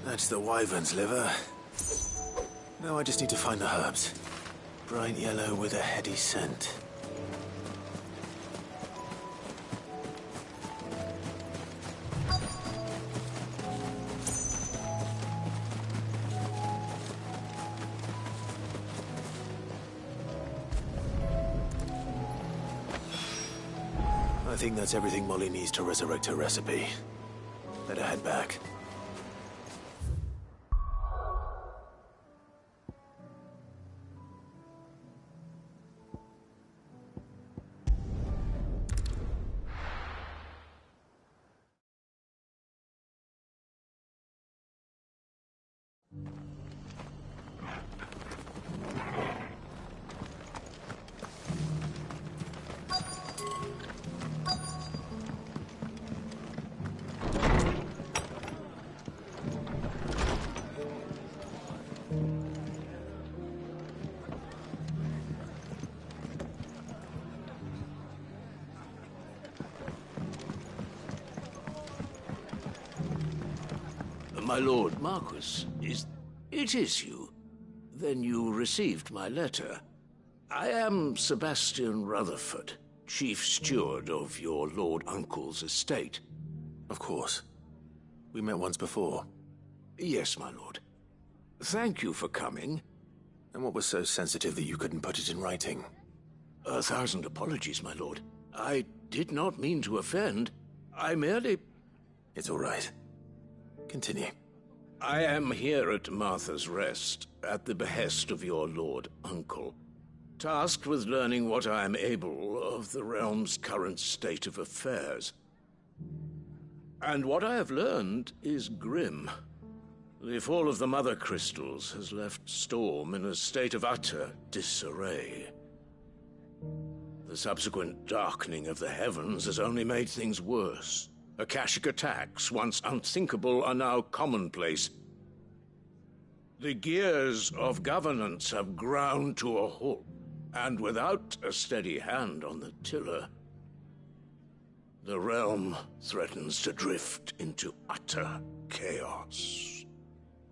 That's the wyvern's liver. Now I just need to find the herbs. Bright yellow with a heady scent. I think that's everything Molly needs to resurrect her recipe. Better head back. My lord Marquis, it is you? Then you received my letter. I am Sebastian Rutherford, chief steward of your lord uncle's estate. Of course. We met once before. Yes, my lord. Thank you for coming. And what was so sensitive that you couldn't put it in writing? 1,000 apologies, my lord. I did not mean to offend. I merely... It's all right. Continue. I am here at Martha's Rest, at the behest of your lord uncle, tasked with learning what I am able of the realm's current state of affairs. And what I have learned is grim. The fall of the Mother Crystals has left Storm in a state of utter disarray. The subsequent darkening of the heavens has only made things worse. Akashic attacks, once unthinkable, are now commonplace. The gears of governance have ground to a halt, and without a steady hand on the tiller, the realm threatens to drift into utter chaos.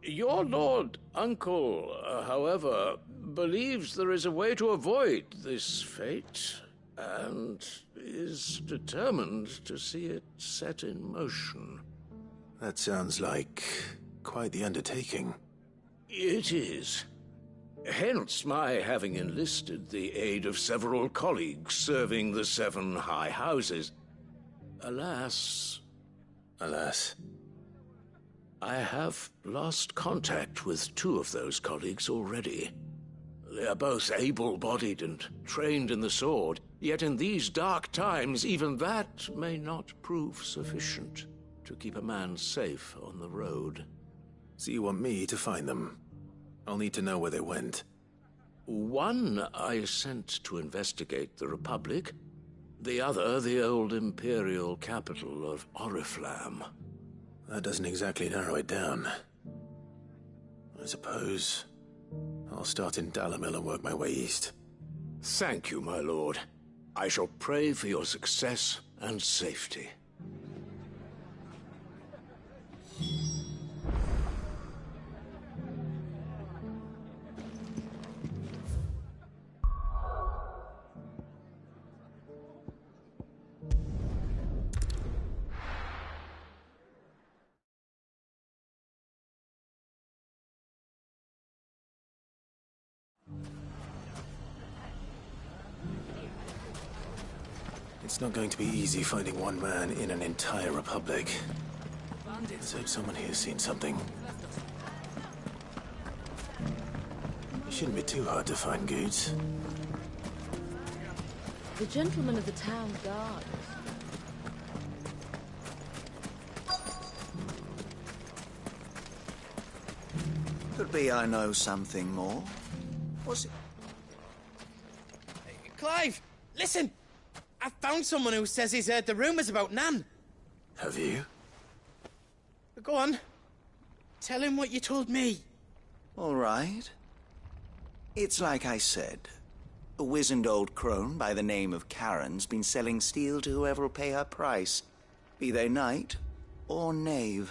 Your lord uncle, however, believes there is a way to avoid this fate, and is determined to see it set in motion. That sounds like quite the undertaking. It is. Hence my having enlisted the aid of several colleagues serving the 7 high houses. Alas... Alas? I have lost contact with 2 of those colleagues already. They are both able-bodied and trained in the sword, yet in these dark times even that may not prove sufficient. to keep a man safe on the road. So you want me to find them? I'll need to know where they went. One I sent to investigate the Republic. The other, the old Imperial capital of Oriflamme. That doesn't exactly narrow it down. I suppose I'll start in Dalimil and work my way east. Thank you, my lord. I shall pray for your success and safety. It's not going to be easy finding one man in an entire republic. Let's hope someone here's seen something. It shouldn't be too hard to find goods. The gentleman of the town guard. Could be I know something more. What's it? Clive, listen! I found someone who says he's heard the rumors about Nan. Have you? Go on. Tell him what you told me. All right. It's like I said. A wizened old crone by the name of Karen's been selling steel to whoever will pay her price, be they knight or knave.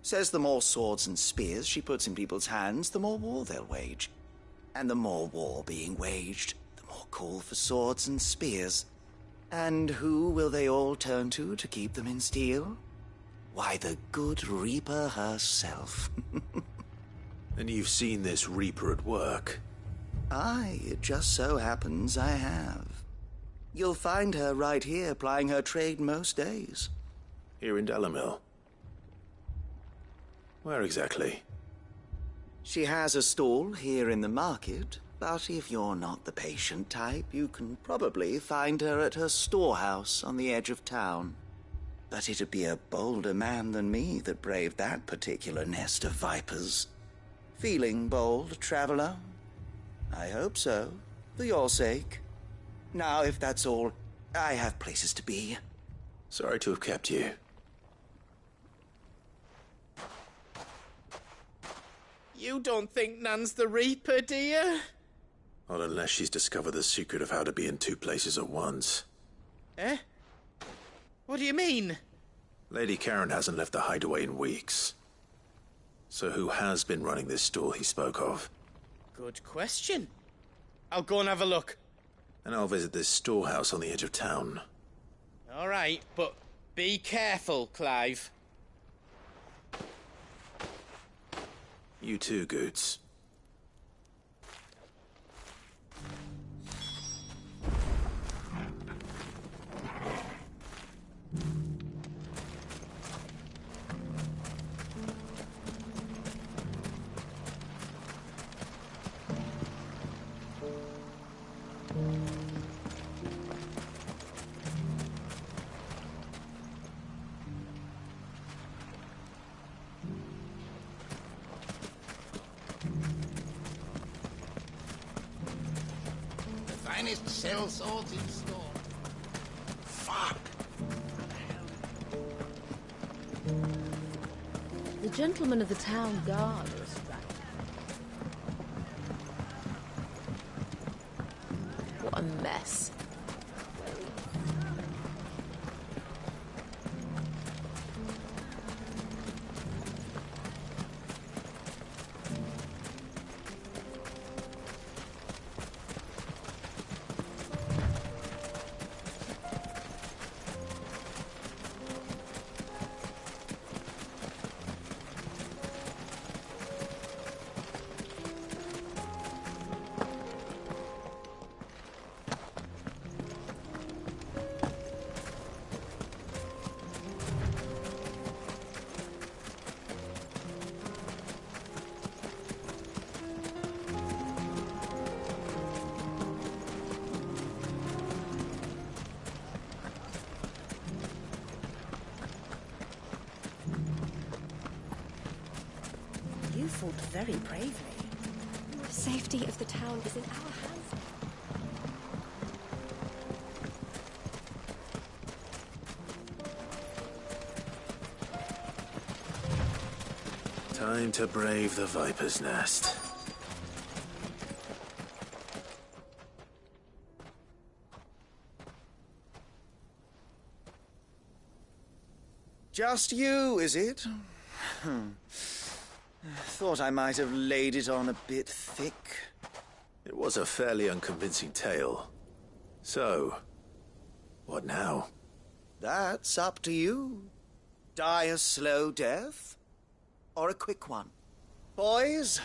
Says the more swords and spears she puts in people's hands, the more war they'll wage. And the more war being waged, the more call for swords and spears. And who will they all turn to keep them in steel? Why, the good Reaper herself. And you've seen this Reaper at work? Aye, it just so happens I have. You'll find her right here plying her trade most days. Here in Dalimil? Where exactly? She has a stall here in the market, but if you're not the patient type, you can probably find her at her storehouse on the edge of town. But it'd be a bolder man than me that braved that particular nest of vipers. Feeling bold, traveler? I hope so, for your sake. Now, if that's all, I have places to be. Sorry to have kept you. You don't think Nan's the Reaper, do you? Not unless she's discovered the secret of how to be in two places at once. Eh? What do you mean? Lady Karen hasn't left the hideaway in weeks. So who has been running this stall he spoke of? Good question. I'll go and have a look. And I'll visit this storehouse on the edge of town. All right, but be careful, Clive. You too, Goots. Finest sell swords in store. Fuck! The gentleman of the town guard is what a mess. fought very bravely. The safety of the town is in our hands. Time to brave the Viper's Nest. Just you, is it? Thought I might have laid it on a bit thick. It was a fairly unconvincing tale. So, what now? That's up to you. Die a slow death, or a quick one. Boys,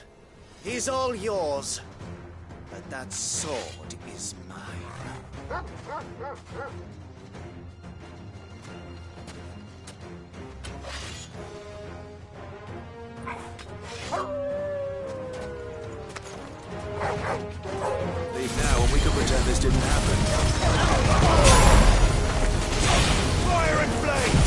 he's all yours. But that sword is mine. Leave now and we can pretend this didn't happen. Fire and flame!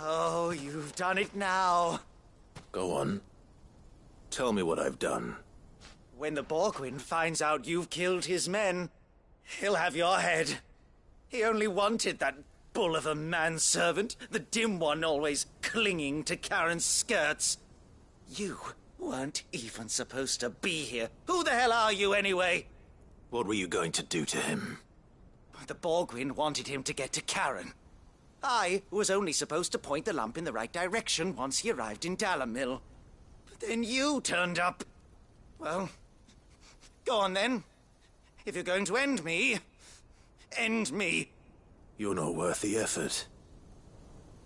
Oh, you've done it now. Go on. Tell me what I've done. When the Borgwyn finds out you've killed his men, he'll have your head. He only wanted that bull of a manservant, the dim one always clinging to Karen's skirts. You weren't even supposed to be here. Who the hell are you anyway? What were you going to do to him? The Borgwyn wanted him to get to Karen. I was only supposed to point the lamp in the right direction once he arrived in Dalamil. But then you turned up. Well, go on then. If you're going to end me, end me. You're not worth the effort.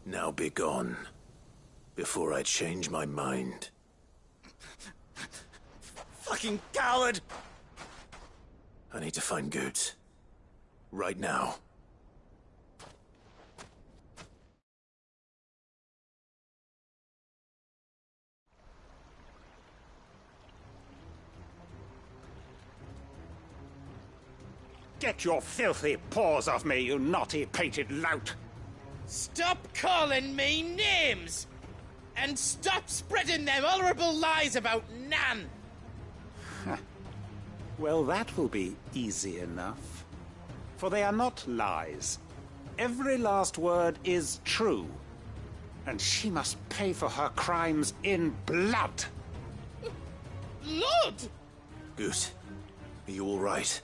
Now be gone, before I change my mind. Fucking coward! I need to find Goods. Right now. Get your filthy paws off me, you naughty painted lout! Stop calling me names! And stop spreading them horrible lies about Nan! Well, that will be easy enough. For they are not lies. Every last word is true. And she must pay for her crimes in blood. blood! Goose, are you all right?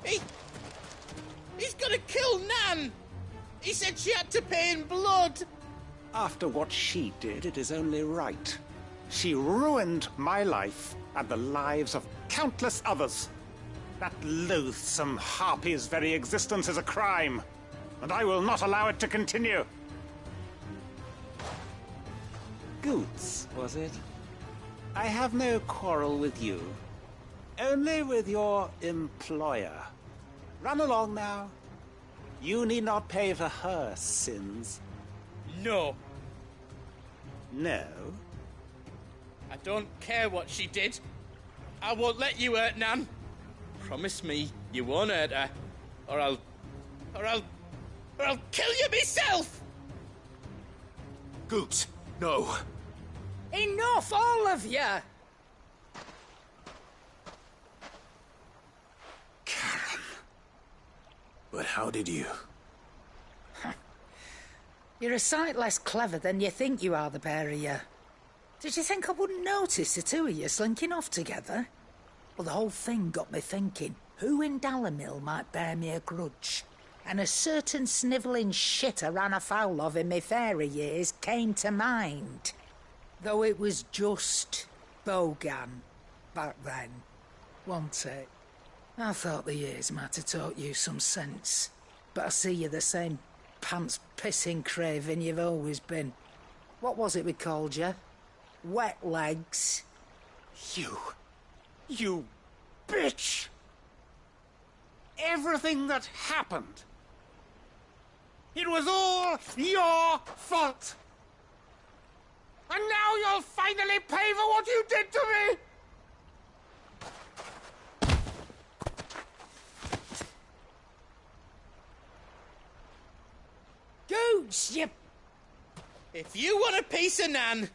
He's gonna kill Nan! He said she had to pay in blood! After what she did, it is only right. She ruined my life and the lives of countless others. That loathsome harpy's very existence is a crime, and I will not allow it to continue. Goots, was it? I have no quarrel with you. Only with your employer. Run along now. You need not pay for her sins. No. No? I don't care what she did. I won't let you hurt Nan. Promise me you won't hurt her, or I'll kill you myself! Goots, no. Enough, all of you! Karen. But how did you? You're a sight less clever than you think you are, the pair of you. Did you think I wouldn't notice the two of you slinking off together? Well, the whole thing got me thinking, who in Dalimil might bear me a grudge? And a certain snivelling shit I ran afoul of in my fairy years came to mind. Though it was just Bogan back then, wasn't it? I thought the years might have taught you some sense, but I see you're the same pants-pissing craven you've always been. What was it we called you? Wet legs. You bitch! Everything that happened, it was all your fault! And now you'll finally pay for what you did to me! Goots, you... If you want a piece of Nan,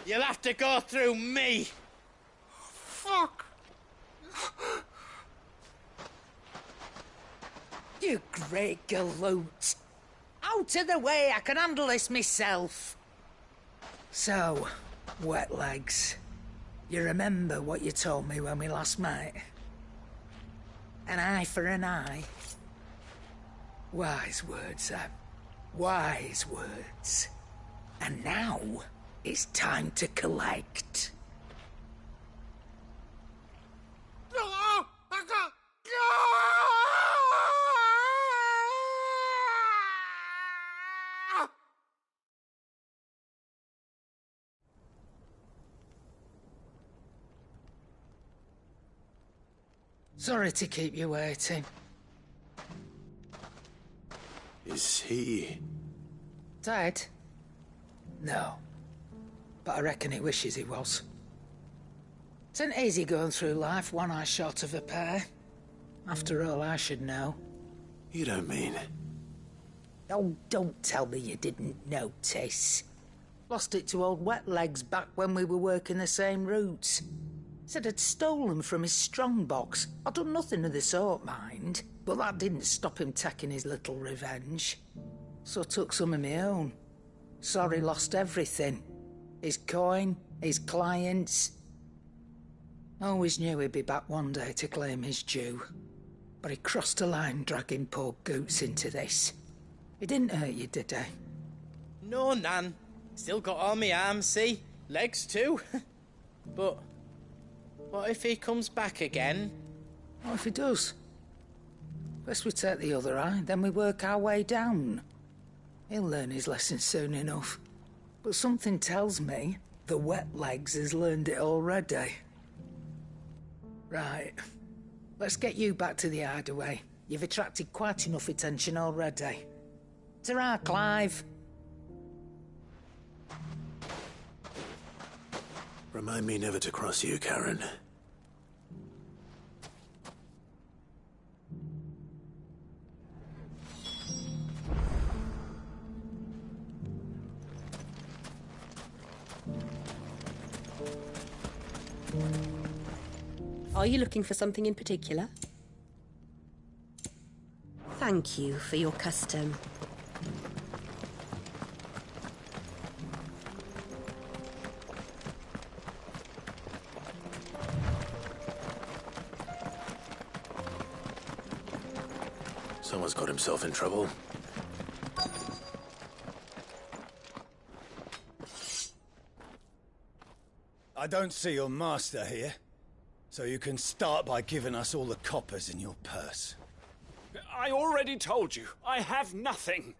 you'll have to go through me. Fuck! You great galoot. Out of the way, I can handle this myself. So, wet legs, you remember what you told me when we last met? An eye for an eye. Wise words, Sam. Wise words. And now, it's time to collect. Sorry to keep you waiting. Is he... Dead? No. But I reckon he wishes he was. It ain't easy going through life one eye short of a pair. After all, I should know. You don't mean... Oh, don't tell me you didn't notice. Lost it to old Wet Legs back when we were working the same routes. Said I'd stolen from his strongbox. I'd done nothing of the sort, mind. But that didn't stop him taking his little revenge. So I took some of my own. Sorry, lost everything. His coin, his clients. Always knew he'd be back one day to claim his due. But he crossed a line dragging poor Goots into this. He didn't hurt you, did he? No, Nan. Still got all my arms, see? Legs too. But what if he comes back again? What if he does? First we take the other eye, then we work our way down. He'll learn his lesson soon enough. But something tells me the Wet Legs has learned it already. Right. Let's get you back to the hideaway. You've attracted quite enough attention already. Ta-ra, Clive. Remind me never to cross you, Karen. Are you looking for something in particular? Thank you for your custom. Someone's got himself in trouble. I don't see your master here, so you can start by giving us all the coppers in your purse. I already told you, I have nothing.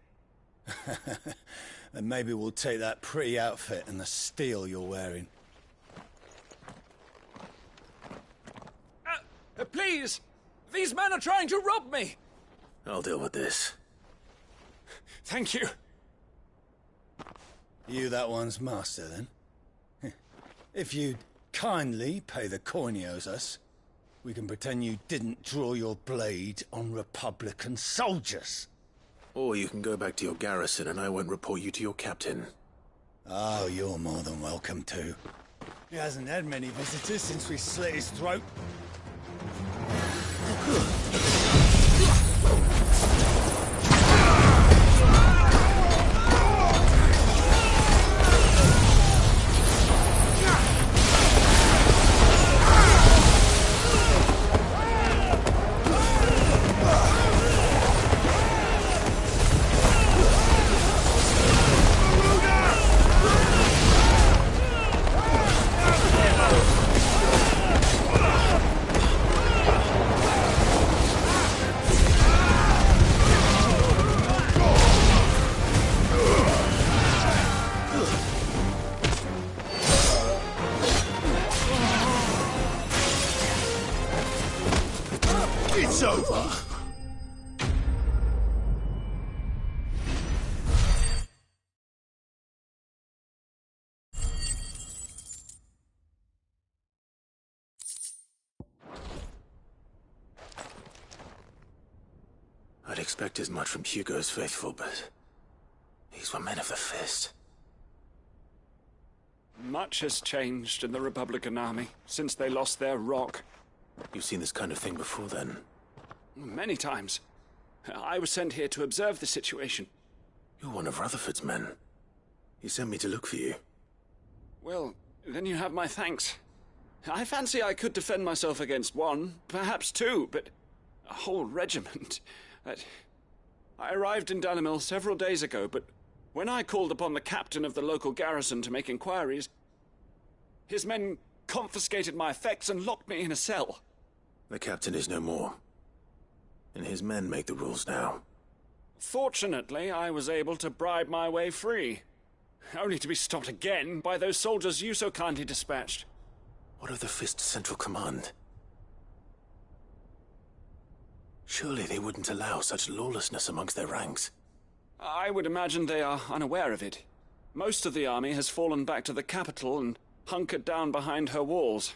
Then maybe we'll take that pretty outfit and the steel you're wearing. Please! These men are trying to rob me! I'll deal with this. Thank you. You that one's master, then? If you'd kindly pay the coin he owes us, we can pretend you didn't draw your blade on Republican soldiers. Or you can go back to your garrison and I won't report you to your captain. Oh, you're more than welcome to. He hasn't had many visitors since we slit his throat. It's over. I'd expect as much from Hugo's faithful, but these were men of the fist. Much has changed in the Republican army since they lost their rock. You've seen this kind of thing before, then? Many times. I was sent here to observe the situation. You're one of Rutherford's men. He sent me to look for you. Well, then you have my thanks. I fancy I could defend myself against one, perhaps two, but a whole regiment. I arrived in Dalimil several days ago, but when I called upon the captain of the local garrison to make inquiries, his men confiscated my effects and locked me in a cell. The captain is no more, and his men make the rules now. Fortunately, I was able to bribe my way free, only to be stopped again by those soldiers you so kindly dispatched. What of the Fist's central command? Surely they wouldn't allow such lawlessness amongst their ranks. I would imagine they are unaware of it. Most of the army has fallen back to the capital and hunkered down behind her walls.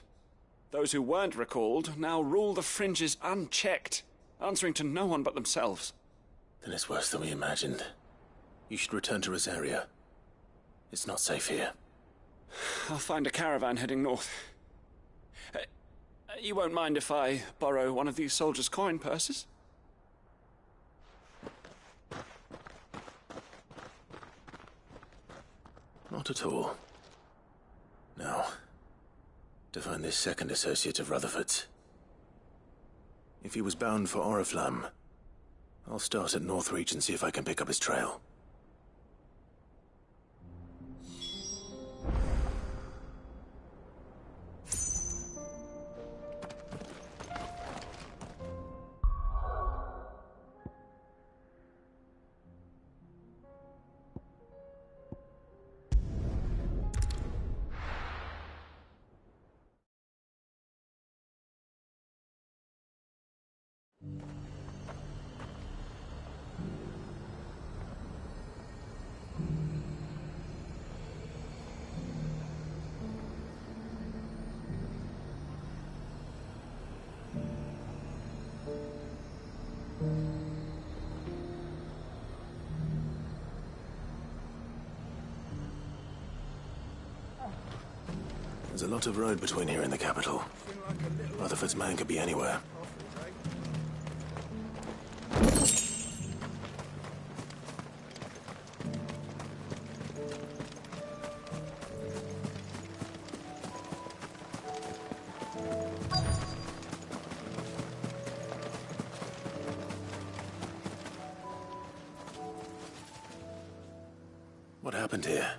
Those who weren't recalled now rule the fringes unchecked, answering to no one but themselves. Then it's worse than we imagined. You should return to Rosaria. It's not safe here. I'll find a caravan heading north. You won't mind if I borrow one of these soldiers' coin purses? Not at all. Now, to find this second associate of Rutherford's. If he was bound for Oriflamme, I'll start at Northreach and see if I can pick up his trail. There's a lot of road between here and the capital. Rutherford's man could be anywhere. happened here?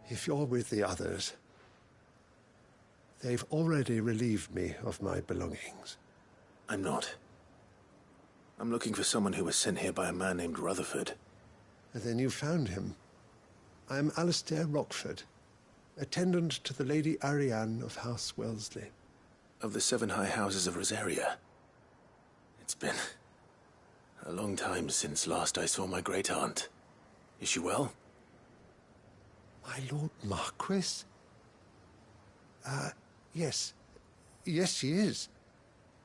If you're with the others, they've already relieved me of my belongings. I'm not. I'm looking for someone who was sent here by a man named Rutherford. Then you found him. I'm Alistair Rockford, attendant to the Lady Ariane of House Wellesley. Of the 7 high houses of Rosaria. It's been a long time since last I saw my great-aunt. Is she well? My Lord Marquis? Yes. Yes, she is.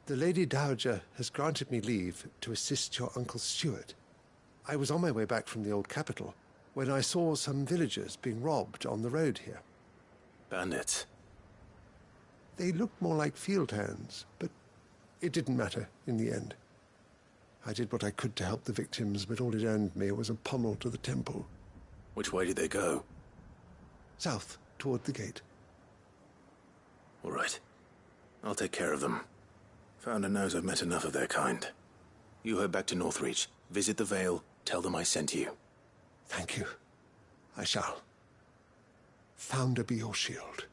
The Lady Dowager has granted me leave to assist your Uncle Stuart. I was on my way back from the old capital when I saw some villagers being robbed on the road here. Bandits? They looked more like field hands, but it didn't matter in the end. I did what I could to help the victims, but all it earned me was a pommel to the temple. Which way did they go? South, toward the gate. All right. I'll take care of them. Founder knows I've met enough of their kind. You head back to Northreach, visit the Vale, tell them I sent you. Thank you. I shall. Founder be your shield.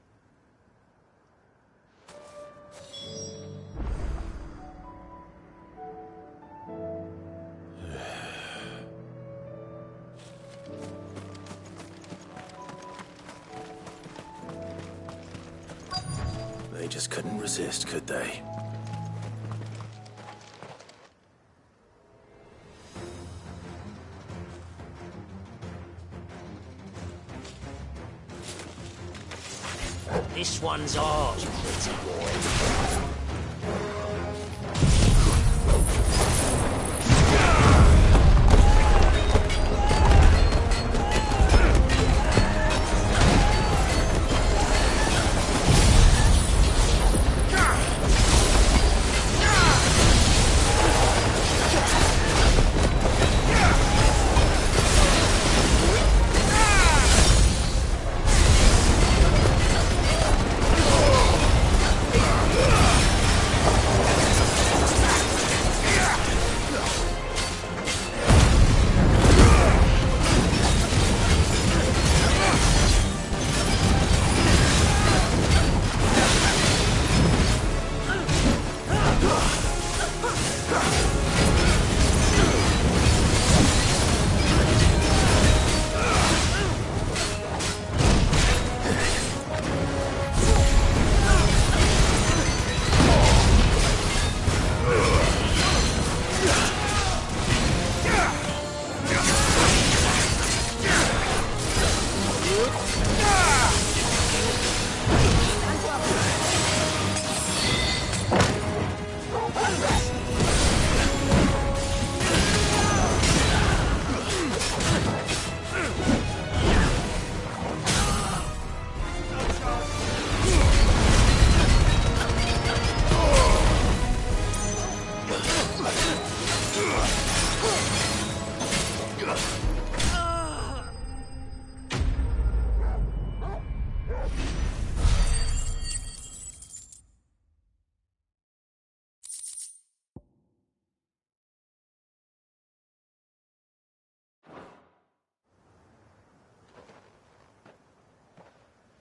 They just couldn't resist, could they? This one's ours, pretty boy.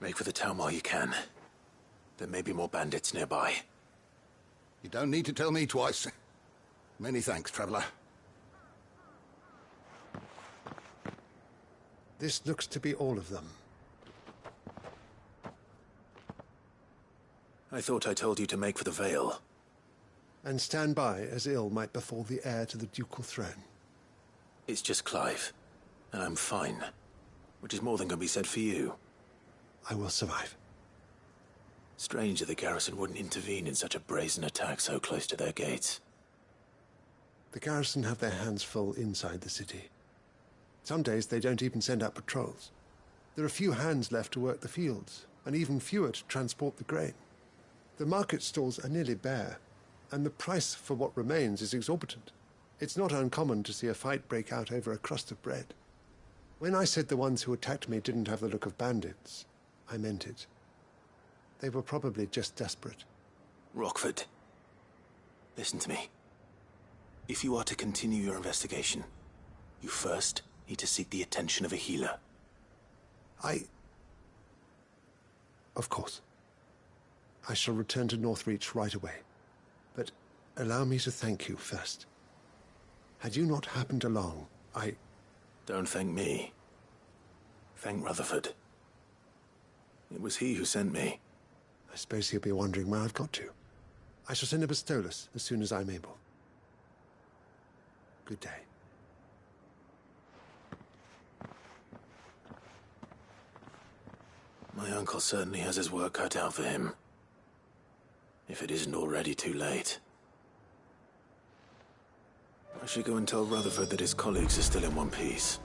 Make for the town while you can. There may be more bandits nearby. You don't need to tell me twice. Many thanks, traveler. This looks to be all of them. I thought I told you to make for the Vale. And stand by as ill might befall the heir to the ducal throne. It's just Clive, and I'm fine. Which is more than can be said for you. I will survive. Strange that the garrison wouldn't intervene in such a brazen attack so close to their gates. The garrison have their hands full inside the city. Some days they don't even send out patrols. There are few hands left to work the fields, and even fewer to transport the grain. The market stalls are nearly bare, and the price for what remains is exorbitant. It's not uncommon to see a fight break out over a crust of bread. When I said the ones who attacked me didn't have the look of bandits, I meant it. They were probably just desperate. Rockford, listen to me. If you are to continue your investigation, you first need to seek the attention of a healer. Of course. I shall return to Northreach right away. But allow me to thank you first. Had you not happened along, Don't thank me. Thank Rutherford. It was he who sent me. I suppose he'll be wondering where I've got to. I shall send a Bistolus as soon as I'm able. Good day. My uncle certainly has his work cut out for him. If it isn't already too late. I should go and tell Rutherford that his colleagues are still in one piece.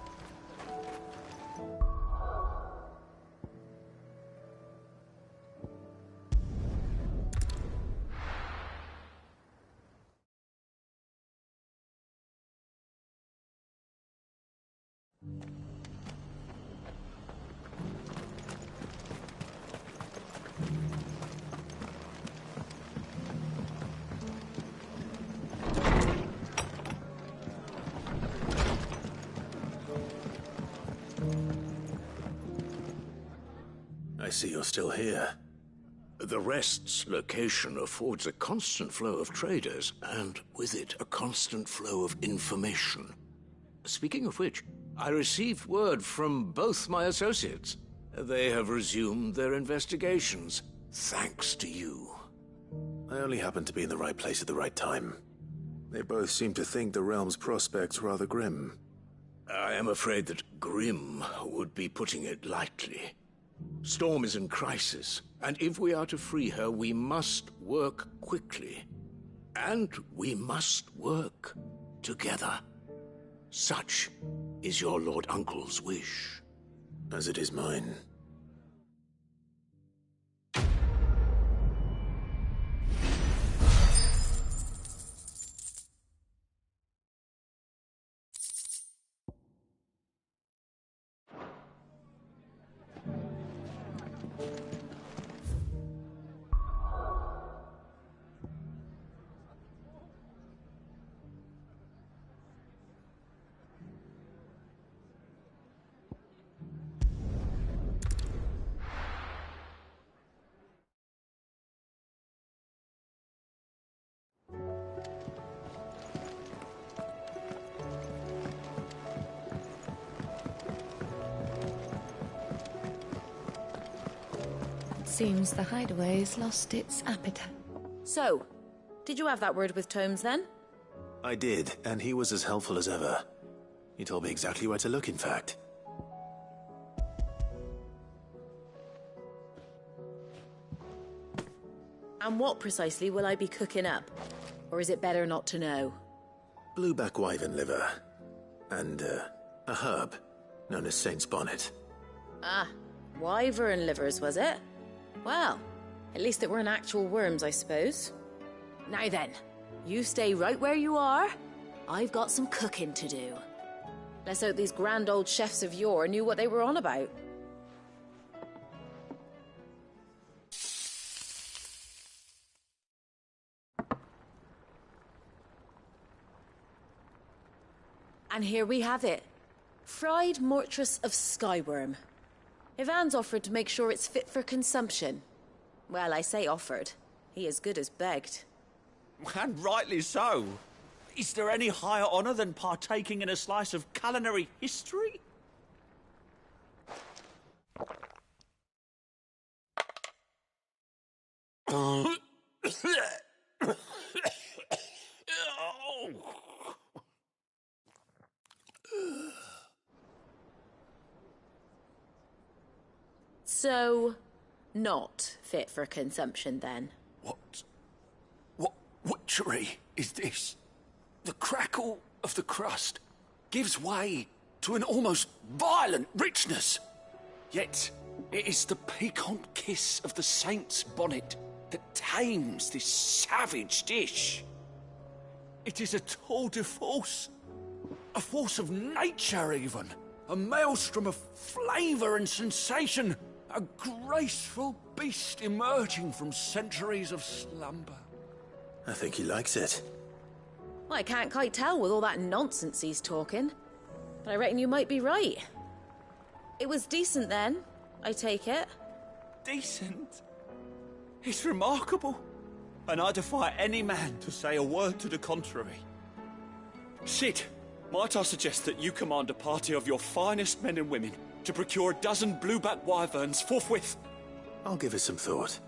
I see you're still here. The Rest's location affords a constant flow of traders, and with it, a constant flow of information. Speaking of which, I received word from both my associates. They have resumed their investigations, thanks to you. I only happened to be in the right place at the right time. They both seem to think the realm's prospects rather grim. I am afraid that grim would be putting it lightly. Storm is in crisis, and if we are to free her, we must work quickly. And we must work together. Such is your Lord Uncle's wish. As it is mine. Seems the hideaway's lost its appetite. So, did you have that word with Tomes then? I did, and he was as helpful as ever. He told me exactly where to look, in fact. And what precisely will I be cooking up? Or is it better not to know? Blueback wyvern liver. And, a herb known as Saint's Bonnet. Ah, wyvern livers, was it? Well, at least it weren't actual worms, I suppose. Now then, you stay right where you are. I've got some cooking to do. Let's hope these grand old chefs of yore knew what they were on about. And here we have it. Fried mortress of skyworm. Ivan's offered to make sure it's fit for consumption. Well, I say offered. He as good as begged. And rightly so. Is there any higher honor than partaking in a slice of culinary history? So, not fit for consumption then? What witchery is this? The crackle of the crust gives way to an almost violent richness. Yet, it is the piquant kiss of the Saint's Bonnet that tames this savage dish. It is a tour de force. A force of nature, even. A maelstrom of flavour and sensation. A graceful beast emerging from centuries of slumber. I think he likes it. Well, I can't quite tell with all that nonsense he's talking. but I reckon you might be right. It was decent then, I take it. Decent? It's remarkable. And I defy any man to say a word to the contrary. Sid, might I suggest that you command a party of your finest men and women to procure a dozen blueback wyverns forthwith? I'll give it some thought.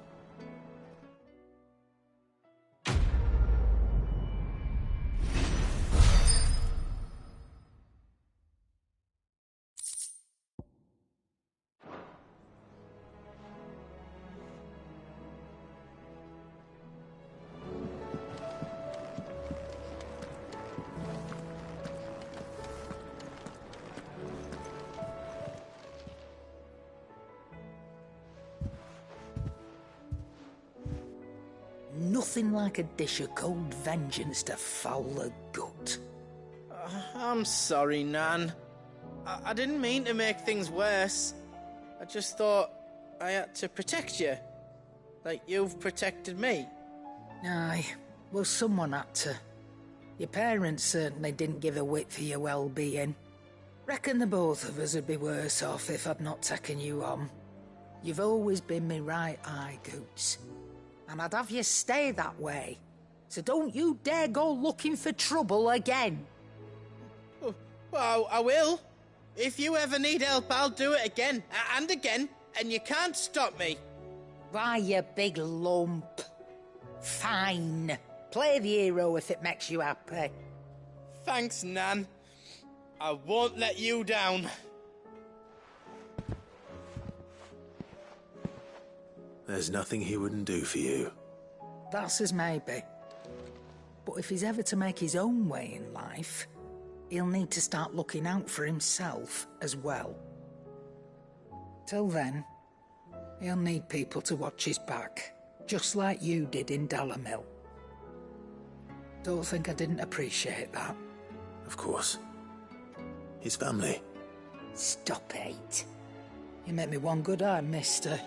Nothing like a dish of cold vengeance to foul the gut. I'm sorry, Nan. I didn't mean to make things worse. I just thought I had to protect you. Like you've protected me. Aye, well, someone had to. Your parents certainly didn't give a whit for your well-being. Reckon the both of us would be worse off if I'd not taken you on. You've always been me right eye, Goots. And I'd have you stay that way. So don't you dare go looking for trouble again. Well, I will. If you ever need help, I'll do it again and again, and you can't stop me. Why, you big lump. Fine. Play the hero if it makes you happy. Thanks, Nan. I won't let you down. There's nothing he wouldn't do for you. That's as maybe. But if he's ever to make his own way in life, he'll need to start looking out for himself as well. Till then, he'll need people to watch his back, just like you did in Dalamil. Don't think I didn't appreciate that. Of course. His family. Stop it. You make me one good eye, mister.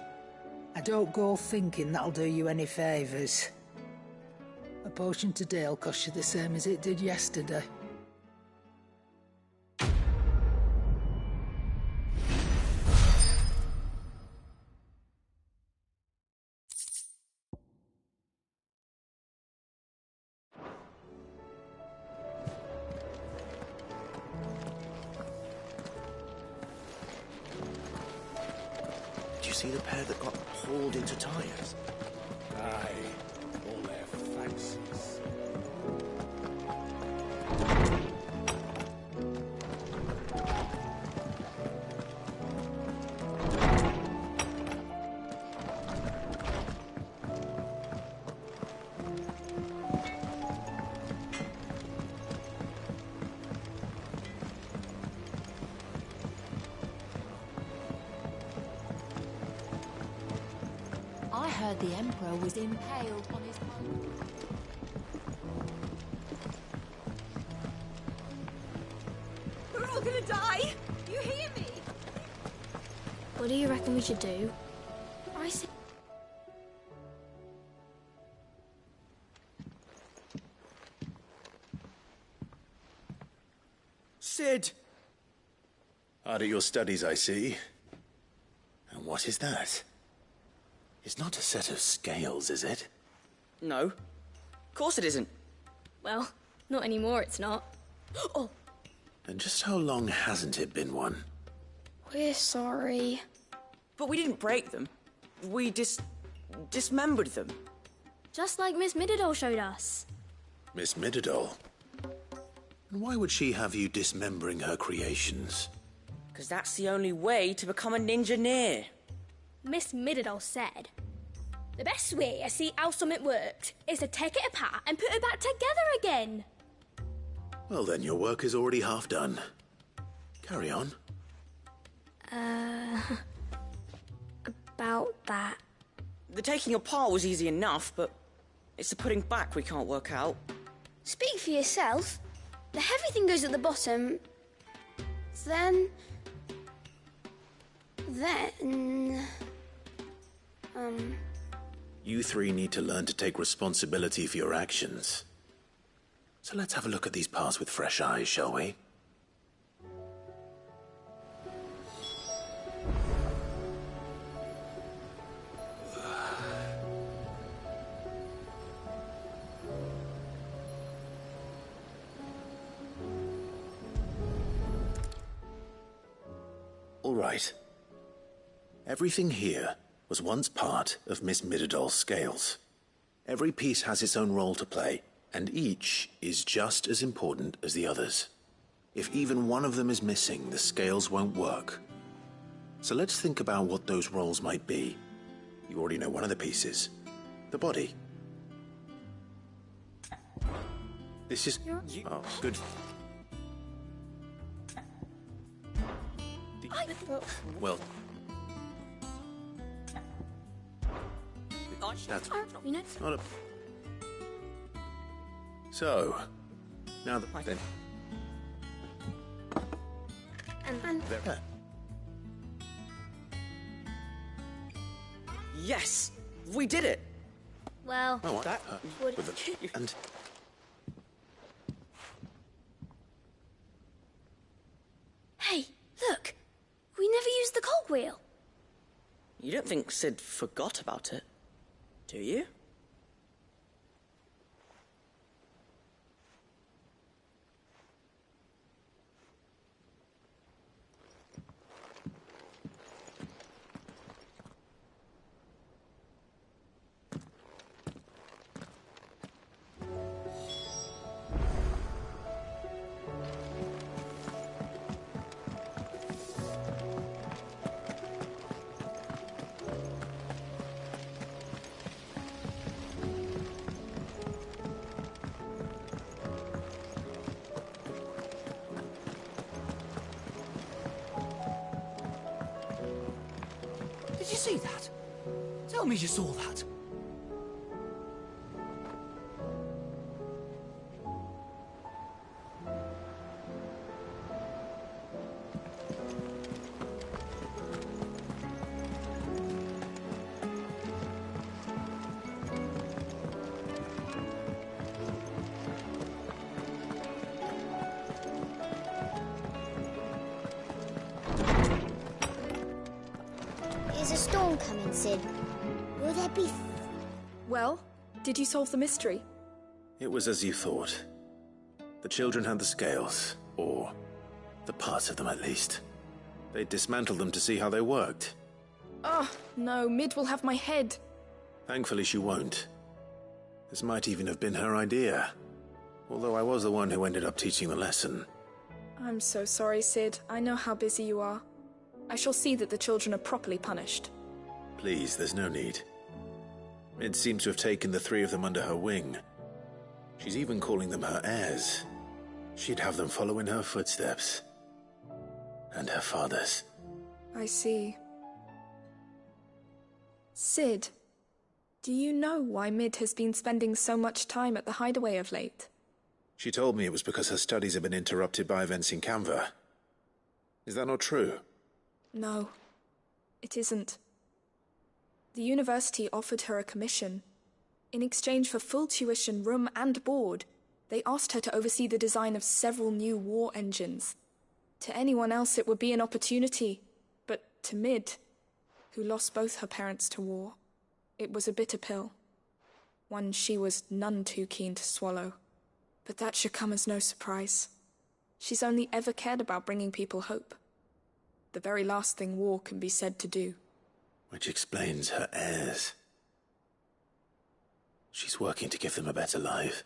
I don't go thinking that'll do you any favours. A potion today'll cost you the same as it did yesterday. Did you see the pair that got hauled into tires? Aye, all their fancies. I heard the Emperor was impaled on his pole. We're all gonna die! You hear me? What do you reckon we should do? I say... Sid! Hard at your studies, I see. And what is that? It's not a set of scales, is it? No. Of course it isn't. Well, not anymore, it's not. Oh! And just how long hasn't it been one? We're sorry. But we didn't break them. We dismembered them. Just like Miss Mididol showed us. Miss Mididol? And why would she have you dismembering her creations? Because that's the only way to become a ninja-near. Miss Mididol said, the best way to see how something worked is to take it apart and put it back together again. Well, then your work is already half done. Carry on. About that. The taking apart was easy enough, but it's the putting back we can't work out. Speak for yourself. The heavy thing goes at the bottom. Then... You three need to learn to take responsibility for your actions. So let's have a look at these parts with fresh eyes, shall we? All right. Everything here was once part of Miss Midadol's scales. Every piece has its own role to play, and each is just as important as the others. If even one of them is missing, the scales won't work. So let's think about what those roles might be. You already know one of the pieces. The body. This is... Oh, good. Well... That's not a... So, now that then... There. Yes! We did it! Well, Oh, that would... and... Hey, look! We never used the cogwheel. You don't think Sid forgot about it, do you? Did you see that? Tell me you saw that. Is a storm coming, Sid? Will there be... Well, did you solve the mystery? It was as you thought. The children had the scales, or the parts of them at least. They dismantled them to see how they worked. Oh, no, Mid will have my head. Thankfully she won't. This might even have been her idea. Although I was the one who ended up teaching the lesson. I'm so sorry, Sid. I know how busy you are. I shall see that the children are properly punished. Please, there's no need. Mid seems to have taken the three of them under her wing. She's even calling them her heirs. She'd have them follow in her footsteps. And her father's. I see. Sid, do you know why Mid has been spending so much time at the hideaway of late? She told me it was because her studies have been interrupted by events in Canva. Is that not true? No, it isn't. The university offered her a commission. In exchange for full tuition, room and board, they asked her to oversee the design of several new war engines. To anyone else it would be an opportunity, but to Mid, who lost both her parents to war, it was a bitter pill. One she was none too keen to swallow. But that should come as no surprise. She's only ever cared about bringing people hope. The very last thing war can be said to do. Which explains her heirs. She's working to give them a better life.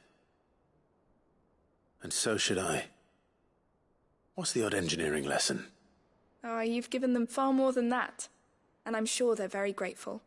And so should I. What's the odd engineering lesson? Oh, you've given them far more than that. And I'm sure they're very grateful.